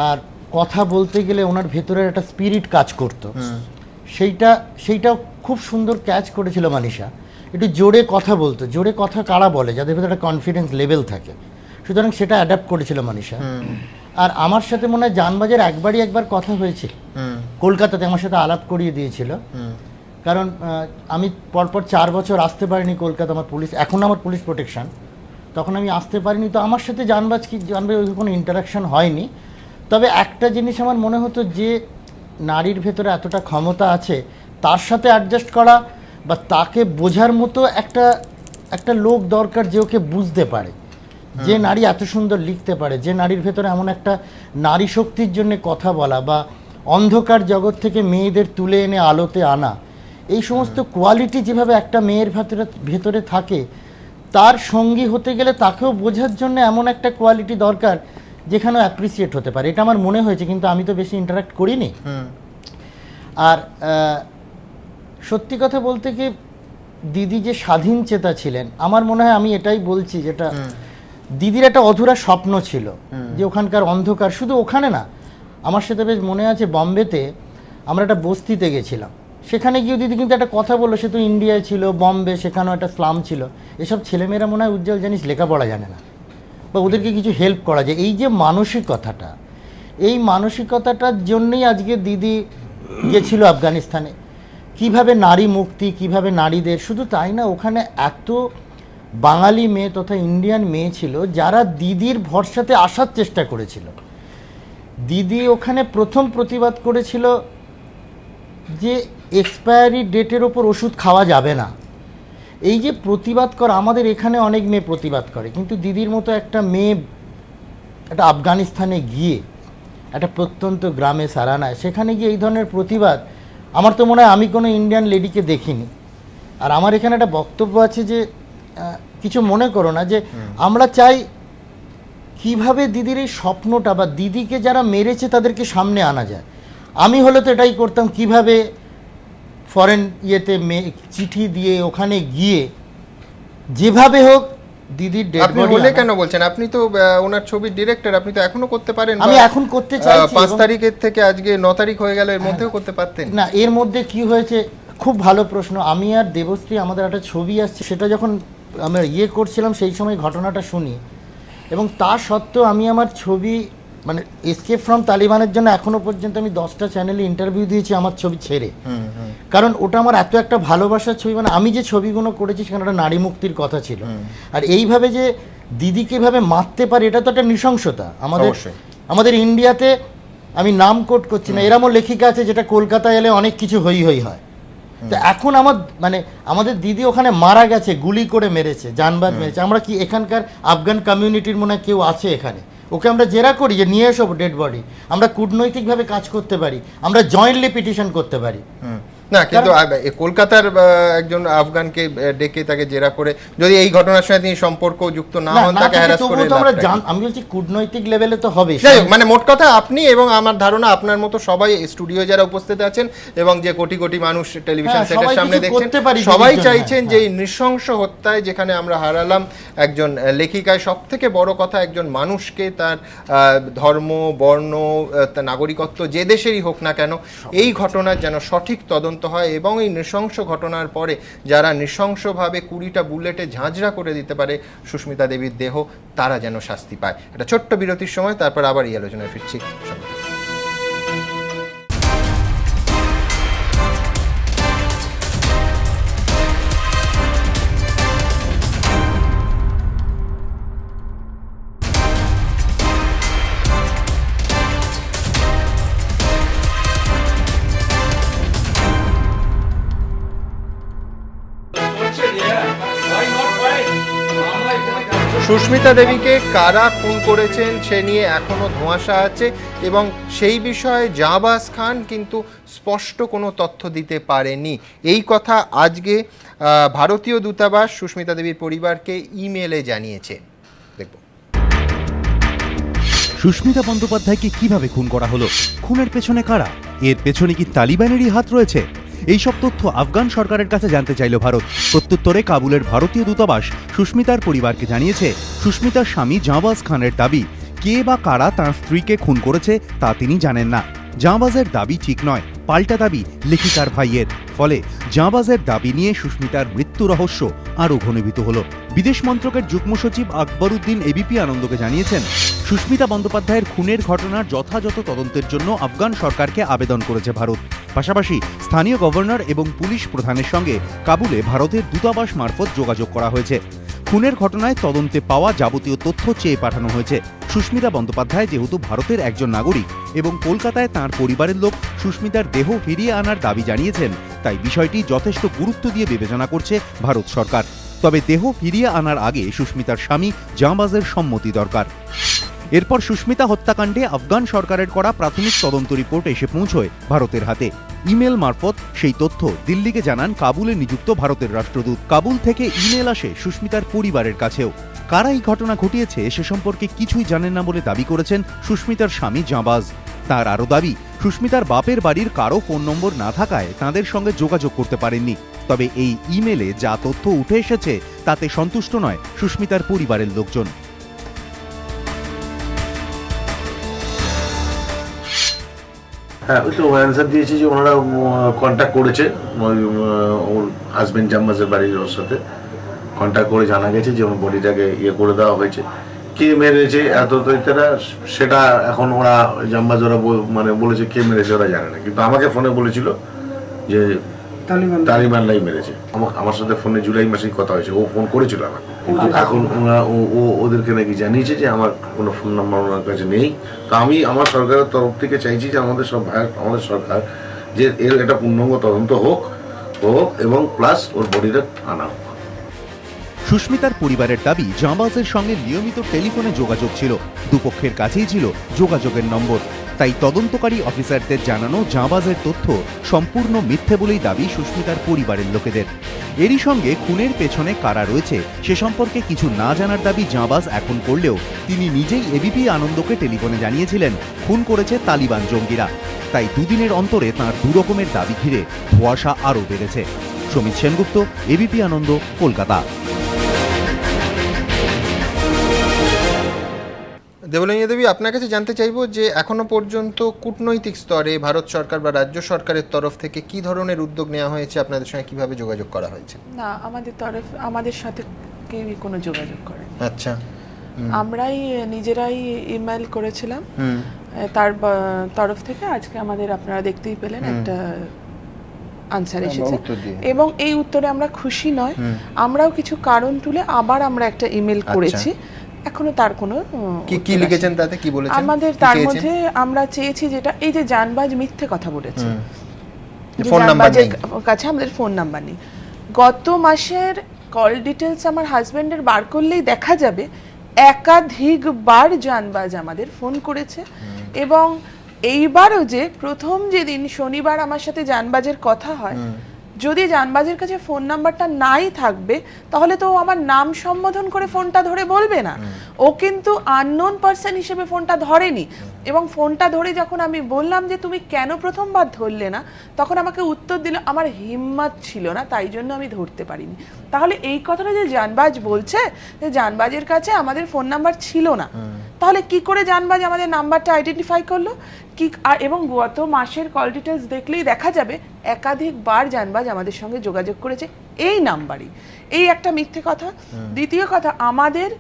আর কথা বলতে গেলে ওনার ভেতরের একটা স্পিরিট কাজ করতো। সেইটা খুব সুন্দর ক্যাচ করেছিল মানিষা। একটু জোরে কথা বলতো, জোরে কথা কারা বলে যাদের ভেতরে একটা কনফিডেন্স লেভেল থাকে, সুতরাং সেটা অ্যাডাপ্ট করেছিল মানিষা। আর আমার সাথে মনে হয় জানবাজের একবার কথা হয়েছিল কলকাতাতে, আমার সাথে আলাপ করিয়ে দিয়েছিল। কারণ আমি পরপর 4 বছর আসতে পারিনি কলকাতা, আমার পুলিশ প্রোটেকশন, তখন আমি আসতে পারিনি। তো আমার সাথে জানবাজ কোনো ইন্টারাকশন হয়নি। তবে একটা জিনিস আমার মনে হতো যে নারীর ভেতরে এতটা ক্ষমতা আছে, তার সাথে অ্যাডজাস্ট করা বা তাকে বোঝার মতো একটা লোক দরকার যে ওকে বুঝতে পারে, যে নারী এত সুন্দর লিখতে পারে, যে নারীর ভেতরে এমন একটা নারী শক্তির জন্য কথা বলা বা অন্ধকার জগৎ থেকে মেয়েদের তুলে এনে আলোতে আনা, এই সমস্ত কোয়ালিটি যেভাবে একটা মেয়ের ভেতরে থাকে, তার সঙ্গী হতে গেলে তাকেও বোঝার জন্য এমন একটা কোয়ালিটি দরকার যেখানে অ্যাপ্রিসিয়েট হতে পারে। এটা আমার মনে হয়েছে, কিন্তু আমি তো বেশি ইন্টারাক্ট করিনি। আর সত্যি কথা বলতে কি, দিদি যে স্বাধীন চেতা ছিলেন, আমার মনে হয় আমি এটাই বলছি, যেটা দিদির একটা অধুরা স্বপ্ন ছিল যে ওখানকার অন্ধকার, শুধু ওখানে না, আমার সাথে বেশ মনে আছে বম্বেতে আমরা একটা বস্তিতে গেছিলাম, সেখানে গিয়ে দিদি কিন্তু একটা কথা বললো, সে তো ইন্ডিয়ায় ছিল, বম্বে, সেখানেও একটা স্লাম ছিল, এসব ছেলেমেয়েরা মনে হয় উজ্জ্বল জানিস লেখাপড়া জানে না, বা ওদেরকে কিছু হেল্প করা যায়। এই যে মানসিকতাটা, এই মানসিকতাটার জন্যই আজকে দিদি গেছিল আফগানিস্তানে, কিভাবে নারী মুক্তি, কিভাবে নারীদের, শুধু তাই না, ওখানে এত বাঙালি মেয়ে তথা ইন্ডিয়ান মেয়ে ছিল যারা দিদির ভরসাতে আসার চেষ্টা করেছিল। দিদি ওখানে প্রথম প্রতিবাদ করেছিল যে এক্সপায়ারি ডেটের ওপর ওষুধ খাওয়া যাবে না। এই যে প্রতিবাদ করা, আমাদের এখানে অনেক মেয়ে প্রতিবাদ করে, কিন্তু দিদির মতো একটা মেয়ে একটা আফগানিস্তানে গিয়ে একটা প্রত্যন্ত গ্রামে সারানায়, সেখানে গিয়ে এই ধরনের প্রতিবাদ, আমার তো মনে হয় আমি কোনো ইন্ডিয়ান লেডিকে দেখিনি। আর আমার এখানে একটা বক্তব্য আছে যে কিছু মনে করো না, যে আমরা চাই কিভাবে দিদির এই স্বপ্নটা বা দিদিকে যারা মেরেছে তাদেরকে সামনে আনা যায়। আমি হলে তো এটাই করতাম, কিভাবে ফরেন ইয়েতে চিঠি দিয়ে ওখানে গিয়ে যেভাবে হোক দিদির ডেড বডি। বলে কেন বলছেন? আপনি তো ওনার ছবির ডিরেক্টর, আপনি তো এখনো করতে পারেন। আমি এখন করতে চাইছি, 5 তারিখের থেকে আজকে 9 তারিখ হয়ে গেল, এর মধ্যেও করতে পারতেন না। এর মধ্যে কি হয়েছে, খুব ভালো প্রশ্ন। আমি আর দেবশ্রী আমাদের একটা ছবি আসছে, সেটা যখন আমরা করছিলাম সেই সময় ঘটনাটা শুনি, এবং তা সত্ত্বেও আমি আমার ছবি এসকেপ ফ্রম তালিবানের জন্য এখনো পর্যন্ত আমি 10টা চ্যানেলে ইন্টারভিউ দিয়েছি আমার ছবি ছেড়ে, কারণ ওটা আমার এত একটা ভালোবাসার ছবি। আমি যে ছবিগুলো করেছি সেখানে একটা নারী মুক্তির কথা ছিল, আর এইভাবে যে দিদিকে এভাবে মারতে পারে এটা তো একটা নৃশংসতা। আমাদের ইন্ডিয়াতে, আমি নাম কোট করছি না, এরমও লেখিকা আছে যেটা কলকাতায় এলে অনেক কিছু হই হয়, তো এখন আমাদের দিদি ওখানে মারা গেছে, গুলি করে মেরেছে, জানবাজ মেরেছে। আমরা কি এখানকার আফগান কমিউনিটির মনে হয় কেউ আছে এখানে? ওকে আমরা জেরা করি যে নিয়ে এসো ডেড বডি, আমরা কূটনৈতিকভাবে কাজ করতে পারি, আমরা জয়েন্টলি পিটিশন করতে পারি। না, কিন্তু কলকাতার একজন আফগানকে ডেকে তাকে জেরা করে যদি এই ঘটনার সাথে তিনি সম্পর্ক যুক্ত না হন, তাকে হ্যারাস করে আমি বলছি কূটনৈতিক লেভেলে তো হবে। মানে মোট কথা আপনি এবং আমার ধারণা আপনার মতো সবাই স্টুডিও যারা উপস্থিত আছেন এবং যে কোটি কোটি মানুষ টেলিভিশন সেটের সামনে দেখছেন, সবাই চাইছেন যে এই নৃশংস হত্যায় যেখানে আমরা হারালাম একজন লেখিকায়, সব থেকে বড় কথা একজন মানুষকে, তার ধর্ম, বর্ণ, নাগরিকত্ব যে দেশেরই হোক না কেন, এই ঘটনার যেন সঠিক তদন্ত হয় এবং এই নৃশংস ঘটনার পরে যারা নৃশংসভাবে 20টা বুলেটে ঝাঁঝরা করে দিতে পারে সুস্মিতা দেবীর দেহ, তারা যেন শাস্তি পায়। একটা ছোট্ট বিরতির সময়, তারপর আবার এই আলোচনায় ফিরছি। সুস্মিতা দেবীকে কারা খুন করেছেন সে নিয়ে এখনো ধোঁয়াশা আছে এবং সেই বিষয়ে জাবাজ খান কিন্তু স্পষ্ট কোনো তথ্য দিতে পারেনি। এই কথা আজকে ভারতীয় দূতাবাস সুস্মিতা দেবীর পরিবারকে ইমেলে জানিয়েছে। দেখব সুস্মিতা বন্দ্যোপাধ্যায়কে কিভাবে খুন করা হলো, খুনের পেছনে কারা, এর পেছনে কি তালিবানেরই হাত রয়েছে? এইসব তথ্য আফগান সরকারের কাছে জানতে চাইল ভারত। প্রত্যুত্তরে কাবুলের ভারতীয় দূতাবাস সুস্মিতার পরিবারকে জানিয়েছে, সুস্মিতার স্বামী জাবাজ খানের দাবি কে বা কারা তাঁর স্ত্রীকে খুন করেছে তা তিনি জানেন না। জাবাজের দাবি ঠিক নয়, পাল্টা দাবি লেখিকার ভাইয়ের। ফলে জাবাজের দাবি নিয়ে সুস্মিতার মৃত্যু রহস্য আরও ঘনীভূত হল। বিদেশ মন্ত্রকের যুগ্ম সচিব আকবরউদ্দিন এবিপি আনন্দকে জানিয়েছেন, সুস্মিতা বন্দ্যোপাধ্যায়ের খুনের ঘটনার যথাযথ তদন্তের জন্য আফগান সরকারকে আবেদন করেছে ভারত। পাশাপাশি স্থানীয় গভর্নর এবং পুলিশ প্রধানের সঙ্গে কাবুলে ভারতের দূতাবাস মারফত যোগাযোগ করা হয়েছে। খুনের ঘটনায় তদন্তে পাওয়া যাবতীয় তথ্য চেয়ে পাঠানো হয়েছে। সুস্মিতা বন্দ্যোপাধ্যায় যেহেতু ভারতের একজন নাগরিক এবং কলকাতায় তাঁর পরিবারের লোক সুস্মিতার দেহ ফিরিয়ে আনার দাবি জানিয়েছেন, তাই বিষয়টি যথেষ্ট গুরুত্ব দিয়ে বিবেচনা করছে ভারত সরকার। তবে দেহ ফিরিয়ে আনার আগে সুস্মিতার স্বামী জাবাজের সম্মতি দরকার। এরপর সুস্মিতা হত্যাকাণ্ডে আফগান সরকারের করা প্রাথমিক তদন্ত রিপোর্ট এসে পৌঁছয় ভারতের হাতে। ইমেল মারফত সেই তথ্য দিল্লিকে জানান কাবুলে নিযুক্ত ভারতের রাষ্ট্রদূত। কাবুল থেকে ইমেল আসে সুস্মিতার পরিবারের কাছেও। কারা এই ঘটনা ঘটিয়েছে সে সম্পর্কে কিছুই জানেন না বলে দাবি করেছেন সুস্মিতার স্বামী জাবাজ। তার আরও দাবি, সুস্মিতার বাপের বাড়ির কারো ফোন নম্বর না থাকায় তাদের সঙ্গে যোগাযোগ করতে পারেননি। তবে এই ইমেলে যা তথ্য উঠে এসেছে তাতে সন্তুষ্ট নয় সুস্মিতার পরিবারের লোকজন। হ্যাঁ, ওই তো অ্যান্সার দিয়েছি যে ওনারা কন্ট্যাক্ট করেছে ওর হাজব্যান্ড জাম্বাজের বাড়ির ওর সাথে কন্ট্যাক্ট করে জানা গেছে যে ওর বডিটাকে ইয়ে করে দেওয়া হয়েছে। কে মেরেছে এত তো এরা সেটা এখন ওরা জাম্বাজ ওরা বলেছে কে মেরেছে ওরা জানে না, কিন্তু আমাকে ফোনে বলেছিল যে তালিবানরাই মেরেছে। আমার সাথে ফোনে জুলাই মাসেই কথা হয়েছে, ও ফোন করেছিল আমাকে, কিন্তু এখন ও ওদেরকে নাকি জানিয়েছে যে আমার কোনো ফোন নাম্বার ওনার কাছে নেই। তো আমি আমার সরকারের তরফ থেকে চাইছি যে আমাদের সরকার যে এর একটা পূর্ণাঙ্গ তদন্ত হোক এবং প্লাস ওর বডিটা আনা হোক। সুস্মিতার পরিবারের দাবি, জাবাজের সঙ্গে নিয়মিত টেলিফোনে যোগাযোগ ছিল, দুপক্ষের কাছেই ছিল যোগাযোগের নম্বর। তাই তদন্তকারী অফিসারদের জানানো জাবাজের তথ্য সম্পূর্ণ মিথ্যে বলেই দাবি সুস্মিতার পরিবারের লোকেদের। এরই সঙ্গে খুনের পেছনে কারা রয়েছে সে সম্পর্কে কিছু না জানার দাবি জাবাজ এখন করলেও তিনি নিজেই এবিপি আনন্দকে টেলিফোনে জানিয়েছিলেন খুন করেছে তালিবান জঙ্গিরা। তাই দুদিনের অন্তরে তাঁর দুরকমের দাবি ঘিরে ধোঁয়াশা আরও বেড়েছে। সমিত সেনগুপ্ত, এবিপি আনন্দ, কলকাতা। দেবলিনী দেবী, আপনার কাছে জানতে চাইব যে এখনো পর্যন্ত কূটনৈতিক স্তরে ভারত সরকার বা রাজ্য সরকারের তরফ থেকে কি ধরনের উদ্যোগ নেওয়া হয়েছে, আপনাদের সঙ্গে কিভাবে যোগাযোগ করা হয়েছে? না, আমাদের সাথে কেউই কোনো যোগাযোগ করে। আচ্ছা, আমরাই নিজেরাই ইমেল করেছিলাম তার তরফ থেকে। আজকে আমাদের আপনারা দেখতেই পেলেন একটা আনসার এসেছে এবং এই উত্তরে আমরা খুশি নয়। আমরাও কিছু কারণ তুলে আবার আমরা একটা ইমেল করেছি, এখনো তার কোনো কি লিখেছেন তাতে কি বলেছেন? আমাদের তার মধ্যে আমরা চেয়েছি যেটা এই যে জানবাজ মিথ্যে কথা বলেছে, যে ফোন নাম্বার জানবাজের নেই। কাছে আমাদের ফোন নাম্বার নেই। গত মাসের কল ডিটেলস আমার হাজবেন্ডের বার করলেই দেখা যাবে একাধিকবার জানবাজ আমাদের ফোন করেছে, এবং এইবারও যে প্রথম যেদিন শনিবার আমার সাথে জানবাজের কথা হয়, যদি জানবাজের কাছে ফোন নাম্বারটা নাই থাকবে তাহলে তো ও আমার নাম সম্বোধন করে ফোনটা ধরে বলবে না। ও কিন্তু আননোন পারসন হিসেবে ফোনটা ধরেনি, এবং ফোনটা ধরে যখন আমি বললাম যে তুমি কেন প্রথমবার ধরলে না, তখন আমাকে উত্তর দিল আমার হিম্মত ছিল না, তাই জন্য আমি ধরতে পারিনি। তাহলে এই কথাটা যে জানবাজ বলছে যে জানবাজের কাছে আমাদের ফোন নাম্বার ছিল না, তাহলে কি করে জানবাজ আমাদের নাম্বারটা আইডেন্টিফাই করলো কি? এবং গত মাসের কল ডিটেলস দেখলেই দেখা যাবে একাধিকবার জানবাজ আমাদের সঙ্গে যোগাযোগ করেছে এই নাম্বারই। এই একটা মিথ্যে কথা। দ্বিতীয় কথা, আমাদের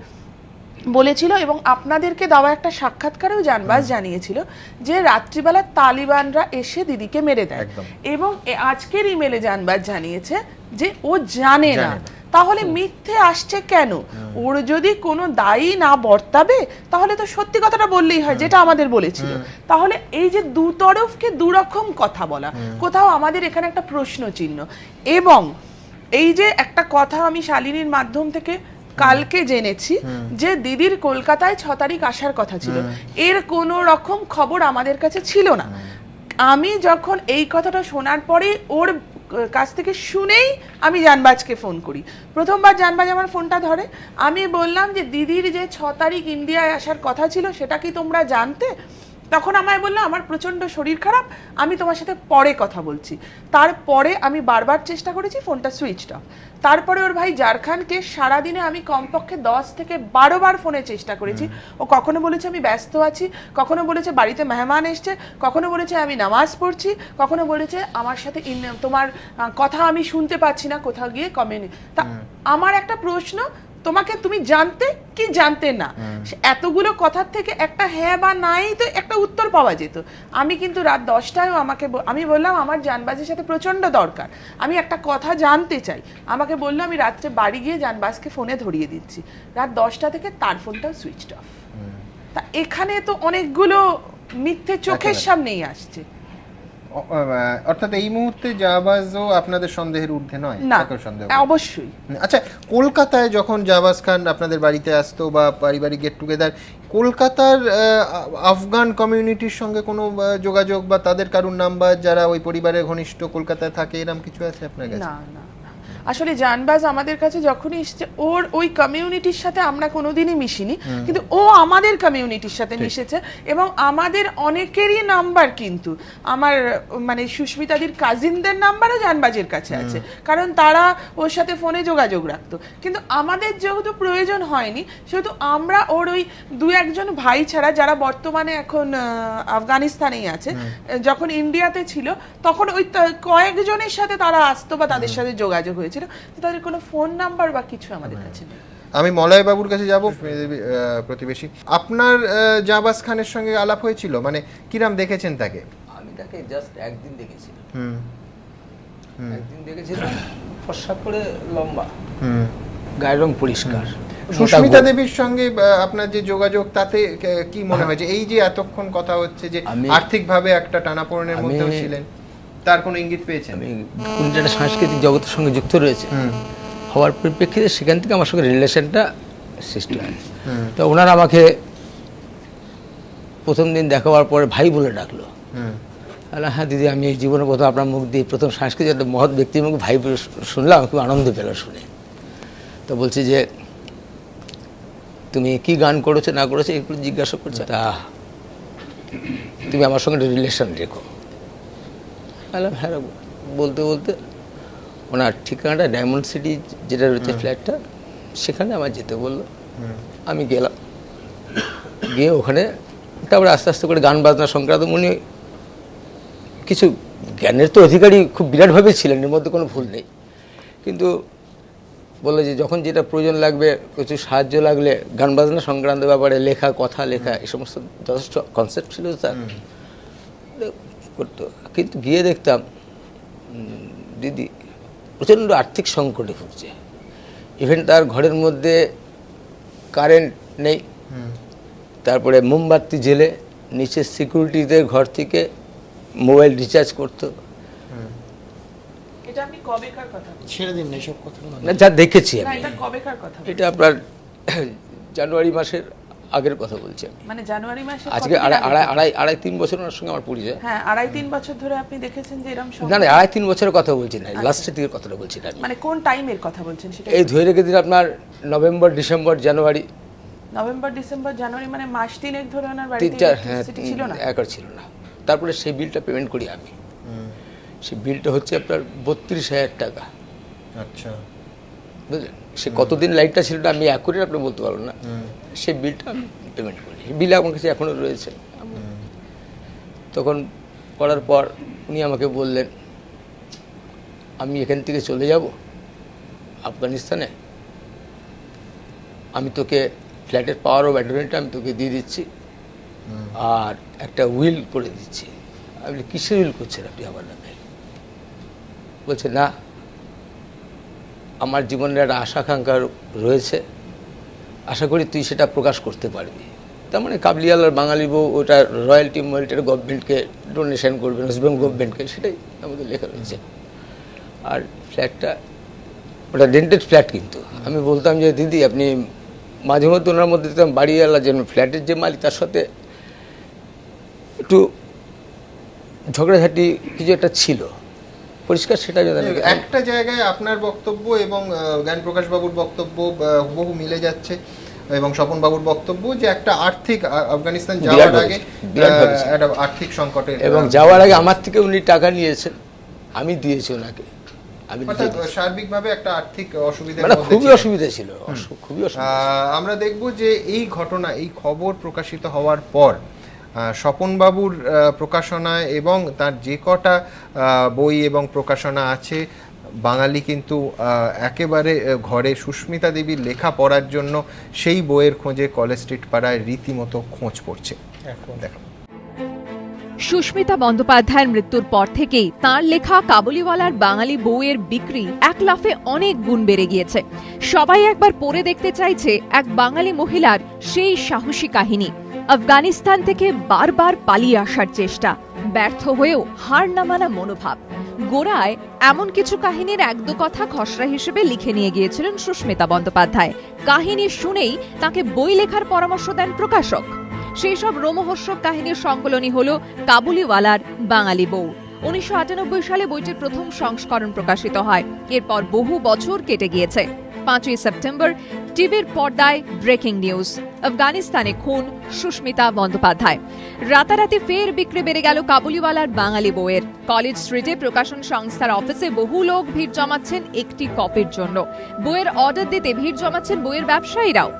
বলেছিল এবং আপনাদেরকে দেওয়া একটা সাক্ষাৎকারেও জানবাজ জানিয়েছিল যে রাত্রিবেলা তালিবানরা এসে দিদিকে মেরে দেয়, এবং আজকের ইমেলে জানবাজ জানিয়েছে যে ও জানে না। তাহলে মিথ্যে আসছে কেন? ওর যদি কোনো দায়ী না বর্তাবে তাহলে তো সত্যি কথাটা বললেই হয়, যেটা আমাদের বলেছিল। তাহলে এই যে দুতরফকে দুরকম কথা বলা, কোথাও আমাদের এখানে একটা প্রশ্ন চিহ্ন। এবং এই যে একটা কথা আমি শালিনীর মাধ্যম থেকে কালকে জেনেছি যে দিদির কলকাতায় 6 তারিখ আসার কথা ছিল, এর কোনো রকম খবর আমাদের কাছে ছিল না। আমি যখন এই কথাটা শোনার পরে ওর কাছ থেকে শুনেই আমি জানবাজকে ফোন করি। প্রথমবার জানবাজ আমার ফোনটা ধরে, আমি বললাম যে দিদির যে 6 তারিখ ইন্ডিয়ায় আসার কথা ছিল সেটা কি তোমরা জানতে? তখন আমায় বললো আমার প্রচণ্ড শরীর খারাপ, আমি তোমার সাথে পরে কথা বলছি। তারপরে আমি বারবার চেষ্টা করেছি, ফোনটা সুইচড অফ। তারপরে ওর ভাই জারখানকে সারাদিনে আমি কমপক্ষে 10 থেকে 12 বার ফোনে চেষ্টা করেছি। ও কখনো বলেছে আমি ব্যস্ত আছি, কখনো বলেছে বাড়িতে মেহমান এসছে, কখনো বলেছে আমি নামাজ পড়ছি, কখনো বলেছে আমার সাথে তোমার কথা আমি শুনতে পাচ্ছি না, কোথাও গিয়ে তা আমার একটা প্রশ্ন, তোমাকে তুমি জানতে কি জানতে না? এতগুলো কথার থেকে একটা হ্যাঁ বা নাই তো একটা উত্তর পাওয়া যেত। আমি কিন্তু রাত 10টায় আমি বললাম আমার জানবাজের সাথে প্রচন্ড দরকার, আমি একটা কথা জানতে চাই। আমাকে বললো আমি রাত্রে বাড়ি গিয়ে জানবাজকে ফোনে ধরিয়ে দিচ্ছি। রাত 10টা থেকে তার ফোনটাও সুইচড অফ। তা এখানে তো অনেকগুলো মিথ্যে চোখের সামনেই আসছে। অর্থাৎ এই মুহূর্তে জাবাজও আপনাদের সন্দেহের ঊর্ধ্বে নয়? না, অবশ্যই। আচ্ছা, কলকাতায় যখন জাবাজ খান আপনাদের বাড়িতে আসতো বা পারিবারিক গেট টুগেদার, কলকাতার আফগান কমিউনিটির সঙ্গে কোনো যোগাযোগ বা তাদের কারুর নাম্বার যারা ওই পরিবারের ঘনিষ্ঠ কলকাতায় থাকে, এরকম কিছু আছে আপনার কাছে? না না, আসলে জানবাজ আমাদের কাছে যখনই এসছে ওর ওই কমিউনিটির সাথে আমরা কোনোদিনই মিশিনি, কিন্তু ও আমাদের কমিউনিটির সাথে মিশেছে। এবং আমাদের অনেকেরই নাম্বার, কিন্তু আমার মানে সুস্মিতাদির কাজিনদের নাম্বারও জানবাজের কাছে আছে, কারণ তারা ওর সাথে ফোনে যোগাযোগ রাখতো। কিন্তু আমাদের যেহেতু প্রয়োজন হয়নি, সেহেতু আমরা ওর ওই 2-1 ভাই ছাড়া, যারা বর্তমানে এখন আফগানিস্তানেই আছে, যখন ইন্ডিয়াতে ছিল তখন ওই কয়েকজনের সাথে তারা আসতো বা তাদের সাথে যোগাযোগ হয়েছে, তাদের কোনো ফোন নাম্বার বা কিছু আমাদের কাছে নেই। আমি মলয় বাবুর কাছে যাব, প্রতিবেশী। আপনার জাবাজ খানের সঙ্গে আলাপ হয়েছিল? মানে কিরাম দেখেছেন তাকে? আমি তাকে জাস্ট একদিন দেখেছিলাম। একদিন দেখেছিলাম, ফর্সা করে, লম্বা, গায়ের রং পরিষ্কার। সুস্মিতা দেবীর সঙ্গে আপনার যে যোগাযোগ, তাতে কি মনে হয় যে এই যে এতক্ষণ কথা হচ্ছে যে আর্থিকভাবে একটা টানাপোড়েনের মধ্যেও ছিলেন, তার কোনো ইঙ্গিত পেয়েছেন? আমি কোন যেটা সাংস্কৃতিক জগতের সঙ্গে যুক্ত রয়েছে হওয়ার পরিপ্রেক্ষিতে সেখান থেকে আমার সঙ্গে রিলেশনটা সৃষ্টি হয়। তো ওনারা আমাকে প্রথম দিন দেখা হওয়ার পরে ভাই বলে ডাকলো। হ্যাঁ দিদি, আমি এই জীবনে প্রথম আপনার মুখ দিয়ে প্রথম সাংস্কৃতিক একটা মহৎ ব্যক্তির মুখে ভাই বলে শুনলাম, খুব আনন্দ পেল শুনে। তো বলছি যে তুমি কি গান করেছো না করেছো এগুলো জিজ্ঞাসা করছো, তা তুমি আমার সঙ্গে রিলেশন রেখো। হ্যাঁ, বলতে বলতে ওনার ঠিকানাটা ডায়মন্ড সিটি যেটা রয়েছে ফ্ল্যাটটা, সেখানে আমার যেতে বললো। আমি গেলাম, গিয়ে ওখানে তারপরে আস্তে আস্তে করে গান বাজনা সংক্রান্ত উনি কিছু জ্ঞানের তো অধিকারী খুব বিরাটভাবে ছিলেন, এর মধ্যে কোনো ভুল নেই। কিন্তু বললো যে যখন যেটা প্রয়োজন লাগবে, কিছু সাহায্য লাগলে গান বাজনা সংক্রান্ত ব্যাপারে লেখা, কথা লেখা, এই সমস্ত যথেষ্ট কনসেপ্ট ছিল তার, করতো। কিন্তু গিয়ে দেখতাম দিদি প্রচণ্ড আর্থিক সংকটে ভুগছে। ইভেন তার ঘরের মধ্যে কারেন্ট নেই, তারপরে মোমবাতি জেলে নিচে সিকিউরিটিদের ঘর থেকে মোবাইল রিচার্জ করতো, এটা আপনি কবেকার কথা বলছেন? ছেড়ে দিন না এসব কথা না যা দেখেছি না আমি এটা কবেকার কথা? এটা আপনার জানুয়ারি মাসের আগের কথা বলছি আমি। মানে জানুয়ারি মাসে আজকে আড়াই তিন বছর ওনার সঙ্গে আমার পরিচয়। হ্যাঁ 2.5-3 বছর ধরে আপনি দেখেছেন যে এরকম না না 2.5-3 বছরের কথা বলছি না, লাস্টের দিকের কথাটা বলছি না। মানে কোন টাইমের কথা বলছেন সেটা? এই ধরে রেখে দিন আপনার November December January. November December January মানে মাস তিনেক ধরে ওনার বাড়িতে ইলেকট্রিসিটি ছিল না? একবার ছিল না। তারপরে সেই বিলটা পেমেন্ট করি আমি। সেই বিলটা হচ্ছে আপনার 32,000 টাকা। আচ্ছা বুঝলেন, সে কতদিন লাইটটা ছিল না আমি অ্যাকুরেট আপনি বলতে পারবো না। সেই বিলটা আমি পেমেন্ট করি, বিল আমার কাছে এখনও রয়েছে। তখন করার পর উনি আমাকে বললেন আমি এখান থেকে চলে যাব আফগানিস্তানে, আমি তোকে ফ্ল্যাটের পাওয়ার অফ অ্যাটর্নিটা আমি তোকে দিয়ে দিচ্ছি আর একটা উইল করে দিচ্ছি। আপনি কিসের উইল করছেন আপনি আমার নামে? বলছে না, আমার জীবনের একটা আশাকাঙ্ক্ষা রয়েছে, আশা করি তুই সেটা প্রকাশ করতে পারবি। তার মানে কাবুলিওয়ালার বাঙালি বউ ওটা রয়্যালটি ময়্যালটি গভর্নমেন্টকে ডোনেশন করবেন, ওয়েস্ট বেঙ্গল গভর্নমেন্টকে, সেটাই আমাদের লেখা রয়েছে। আর ফ্ল্যাটটা ওটা রেন্টেড ফ্ল্যাট, কিন্তু আমি বলতাম যে দিদি আপনি মাঝে মধ্যে ওনার মধ্যে দেখতাম বাড়িওয়ালা যে ফ্ল্যাটের যে মালিক তার সাথে একটু ঝগড়াঝাটি কিছু একটা ছিল, পরিষ্কার সেটা একটা জায়গায় আপনার বক্তব্য এবং জ্ঞান প্রকাশ বাবুর বক্তব্য বহু মিলে যাচ্ছে এবং স্বপন বাবুর বক্তব্য যে একটা আর্থিক আফগানিস্তান যাওয়ার আগে একটা আর্থিক সংকটের, এবং যাওয়ার আগে আমার থেকে উনি টাকা নিয়েছেন, আমি দিয়েছি ওনাকে। আমি সার্বিকভাবে একটা আর্থিক অসুবিধা, খুবই অসুবিধা ছিল, খুবই অসুবিধা। আমরা দেখব যে এই ঘটনা, এই খবর প্রকাশিত হওয়ার পর স্বপনবাবুর প্রকাশনায় এবং তার যে কটা বই এবং প্রকাশনা আছে, বাঙালি কিন্তু একেবারে ঘরে সুস্মিতা দেবীর লেখা পড়ার জন্য সেই বইয়ের খোঁজে কলেজ স্ট্রিট পাড়ায় রীতিমতো খোঁজ পড়ছে। দেখো, সুস্মিতা বন্দ্যোপাধ্যায়ের মৃত্যুর পর থেকেই তাঁর লেখা কাবুলিওয়ালার বাঙালি বউয়ের বিক্রি এক লাফে অনেক গুণ বেড়ে গিয়েছে। সবাই একবার পড়ে দেখতে চাইছে এক বাঙালি মহিলার সেই সাহসী কাহিনী, আফগানিস্তান থেকে বারবার পালিয়ে আসার চেষ্টা, ব্যর্থ হয়েও হার না মানা মনোভাব। গোড়ায় এমন কিছু কাহিনীর এক দু কথা খসড়া হিসেবে লিখে নিয়ে গিয়েছিলেন সুস্মিতা বন্দ্যোপাধ্যায়। কাহিনী শুনেই তাকে বই লেখার পরামর্শ দেন প্রকাশক। সেই সব রোমহর্ষক কাহিনীর সংকলনই হল কাবুলিওয়ালার বাঙালি বউ। 1998 সালে বইটির প্রথম সংস্করণ প্রকাশিত হয়। এরপর বহু বছর কেটে গিয়েছে। 5ই সেপ্টেম্বর টিভির পর্দায় ব্রেকিং নিউজ, আফগানিস্তানে খুন সুস্মিতা বন্দ্যোপাধ্যায়। রাতারাতি ফের বিক্রি বেড়ে গেল কাবুলিওয়ালার বাঙালি বইয়ের। কলেজ স্ট্রিটে প্রকাশন সংস্থার অফিসে বহু লোক ভিড় জমাচ্ছেন একটি কপির জন্য। বইয়ের অর্ডার দিতে ভিড় জমাচ্ছেন বইয়ের ব্যবসায়ীরাও।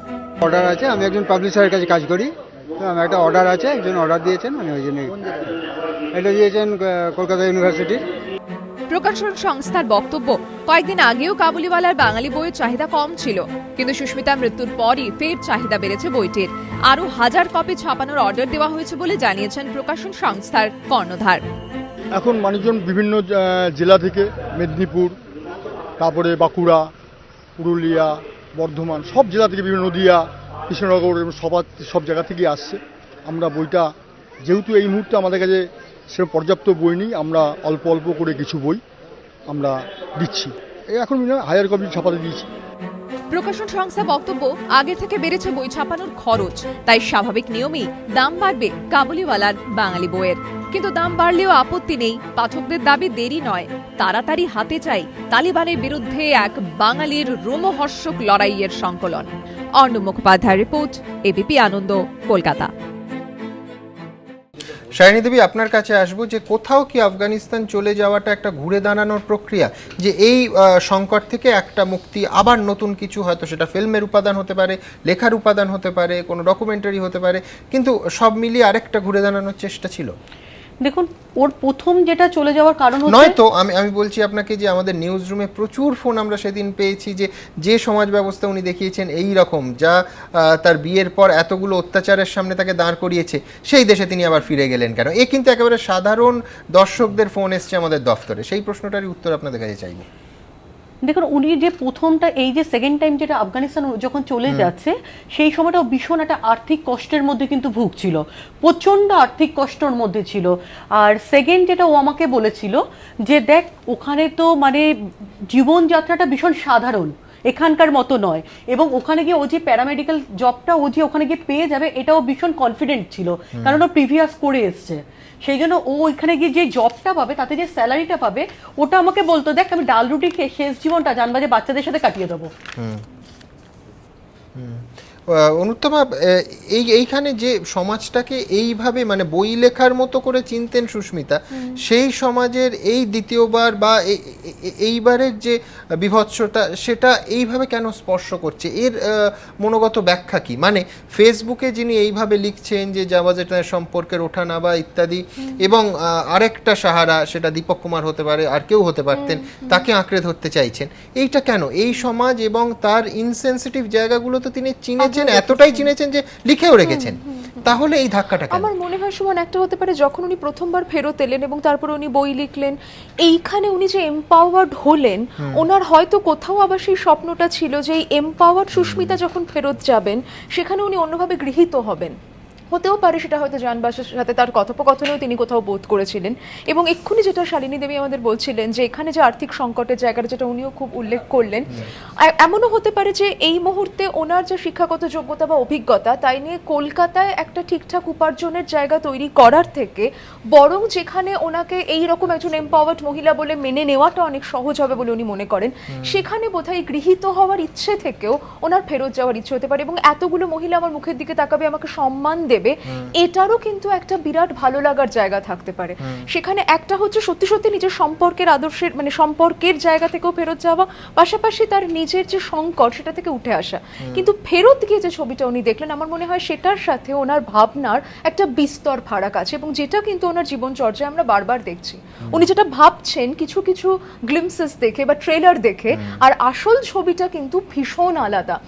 অর্ডার আছে, আমি একজন পাবলিশারের কাছে কাজ করি, তো আমার একটা অর্ডার আছে, একজন অর্ডার দিয়েছেন, আমি ওই জন্য এটা দিয়েছেন কলকাতা ইউনিভার্সিটির। প্রকাশন সংস্থার বক্তব্য, কয়েকদিন আগেও কাবুলিওয়ালার বাঙালি বইয়ের চাহিদা কম ছিল, কিন্তু সুস্মিতার মৃত্যুর পরই ফের চাহিদা বেড়েছে বইটির। আরও 1000 কপি ছাপানোর অর্ডার দেওয়া হয়েছে বলে জানিয়েছেন প্রকাশন সংস্থার কর্ণধার। এখন মানুষজন বিভিন্ন জেলা থেকে, মেদিনীপুর, তারপরে বাঁকুড়া, পুরুলিয়া, বর্ধমান, সব জেলা থেকে, বিভিন্ন নদিয়া, কৃষ্ণনগর, সব জায়গা থেকে আসছে। আমরা বইটা, যেহেতু এই মুহূর্তে আমাদের কাছে সেরকম পর্যাপ্ত বই নেই, আমরা অল্প অল্প করে কিছু বই আমরা দিচ্ছি। এখন 1000 কপি ছাপাতে দিয়েছি। প্রকাশন সংস্থা বক্তব্য, আগে থেকে বেড়েছে বই ছাপানোর খরচ, তাই স্বাভাবিক নিয়মেই দাম বাড়বে কাবুলিওয়ালার বাঙালি বইয়ের। কিন্তু দাম বাড়লেও আপত্তি নেই, পাঠকদের দাবি দেরি নয়, তাড়াতাড়ি হাতে চাই তালিবানের বিরুদ্ধে এক বাঙালির রোমহর্ষক লড়াইয়ের সংকলন। অর্ণব মুখোপাধ্যায়ের রিপোর্ট, এবিপি আনন্দ, কলকাতা। শাইনী দেবী, আপনার কাছে আসবো যে কোথাও কি আফগানিস্তান চলে যাওয়াটা একটা ঘুরে দাঁড়ানোর প্রক্রিয়া, যে এই সংকট থেকে একটা মুক্তি, আবার নতুন কিছু, হয়তো সেটা ফিল্মের উপাদান হতে পারে, লেখার উপাদান হতে পারে, কোনো ডকুমেন্টারি হতে পারে, কিন্তু সব মিলিয়ে আরেকটা ঘুরে দাঁড়ানোর চেষ্টা ছিল? দেখুন, ওর প্রথম যেটা চলে যাওয়ার কারণ হচ্ছে, নয় তো আমি বলছি আপনাকে যে আমাদের নিউজ রুমে প্রচুর ফোন আমরা সেদিন পেয়েছি যে সমাজ ব্যবস্থা উনি দেখিয়েছেন এই রকম, যা তার বিয়ের পর এতগুলো অত্যাচারের সামনে তাকে দাঁড় করিয়েছে, সেই দেশে তিনি আবার ফিরে গেলেন কেন? এ কিন্তু একেবারে সাধারণ দর্শকদের ফোন এসছে আমাদের দফতরে, সেই প্রশ্নটারই উত্তর আপনাদের কাছে চাইব। দেখুন উনি যে প্রথমটা এই যে সেকেন্ড টাইম যেটা আফগানিস্তান যখন চলে যাচ্ছে সেই সময়টাও ভীষণ একটা আর্থিক কষ্টের মধ্যে কিন্তু ভুগছিল, প্রচণ্ড আর্থিক কষ্টের মধ্যে ছিল। আর সেকেন্ড যেটা ও আমাকে বলেছিল যে দেখ ওখানে তো মানে জীবনযাত্রাটা ভীষণ সাধারণ, এখানকার মতো নয়, এবং ওখানে গিয়ে ও যে প্যারামেডিক্যাল জবটা ও যে ওখানে গিয়ে পেয়ে যাবে এটাও ভীষণ কনফিডেন্ট ছিল, কারণ ও প্রিভিয়াস করে এসছে। সেই জন্য ও ওইখানে গিয়ে যে জবটা পাবে তাতে যে স্যালারিটা পাবে ওটা আমাকে বলতো দেখ আমি ডাল রুটি খেয়ে শেষ জীবনটা জানবাজে বাচ্চাদের সাথে কাটিয়ে দেবো। অনুত্তমা, এইখানে যে সমাজটাকে এইভাবে মানে বই লেখার মতো করে চিনতেন সুস্মিতা, সেই সমাজের এই দ্বিতীয়বার বা এইবারের যে বিভৎসতা সেটা এইভাবে কেন স্পর্শ করছে, এর মনোগত ব্যাখ্যা কি? মানে ফেসবুকে যিনি এইভাবে লিখছেন যে জাওয়াজের সম্পর্কের ওঠানামা ইত্যাদি, এবং আরেকটা সাহারা, সেটা দীপক কুমার হতে পারে আর কেউ হতে পারতেন, তাকে আঁকড়ে ধরতে চাইছেন, এইটা কেন? এই সমাজ এবং তার ইনসেনসিটিভ জায়গাগুলো তো তিনি চিনেছেন, এতটাই চিনেছেন যে লিখেও রেখেছেন, তাহলে এই ধাক্কাটা কেন? আমার মনে হয় সুমন একটা হতে পারে যখন উনি প্রথমবার ফেরত এলেন এবং তারপর উনি বই লিখলেন, এইখানে উনি যে এম্পাওয়ার্ড হলেন, ওনার হয়তো কোথাও আবার সেই স্বপ্নটা ছিল যে এই এম্পাওয়ার্ড সুস্মিতা যখন ফেরত যাবেন সেখানে উনি অন্যভাবে গৃহীত হবেন। হতেও পারে সেটা হয়তো জানবাসের সাথে তার কথোপকথনেও তিনি কোথাও বোধ করেছিলেন। এবং এক্ষুনি যেটা শালিনী দেবী আমাদের বলছিলেন যে এখানে যে আর্থিক সংকটের জায়গাটা, যেটা উনিও খুব উল্লেখ করলেন, এমনও হতে পারে যে এই মুহূর্তে ওনার যে শিক্ষাগত যোগ্যতা বা অভিজ্ঞতা তাই নিয়ে কলকাতায় একটা ঠিকঠাক উপার্জনের জায়গা তৈরি করার থেকে বরং যেখানে ওনাকে এই রকম একজন এম্পাওয়ার্ড মহিলা বলে মেনে নেওয়াটা অনেক সহজ হবে বলে উনি মনে করেন, সেখানে বোধহয় গৃহীত হওয়ার ইচ্ছে থেকেও ওনার ফেরত যাওয়ার ইচ্ছে হতে পারে। এবং এতগুলো মহিলা আমার মুখের দিকে তাকাবে, আমাকে সম্মান দেবে, এটারও কিন্তু একটা বিরাট ভালো লাগার জায়গা থাকতে পারে। সেখানে একটা হচ্ছে সত্যি সত্যি নিজের সম্পর্কের আদর্শের মানে সম্পর্কের জায়গা থেকেও ফেরত যাওয়া, পাশাপাশি তার নিজের যে সংকট সেটা থেকে উঠে আসা। কিন্তু ফেরত গিয়ে যে ছবিটা উনি দেখলেন, আমার মনে হয় সেটার সাথে ওনার ভাবনার একটা বিস্তর ফারাক আছে, এবং যেটা কিন্তু ওনার জীবনচর্যায় আমরা বারবার দেখছি। উনি যেটা ভাবছেন কিছু কিছু গ্লিমসেস দেখে বা ট্রেলার দেখে, আর আসল ছবিটা কিন্তু ভীষণ আলাদা।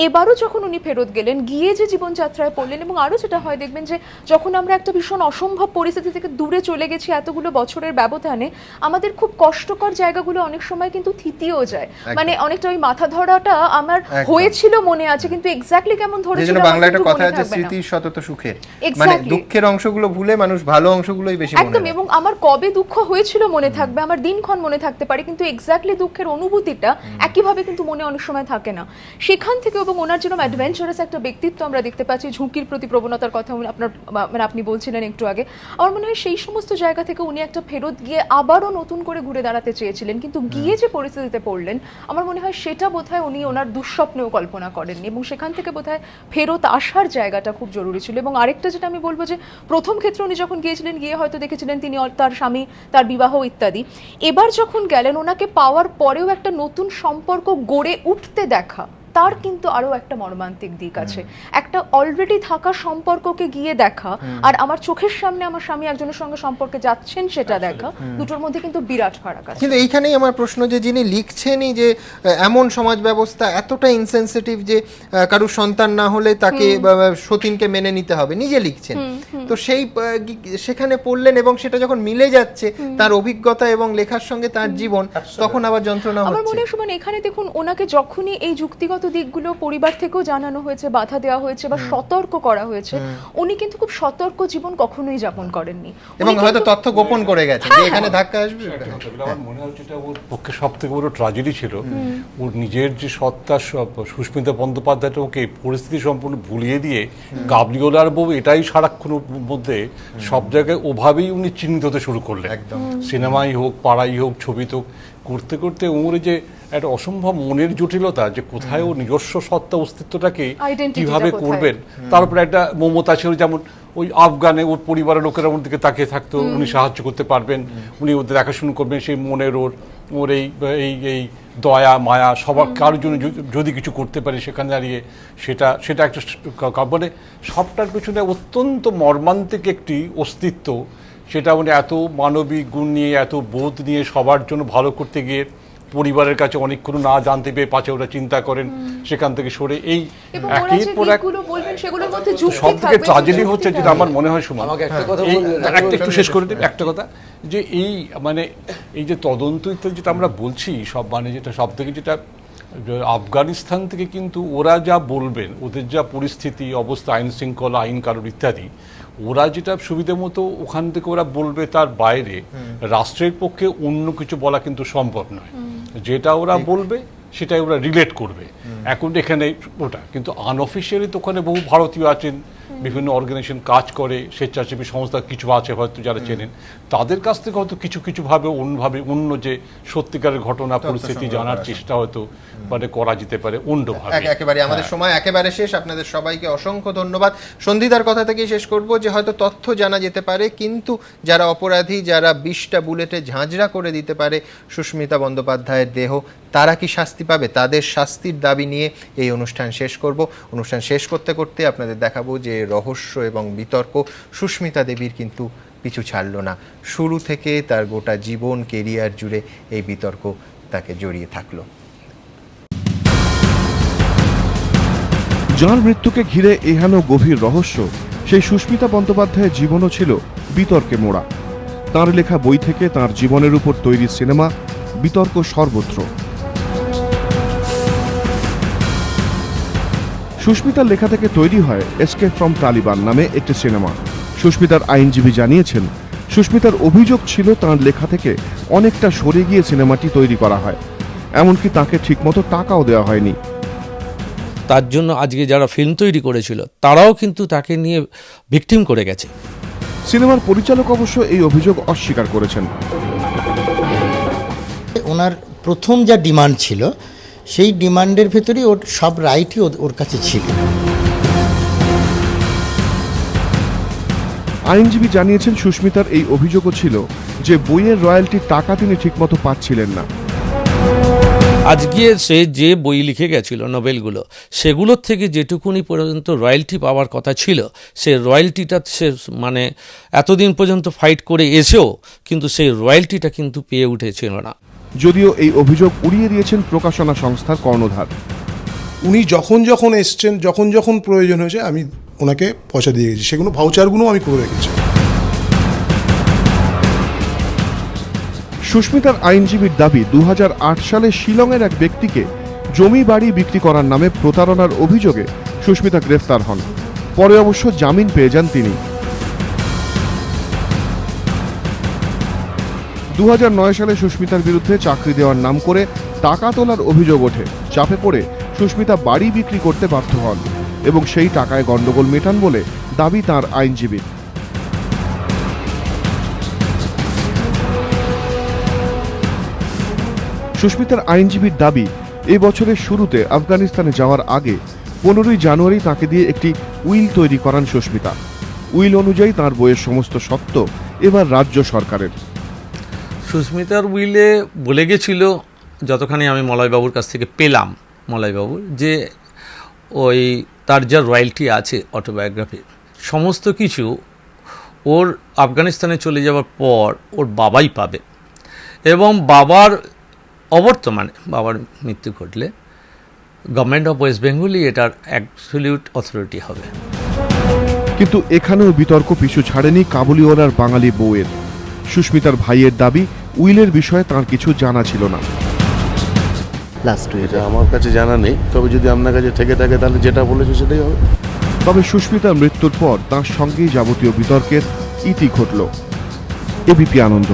এবারও যখন উনি ফেরত গেলেন, গিয়ে যে জীবনযাত্রায় পড়লেন, এবং আরও যেটা হয় দেখবেন যে যখন আমরা একটা ভীষণ অসম্ভব পরিস্থিতি থেকে দূরে চলে গেছি এতগুলো বছরের ব্যবধানে, আমাদের খুব কষ্টকর জায়গাগুলো অনেক সময় কিন্তু থিতিয়েও যায়। মানে অনেকটা ওই মাথা ধরাটা আমার হয়েছিল মনে আছে, কিন্তু এক্স্যাক্টলি কেমন ধরেছিল বাংলা একটা কথা আছে, স্মৃতি শতত সুখের, মানে দুঃখের অংশগুলো ভুলে মানুষ ভালো অংশগুলোই বেশি মনে রাখে। একদম, এবং আমার কবে দুঃখ হয়েছিল মনে থাকবে, আমার দিনক্ষণ মনে থাকতে পারে, কিন্তু এক্স্যাক্টলি দুঃখের অনুভূতিটা একইভাবে কিন্তু মনে অনেক সময় থাকে না। সেখান থেকে এবং ওনার যেরকম অ্যাডভেঞ্চারাস একটা ব্যক্তিত্ব আমরা দেখতে পাচ্ছি, ঝুঁকির প্রতি প্রবণতার কথা আপনার মানে আপনি বলছিলেন একটু আগে, আমার মনে হয় সেই সমস্ত জায়গা থেকে উনি একটা ফেরত গিয়ে আবারও নতুন করে ঘুরে দাঁড়াতে চেয়েছিলেন, কিন্তু গিয়ে যে পরিস্থিতিতে পড়লেন আমার মনে হয় সেটা বোধহয় উনি ওনার দুঃস্বপ্নেও কল্পনা করেননি, এবং সেখান থেকে বোধহয় ফেরত আসার জায়গাটা খুব জরুরি ছিল। এবং আরেকটা যেটা আমি বলবো যে প্রথম ক্ষেত্রে উনি যখন গিয়েছিলেন, গিয়ে হয়তো দেখেছিলেন তিনি তার স্বামী, তার বিবাহ ইত্যাদি, এবার যখন গেলেন ওনাকে পাওয়ার পরেও একটা নতুন সম্পর্ক গড়ে উঠতে দেখা, তার কিন্তু আরো একটা মর্মান্তিক দিক আছে। একটা অলরেডি থাকা সম্পর্ককে গিয়ে দেখা আর আমার চোখের সামনে আমার স্বামী একজনের সঙ্গে সম্পর্কে যাচ্ছেন সেটা দেখা, দুটোর মধ্যে কিন্তু বিরাট ফারাক আছে। কিন্তু এইখানেই আমার প্রশ্ন যে যিনি লিখছেনই যে এমন সমাজ ব্যবস্থা এতটা ইনসেনসিটিভ যে কারুর সন্তান না হলে তাকে সতীনকে মেনে নিতে হবে, নিজে লিখছেন, তো সেই সেখানে পড়লেন এবং সেটা যখন মিলে যাচ্ছে তার অভিজ্ঞতা এবং লেখার সঙ্গে তার জীবন, তখন আবার যন্ত্রণা হচ্ছে। আমার মনে হয় সুমন, এখানে দেখুন ওনাকে যখনই এই যুক্তিগত দিকগুলো পরিবার থেকেও জানানো হয়েছে, বাধা দেওয়া হয়েছে বা সতর্ক করা হয়েছে, উনি কিন্তু খুব সতর্ক জীবন কখনোই যাপন করেননি, এবং হয়তো তথ্য গোপন করে গেছেন যে এখানে ধাক্কা আসবে। আমার মনে হয় যেটা ওর পক্ষে সবথেকে বড় ট্র্যাজেডি ছিল, ওর নিজের যে সত্তা সুস্মিতা বন্দ্যোপাধ্যায়টা ওকে পরিস্থিতি সম্পূর্ণ ভুলিয়ে দিয়ে কাবুলিওয়ালার বউ এটাই সারাক্ষণ মধ্যে সব জায়গায় ওভাবেই উনি চিহ্নিত হতে শুরু করলেন। সিনেমাই হোক, পাড়াই হোক, ছবি হোক, করতে করতে ওর যে একটা অসম্ভব মনের জটিলতা, যে কোথায় ও নিজস্ব সত্তা অস্তিত্বটাকে কিভাবে করবেন, তার উপরে একটা মমতা ছিল, যেমন ওই আফগানে ওর পরিবারের লোকেরা ওর দিকে তাকিয়ে থাকতো, উনি সাহায্য করতে পারবেন, উনি ওদের দেখাশুনো করবেন, সেই মনের ওর এই দয়া মায়া সবার কারোর জন্য যদি কিছু করতে পারে সেখানে দাঁড়িয়ে সেটা একটা মানে সবটার পেছনে অত্যন্ত মর্মান্তিক একটি অস্তিত্ব, সেটা মানে এত মানবিক গুণ নিয়ে, এত বোধ নিয়ে, সবার জন্য ভালো করতে গিয়ে পরিবারের কাছে অনেকক্ষণ না জানতে পেয়ে পাছে ওরা চিন্তা করেন সেখান থেকে সরে এই এবং ওরা যে দিকগুলো বলবেন সেগুলোর মধ্যে যুক্তি সব থেকে থাকবে, ট্র্যাজেডি যুক্তি হচ্ছে যেটা থাকবে। আমার মনে হয় সুমন, আমাকে একটা কথা এই বলুন, একটা একটু শেষ করে দিই একটা কথা, যে এই মানে এই যে তদন্ত ইত্যাদি যেটা আমরা বলছি সব মানে যেটা সব থেকে যেটা আফগানিস্তান থেকে কিন্তু ওরা যা বলবেন, ওদের যা পরিস্থিতি অবস্থা, আইন শৃঙ্খলা, আইন কানুন ইত্যাদি, ওরা যেটা সুবিধা মতো ওখান থেকে ওরা বলবে, তার বাইরে রাষ্ট্রের পক্ষে অন্য কিছু বলা কিন্তু সম্ভব নয়। যেটা ওরা বলবে সেটাই ওরা রিলেট করবে। এখন এখানে ওটা কিন্তু আনঅফিসিয়ালি তো ওখানে বহু ভারতীয় আছেন, বিভিন্ন অর্গানাইজেশন কাজ করে, স্বেচ্ছাসেবী সংস্থা কিছু আছে হয়তো যারা চেনেন, তাদের কাছ থেকে হয়তো কিছু কিছু ভাবে অন্যভাবে অন্য যে সত্যিকারের ঘটনা পরিস্থিতি জানার চেষ্টা হয়তো মানে করা যেতে পারে অন্যভাবে। একেবারে আমাদের সময় একেবারে শেষ। আপনাদের সবাইকে অসংখ্য ধন্যবাদ। সন্ধিদার কথা থেকেই শেষ করব যে হয়তো তথ্য জানা যেতে পারে, কিন্তু যারা অপরাধী, যারা 20টা বুলেটে ঝাঁঝরা করে দিতে পারে সুস্মিতা বন্দ্যোপাধ্যায়ের দেহ, তারা কি শাস্তি পাবে? তাদের শাস্তির দাবি নিয়ে এই অনুষ্ঠান শেষ করব। অনুষ্ঠান শেষ করতে করতে আপনাদের দেখাবো যে রহস্য এবং বিতর্ক সুস্মিতা দেবীর কিন্তু পিছু ছাড়ল না। শুরু থেকে তার গোটা জীবন, কেরিয়ার জুড়ে এই বিতর্ক তাকে জড়িয়ে থাকলো। যার মৃত্যুকে ঘিরে এহেন গভীর রহস্য, সেই সুস্মিতা বন্দ্যোপাধ্যায়ের জীবনও ছিল বিতর্কে মোড়া। তার লেখা বই থেকে তার জীবনের উপর তৈরি সিনেমা, বিতর্ক সর্বত্র। সুস্মিতার লেখা থেকে তৈরি হয় এসকেপ ফ্রম তালিবান নামে একটি সিনেমা। সুস্মিতার আইনজীবী জানিয়েছেন, সুস্মিতার অভিযোগ ছিল তার লেখা থেকে অনেকটা সরে গিয়ে সিনেমাটি তৈরি করা হয়, এমনকি তাকে ঠিকমতো টাকাও দেওয়া হয়নি। তার জন্য আজকে যারা ফিল্ম তৈরি করেছিল তারাও কিন্তু তাকে নিয়ে ভিকটিম করে গেছে। সিনেমার পরিচালক অবশ্য এই অভিযোগ অস্বীকার করেছেন। ওনার প্রথম যা ডিমান্ড ছিল সেই ডিমান্ডের ভেতরেই ওর সব রাইটই ওর কাছে ছিল। আইনজীবী জানিয়েছেন, সুস্মিতার এই অভিযোগও ছিল যে বইয়ের রয়্যালটির টাকা তিনি ঠিকমতো পাচ্ছিলেন না। আজকে সে যে বই লিখে গেছিল, নোবেলগুলো, সেগুলোর থেকে যেটুকুনি পর্যন্ত রয়্যালটি পাওয়ার কথা ছিল, সে রয়্যালটিটা সে মানে এতদিন পর্যন্ত ফাইট করে এসেও কিন্তু সেই রয়্যালটিটা কিন্তু পেয়ে উঠেছিল না। যদিও এই অভিযোগ উড়িয়ে দিয়েছেন প্রকাশনা সংস্থার কর্ণধার। উনি যখন যখন এসছেন, যখন যখন প্রয়োজন হয়েছে, আমি ওনাকে পয়সা দিয়ে গেছি, সেগুলো ভাউচারগুলো আমি করে রেখেছি। সুস্মিতার আইনজীবীর দাবি, 2008 সালে শিলংয়ের এক ব্যক্তিকে জমি বাড়ি বিক্রি করার নামে প্রতারণার অভিযোগে সুস্মিতা গ্রেফতার হন। পরে অবশ্য জামিন পেয়ে যান তিনি। 2009 সালে সুস্মিতার বিরুদ্ধে চাকরি দেওয়ার নাম করে টাকা তোলার অভিযোগ ওঠে। চাপে পড়ে সুস্মিতা বাড়ি বিক্রি করতে বাধ্য হন এবং সেই টাকায় গন্ডগোল মেটান বলে দাবি তার আইনজীবী। সুস্মিতার আইনজীবীর দাবি, এই বছরের শুরুতে আফগানিস্তানে যাওয়ার আগে 15ই জানুয়ারি তাকে দিয়ে একটি উইল তৈরি করান সুস্মিতা। উইল অনুযায়ী তার বইয়ের সমস্ত সত্ত্ব এবার রাজ্য সরকারের। সুস্মিতার উইলে বলে গেছিল, যতখানি আমি মলয়বাবুর কাছ থেকে পেলাম, মলয়বাবুর, যে ওই তার যা রয়্যালটি আছে অটোবায়োগ্রাফি সমস্ত কিছু ওর আফগানিস্তানে চলে যাওয়ার পর ওর বাবাই পাবে, এবং বাবার অবর্তমানে বাবার মৃত্যু ঘটলে গভর্নমেন্ট অফ ওয়েস্ট বেঙ্গলই এটার অ্যাবসলিউট অথরিটি হবে। কিন্তু এখানেও বিতর্ক পিছু ছাড়েনি কাবুলিওয়ালার বাঙালি বউয়ের। সুস্মিতার ভাইয়ের দাবি, উইলের বিষয়ে তার কিছু জানা ছিল না। এটা আমার কাছে জানা নেই, তবে যদি আপনার কাছে থেকে থাকে তাহলে যেটা বলেছে সেটাই হবে। তবে সুস্মিতার মৃত্যুর পর তার সঙ্গেই যাবতীয় বিতর্কের ইতি ঘটল। এবিপি আনন্দ।